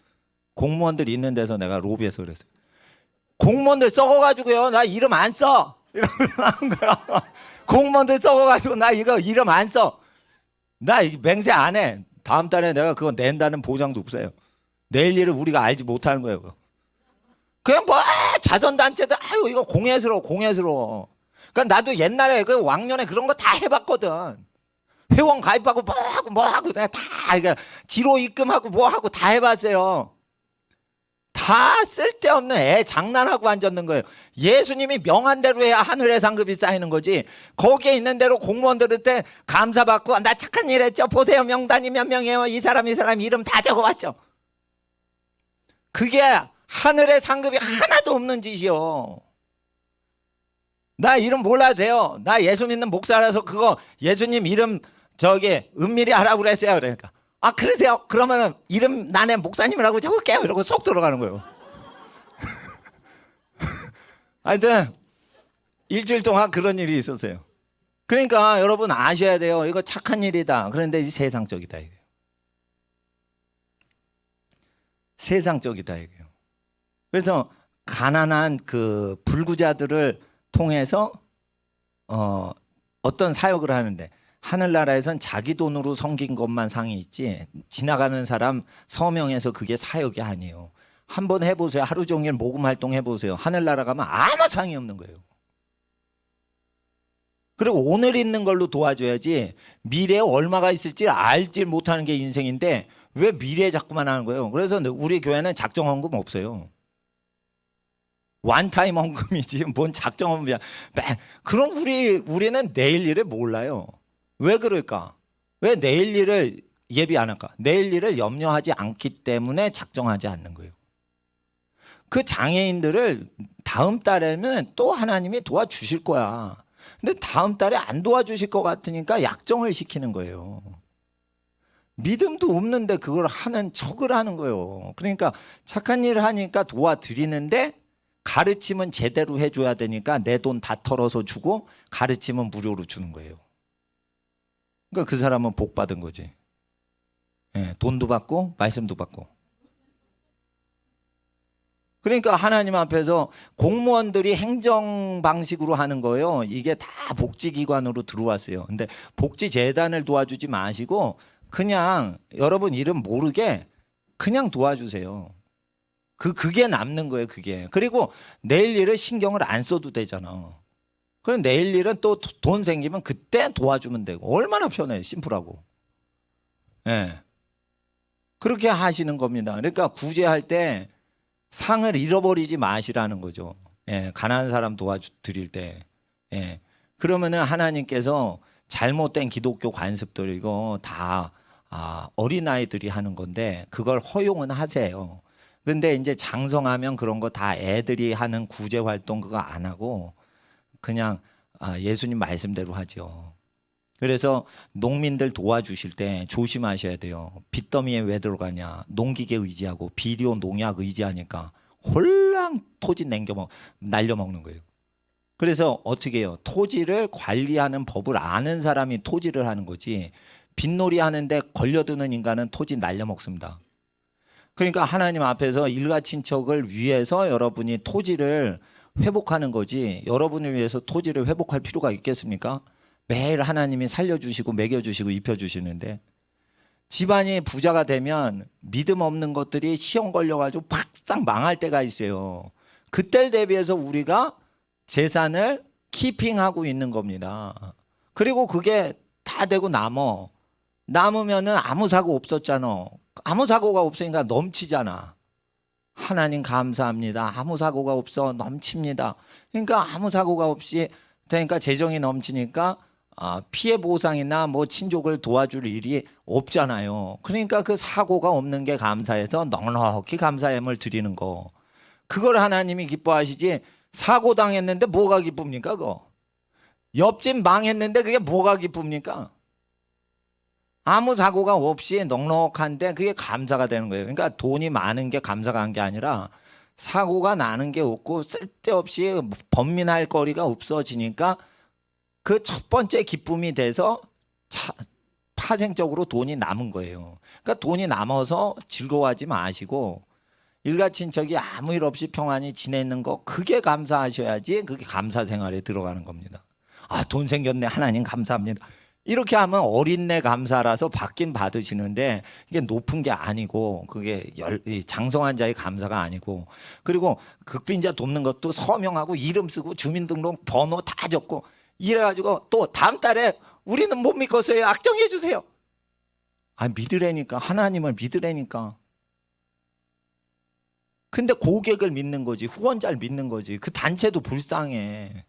공무원들 있는 데서 내가 로비에서 그랬어요. 공무원들 썩어가지고요, 나 이름 안 써. 이러고 나온 거야. 공무원들 썩어가지고 나 이거 이름 안 써. 나 맹세 안 해. 다음 달에 내가 그거 낸다는 보장도 없어요. 내일 일을 우리가 알지 못하는 거예요. 그거. 그냥 뭐 자선단체들 이거 공예스러워. 그러니까 나도 옛날에 그 왕년에 그런 거 다 해봤거든. 회원 가입하고 뭐 하고 내가 다 지로 입금하고 뭐 하고 다 해봤어요. 다 쓸데없는 애 장난하고 앉았는 거예요. 예수님이 명한 대로 해야 하늘의 상급이 쌓이는 거지. 거기에 있는 대로 공무원들한테 감사받고 나 착한 일 했죠. 보세요, 명단이 몇 명이에요. 이 사람 이름 다 적어왔죠. 그게 하늘의 상급이 하나도 없는 짓이요. 나 이름 몰라도 돼요. 나 예수 믿는 목사라서 그거 예수님 이름 은밀히 하라고 그랬어요. 그러니까 그러세요? 그러면은 이름 나네 목사님이라고 적을게요. 이러고 쏙 들어가는 거예요. 하여튼 일주일 동안 그런 일이 있었어요. 그러니까 여러분 아셔야 돼요. 이거 착한 일이다. 그런데 세상적이다 이거예요. 세상적이다 이거예요. 그래서 가난한 그 불구자들을 통해서 어떤 사역을 하는데, 하늘나라에선 자기 돈으로 섬긴 것만 상이 있지 지나가는 사람 서명해서 그게 사역이 아니에요. 한번 해보세요. 하루 종일 모금 활동 해보세요. 하늘나라 가면 아무 상이 없는 거예요. 그리고 오늘 있는 걸로 도와줘야지 미래에 얼마가 있을지 알지 못하는 게 인생인데 왜 미래에 자꾸만 하는 거예요. 그래서 우리 교회는 작정헌금 없어요. 원타임 헌금이지 뭔 작정헌금이야. 그럼 우리는 내일 일을 몰라요. 왜 그럴까? 왜 내일 일을 예비 안 할까? 내일 일을 염려하지 않기 때문에 작정하지 않는 거예요. 그 장애인들을 다음 달에는 또 하나님이 도와주실 거야. 근데 다음 달에 안 도와주실 것 같으니까 약정을 시키는 거예요. 믿음도 없는데 그걸 하는 척을 하는 거예요. 그러니까 착한 일을 하니까 도와드리는데 가르침은 제대로 해줘야 되니까 내 돈 다 털어서 주고 가르침은 무료로 주는 거예요. 그러니까 그 사람은 복 받은 거지. 예, 돈도 받고 말씀도 받고. 그러니까 하나님 앞에서 공무원들이 행정 방식으로 하는 거예요. 이게 다 복지기관으로 들어왔어요. 근데 복지재단을 도와주지 마시고 그냥 여러분 이름 모르게 그냥 도와주세요. 그게 남는 거예요, 그게. 그리고 내일 일을 신경을 안 써도 되잖아. 그럼 내일 일은 또 돈 생기면 그때 도와주면 되고. 얼마나 편해, 심플하고. 예. 그렇게 하시는 겁니다. 그러니까 구제할 때 상을 잃어버리지 마시라는 거죠. 예, 가난한 사람 도와드릴 때. 예. 그러면은 하나님께서 잘못된 기독교 관습들 이거 다 어린아이들이 하는 건데 그걸 허용은 하세요. 근데 이제 장성하면 그런 거 다 애들이 하는 구제 활동 그거 안 하고 그냥 예수님 말씀대로 하죠. 그래서 농민들 도와주실 때 조심하셔야 돼요. 빚더미에 왜 들어가냐. 농기계 의지하고 비료 농약 의지하니까 홀랑 토지 날려먹는 거예요. 그래서 어떻게 해요? 토지를 관리하는 법을 아는 사람이 토지를 하는 거지 빚놀이 하는데 걸려드는 인간은 토지 날려먹습니다. 그러니까 하나님 앞에서 일가친척을 위해서 여러분이 토지를 회복하는 거지 여러분을 위해서 토지를 회복할 필요가 있겠습니까? 매일 하나님이 살려주시고 먹여주시고 입혀주시는데 집안이 부자가 되면 믿음 없는 것들이 시험 걸려가지고 팍싹 망할 때가 있어요. 그때를 대비해서 우리가 재산을 키핑하고 있는 겁니다. 그리고 그게 다 되고 남으면은 아무 사고 없었잖아. 아무 사고가 없으니까 넘치잖아. 하나님 감사합니다. 아무 사고가 없어 넘칩니다. 그러니까 아무 사고가 없이 되니까 재정이 넘치니까 피해 보상이나 뭐 친족을 도와줄 일이 없잖아요. 그러니까 그 사고가 없는 게 감사해서 넉넉히 감사함을 드리는 거. 그걸 하나님이 기뻐하시지 사고 당했는데 뭐가 기쁩니까 그거? 옆집 망했는데 그게 뭐가 기쁩니까? 아무 사고가 없이 넉넉한데 그게 감사가 되는 거예요. 그러니까 돈이 많은 게 감사가 한 게 아니라 사고가 나는 게 없고 쓸데없이 번민할 거리가 없어지니까 그 첫 번째 기쁨이 돼서 파생적으로 돈이 남은 거예요. 그러니까 돈이 남아서 즐거워하지 마시고 일가친척이 아무 일 없이 평안히 지내는 거 그게 감사하셔야지 그게 감사 생활에 들어가는 겁니다. 돈 생겼네 하나님 감사합니다. 이렇게 하면 어린애 감사라서 받긴 받으시는데 이게 높은 게 아니고 그게 장성한 자의 감사가 아니고 그리고 극빈자 돕는 것도 서명하고 이름 쓰고 주민등록 번호 다 적고 이래가지고 또 다음 달에 우리는 못 믿겠어요 악정해 주세요. 믿으라니까 하나님을 믿으라니까. 근데 고객을 믿는 거지 후원자를 믿는 거지 그 단체도 불쌍해.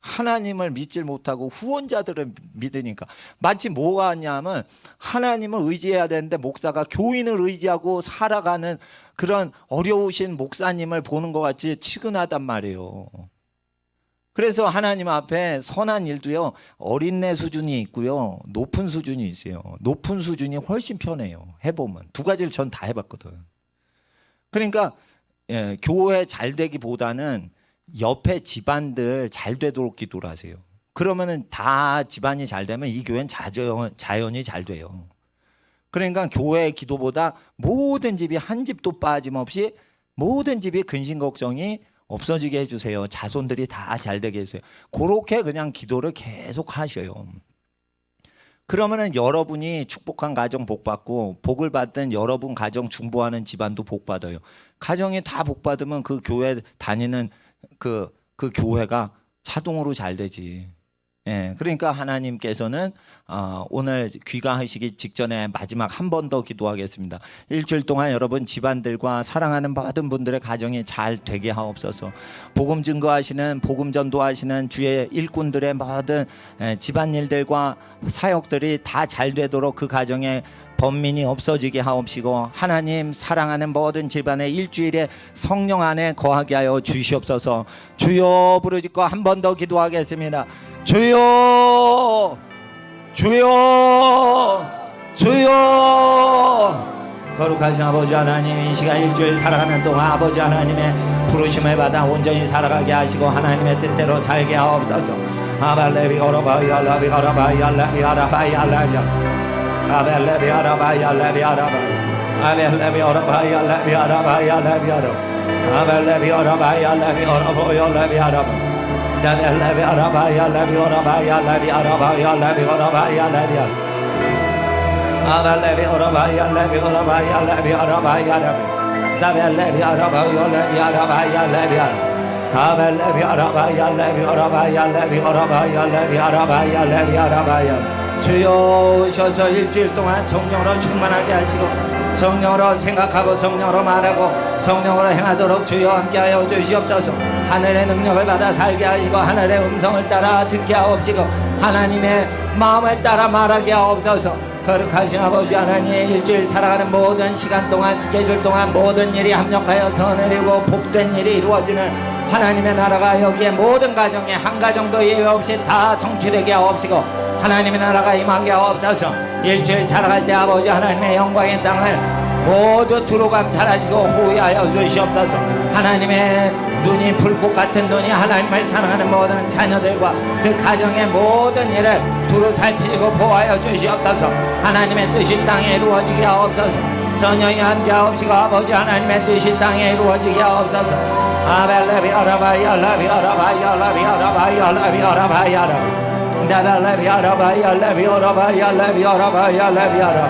하나님을 믿질 못하고 후원자들을 믿으니까 마치 뭐가 왔냐면 하나님을 의지해야 되는데 목사가 교인을 의지하고 살아가는 그런 어려우신 목사님을 보는 것 같이 치근하단 말이에요. 그래서 하나님 앞에 선한 일도요 어린애 수준이 있고요 높은 수준이 있어요. 높은 수준이 훨씬 편해요. 해보면 두 가지를 전 다 해봤거든. 그러니까 교회 잘 되기보다는 옆에 집안들 잘 되도록 기도를 하세요. 그러면은 다 집안이 잘 되면 이 교회는 자연이 잘 돼요. 그러니까 교회 기도보다 모든 집이 한 집도 빠짐없이 모든 집이 근심 걱정이 없어지게 해주세요. 자손들이 다 잘 되게 해주세요. 그렇게 그냥 기도를 계속 하셔요. 그러면은 여러분이 축복한 가정 복 받고 복을 받던 여러분 가정 중보하는 집안도 복 받아요. 가정이 다 복 받으면 그 교회 다니는 그 교회가 자동으로 잘 되지. 예, 그러니까 하나님께서는 오늘 귀가하시기 직전에 마지막 한 번 더 기도하겠습니다. 일주일 동안 여러분 집안들과 사랑하는 모든 분들의 가정이 잘 되게 하옵소서. 복음 증거하시는 복음 전도하시는 주의 일꾼들의 모든 집안일들과 사역들이 다 잘 되도록 그 가정에 번민이 없어지게 하옵시고, 하나님 사랑하는 모든 집안에 일주일에 성령 안에 거하게 하여 주시옵소서. 주여 부르짖고 한 번 더 기도하겠습니다. 주여, 주여, 주여. 거룩하신 아버지 하나님, 이 시간 일주일 살아가는 동안 아버지 하나님의 부르심을 받아 온전히 살아가게 하시고 하나님의 뜻대로 살게 하옵소서. 아발레비 오라바이야 라비 아라바이야 라비 아라바이야 라비야 아벨레비 아라바이야 라비 아라바이야 아벨레비 오라바이야 라비 아라바이야 라비 아라 아벨레비 오라바이야 라비 오라바이야 라비 아라바 다벨레비 아라바이야 라비 오라바이야 라비 아라바이야 라비 오라바이야 라비 아벨레비 오라바이야 라비 오라바이야 라비 아라바이야 라비 다벨레비 아라바이야 라비 아라바이야 라비 아벨레비 아라바이야 라비 오라바이야 라비 오라바이야 라비 아라바이야 라비 아라바이야. 주여 오셔서 일주일 동안 성령으로 충만하게 하시고 성령으로 생각하고 성령으로 말하고 성령으로 행하도록 주여 함께하여 주시옵소서. 하늘의 능력을 받아 살게 하시고 하늘의 음성을 따라 듣게 하옵시고 하나님의 마음을 따라 말하게 하옵소서. 거룩하신 아버지 하나님, 일주일 살아가는 모든 시간 동안 스케줄 동안 모든 일이 합력하여 선을 이루고 복된 일이 이루어지는 하나님의 나라가 여기에 모든 가정에 한 가정도 예외 없이 다 성취되게 하옵시고 하나님의 나라가 임하게 하옵소서. 일주일 살아갈 때 아버지 하나님의 영광의 땅을 모두 두루 감찰하시고 호위하여 주시옵소서. 하나님의 눈이 불꽃 같은 눈이 하나님을 사랑하는 모든 자녀들과 그 가정의 모든 일을 두루 살피시고 보호하여 주시옵소서. 하나님의 뜻이 땅에 이루어지게 하옵소서. 성령이 함께 하옵시고 아버지 하나님의 뜻이 땅에 이루어지게 하옵소서. 아벨레비 아라바이야 라비 아라바이야 라비 아라바이야 라비 아라바이야 라비 다벨레비 아라바이야 라비 아라바이야 라비 아라바이야 라비 아라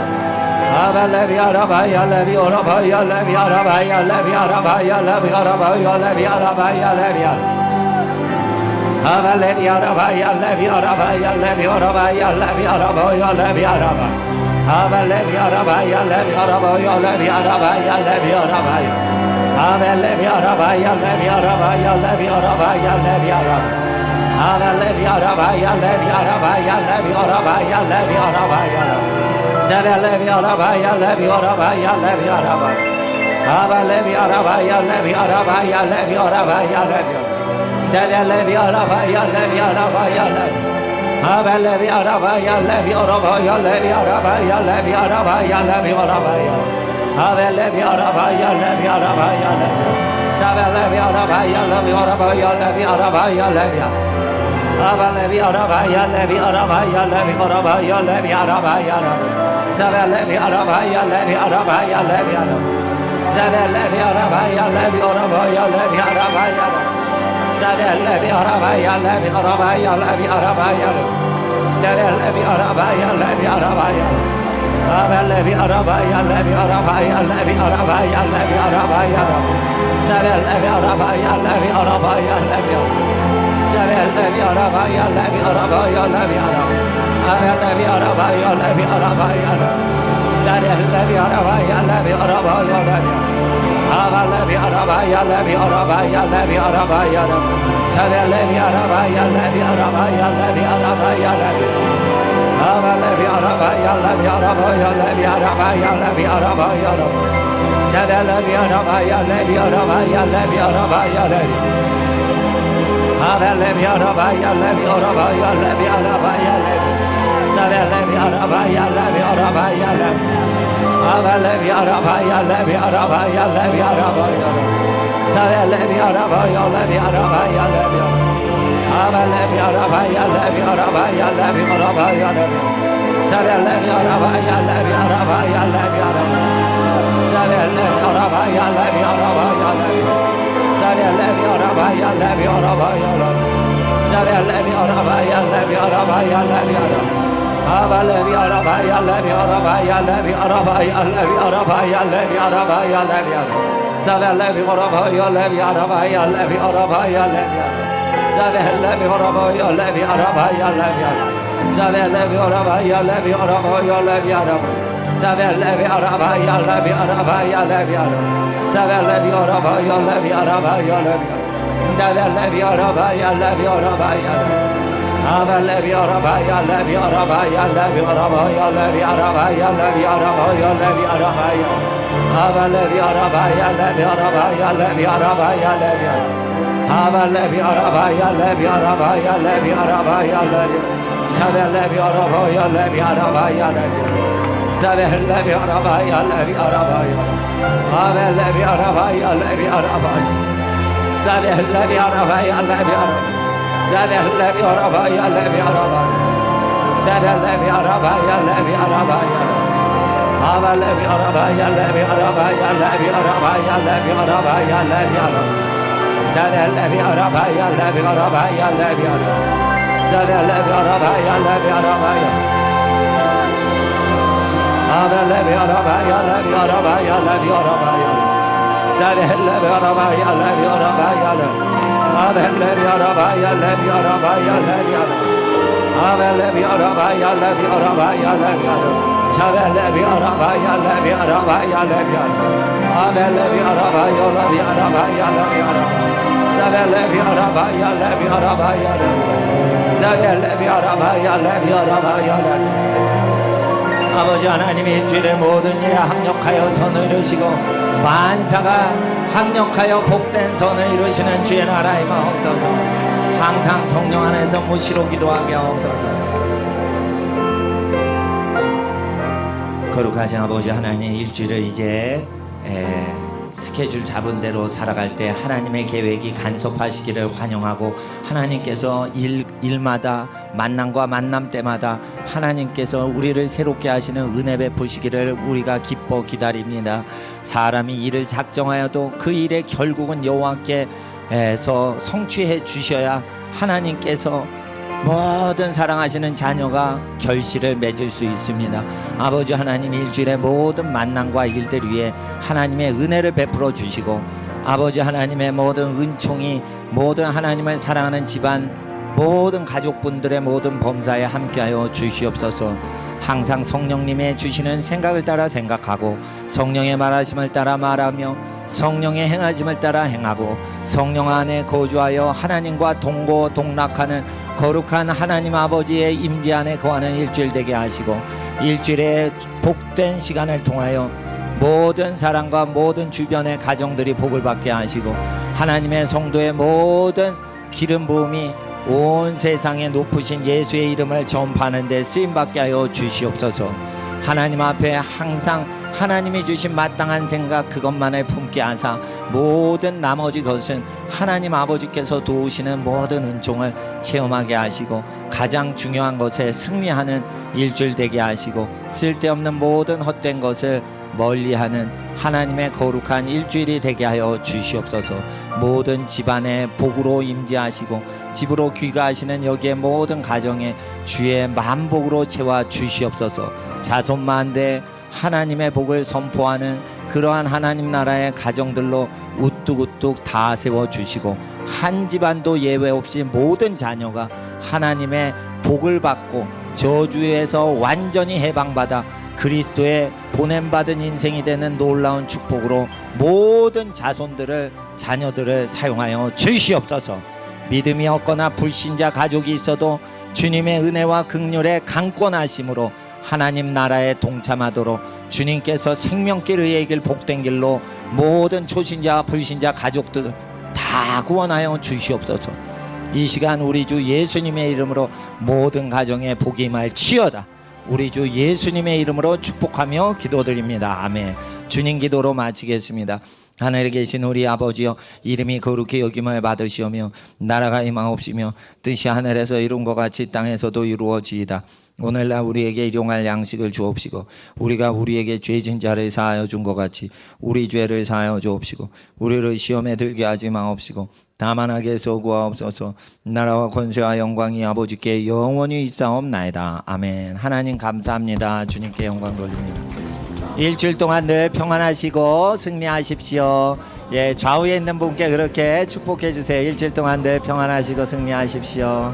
아벨레비 아라바이야 라비 아라바이야 라비 아라바이야 라비 아라바이야 라비 아라바이야 라비 아라바이야 라비 아벨레비 아라바이야 라비 아라바이야 라비 아라바이야 라비 아라바이야 라비 아라바 아벨레비 아라바이야 라비 아라바이야 라비 아라바이야 라비 아라바이야 아벨레비 아라바이야 라비 아라바이야 라비 아라바이야 라비 아라바 아벨레비 아라바이야 라비 아라바이야 라비 아라바이야 라비 아라바이야 자벨레비 아라바이야 라비 아라바이야 라비 아라바 아벨레비 아라바이야 라비 아라바이야 라비 아라바이야 라비 자벨레비 아라바이야 라비 아라바이야 라비 아벨레비 아라바이야 라비 아라바이야 라비 아라바이야 라비 아라바이야 라비 아라바이야 아벨레비 아라바이야 라비 아라바이야 라비 자벨레비 아라바이야 라비 아라바이야 라비 아라바이야 라비 아벨레비 아라바이야 라비 아라바이야 라비 아라바이야 라비 아라바이야 라비 자벨레비 아라바이야 라비 아라바이야 라비 아라 자벨레비 아라바이야 라비 아라바이야 라비 아라바이야 자벨레비 아라바이야 라비 아라바이야 라비 아라바이야 자벨레비 아라바이야 라비 아라바이야 아벨레비 아라바이야 라비 아라바이야 라비 아라바이야 라비 아라바이야 자벨레비 아라바이야 라비 아라바이야 라비 자벨레비 아라바이야 라비 아라바이야 라비 아라 아벨레비 아라바이야 라비 아라바이야 자벨레비 아라바이야 라비 아라바이야 라비 아벨레비 아라바이야 라비 아라바이야 라비 아라바이야 자벨레비 아라바이야 라비 아라바이야 라비 아라바이야 라비 아벨레비 아라바이야 라비 아라바이야 라비 아라바이야 라비 아라바이야 자벨레비 아라바이야 라비 아라바이야 라비 아라바이야 라비 아벨레비 아라바이야 라비 아라바이야 라비 아라바이야 라비 자벨레비 아라바이야 라비 아라바이야 라비 아벨레비 아라바이야 라비 아라바이야 라비 아라바이야 자벨레비 아라바이야 라비 아라바이야 라비 아벨레비 아라바이야 라비 아라바이야 라비 아라바이야 라비 자벨레비 아라바이야 라비 아라바이야 라비 아라바 자벨레비 아라바이야 라비 아라바이야 라비 자벨레비 아라바이야 라비 아라바이야 라비 자벨레비 아라바이야 라비 아라바이야 라비 아라 아벨레비 아라바이야 라비 아라바이야 라비 아라바이야 라비 아라바이야 라비 아라바이야 라비 아라 자벨레비 아라바이야 라비 아라바이야 라비 아라바이야 라비 아라 자벨레비 오라바야 레비 아라바야 레비 아라 자벨레비 오라바야 레비 오라바야 레비 아라 자벨레비 아라바야 레비 아라바야 레비 아라 자벨레비 오라바야 레비 아라바야 레비 자벨레비 오라바야 레비 오라바야 아벨레비 오라바야 레비 오라바야 레비 오라바야 레비 아라바야 레비 아라바야 레비 아라바야 아벨레비 오라바야 레비 오라바야 레비 아라바야 레비 아벨레비 오라바야 레비 오라바야 레비 아라바야 레비 자벨레비 오라바야 레비 아라바야 레비 자벨레비 오라바야 레비 아라바야 아벨레비 오라바야 레비 아라바야 자벨레비 오라바야 레비 아라바야 자벨레비 오라바야 레비 아라바야 자벨레비 오라바야 레비 아라바야 아벨레비 오라바야 레비 아라바야 레비 아라바야 레비 아라바야 레비 아라바야 자벨레비 아라바야 레비 아라바야 레비 아라바야 자벨레비 아라바야 레비 아라바야 아벨레비 아라바야 레비 아라바야 레비 아라바야 자벨레비 아라바야 레비 아라바야 아벨레비 아라바야 레비 아라바야 레비 아벨레비 아라바야 레비 아라바야 레비 자벨레비 아라바야 레비 아라바야 레비 아벨레비 아라바야 레비 아라바야 레비 자벨레비 아라바야 레비 아라바야 레비 자벨레비 아라바야 레비 아라바야 레비 아버지 하나님 일주일의 모든 일에 합력하여 선을 이루시고 만사가 합력하여 복된 선을 이루시는 주의 나라의 마옵소서. 항상 성령 안에서 무시로 기도하게 하옵소서. 거룩하신 아버지 하나님 일주일을 이제 스케줄 잡은 대로 살아갈 때 하나님의 계획이 간섭하시기를 환영하고 하나님께서 일마다 만남과 만남 때마다 하나님께서 우리를 새롭게 하시는 은혜 베푸시기를 우리가 기뻐 기다립니다. 사람이 일을 작정하여도 그 일의 결국은 여호와께서 성취해 주셔야 하나님께서 모든 사랑하시는 자녀가 결실을 맺을 수 있습니다. 아버지 하나님 일주일의 모든 만남과 일들 위해 하나님의 은혜를 베풀어 주시고 아버지 하나님의 모든 은총이 모든 하나님을 사랑하는 집안 모든 가족분들의 모든 범사에 함께하여 주시옵소서. 항상 성령님의 주시는 생각을 따라 생각하고 성령의 말하심을 따라 말하며 성령의 행하심을 따라 행하고 성령 안에 거주하여 하나님과 동고동락하는 거룩한 하나님 아버지의 임재 안에 거하는 일주일 되게 하시고 일주일의 복된 시간을 통하여 모든 사람과 모든 주변의 가정들이 복을 받게 하시고 하나님의 성도의 모든 기름 부음이 온 세상에 높으신 예수의 이름을 전파하는 데 쓰임받게 하여 주시옵소서. 하나님 앞에 항상 하나님이 주신 마땅한 생각 그것만을 품게 하사 모든 나머지 것은 하나님 아버지께서 도우시는 모든 은총을 체험하게 하시고 가장 중요한 것에 승리하는 일주일 되게 하시고 쓸데없는 모든 헛된 것을 멀리하는 하나님의 거룩한 일주일이 되게 하여 주시옵소서. 모든 집안에 복으로 임재하시고 집으로 귀가하시는 여기에 모든 가정에 주의 만복으로 채워 주시옵소서. 자손만대 하나님의 복을 선포하는 그러한 하나님 나라의 가정들로 우뚝우뚝 다 세워주시고 한 집안도 예외 없이 모든 자녀가 하나님의 복을 받고 저주에서 완전히 해방받아 그리스도의 보냄받은 인생이 되는 놀라운 축복으로 모든 자손들을 자녀들을 사용하여 주시옵소서. 믿음이 없거나 불신자 가족이 있어도 주님의 은혜와 긍휼의 강권하심으로 하나님 나라에 동참하도록 주님께서 생명길 의의 길 복된 길로 모든 초신자와 불신자 가족들 다 구원하여 주시옵소서. 이 시간 우리 주 예수님의 이름으로 모든 가정에 복이 임할지어다. 우리 주 예수님의 이름으로 축복하며 기도드립니다. 아멘. 주님 기도로 마치겠습니다. 하늘에 계신 우리 아버지여, 이름이 거룩히 여김을 받으시오며 나라가 임하옵시며 뜻이 하늘에서 이룬 것 같이 땅에서도 이루어지이다. 오늘날 우리에게 일용할 양식을 주옵시고 우리가 우리에게 죄진 자를 사하여 준 것 같이 우리 죄를 사하여 주옵시고 우리를 시험에 들게 하지 마옵시고 다만 악에서 구하옵소서. 나라와 권세와 영광이 아버지께 영원히 있사옵나이다. 아멘. 하나님 감사합니다. 주님께 영광 돌립니다. 일주일 동안 늘 평안하시고 승리하십시오. 예, 좌우에 있는 분께 그렇게 축복해 주세요. 일주일 동안 늘 평안하시고 승리하십시오.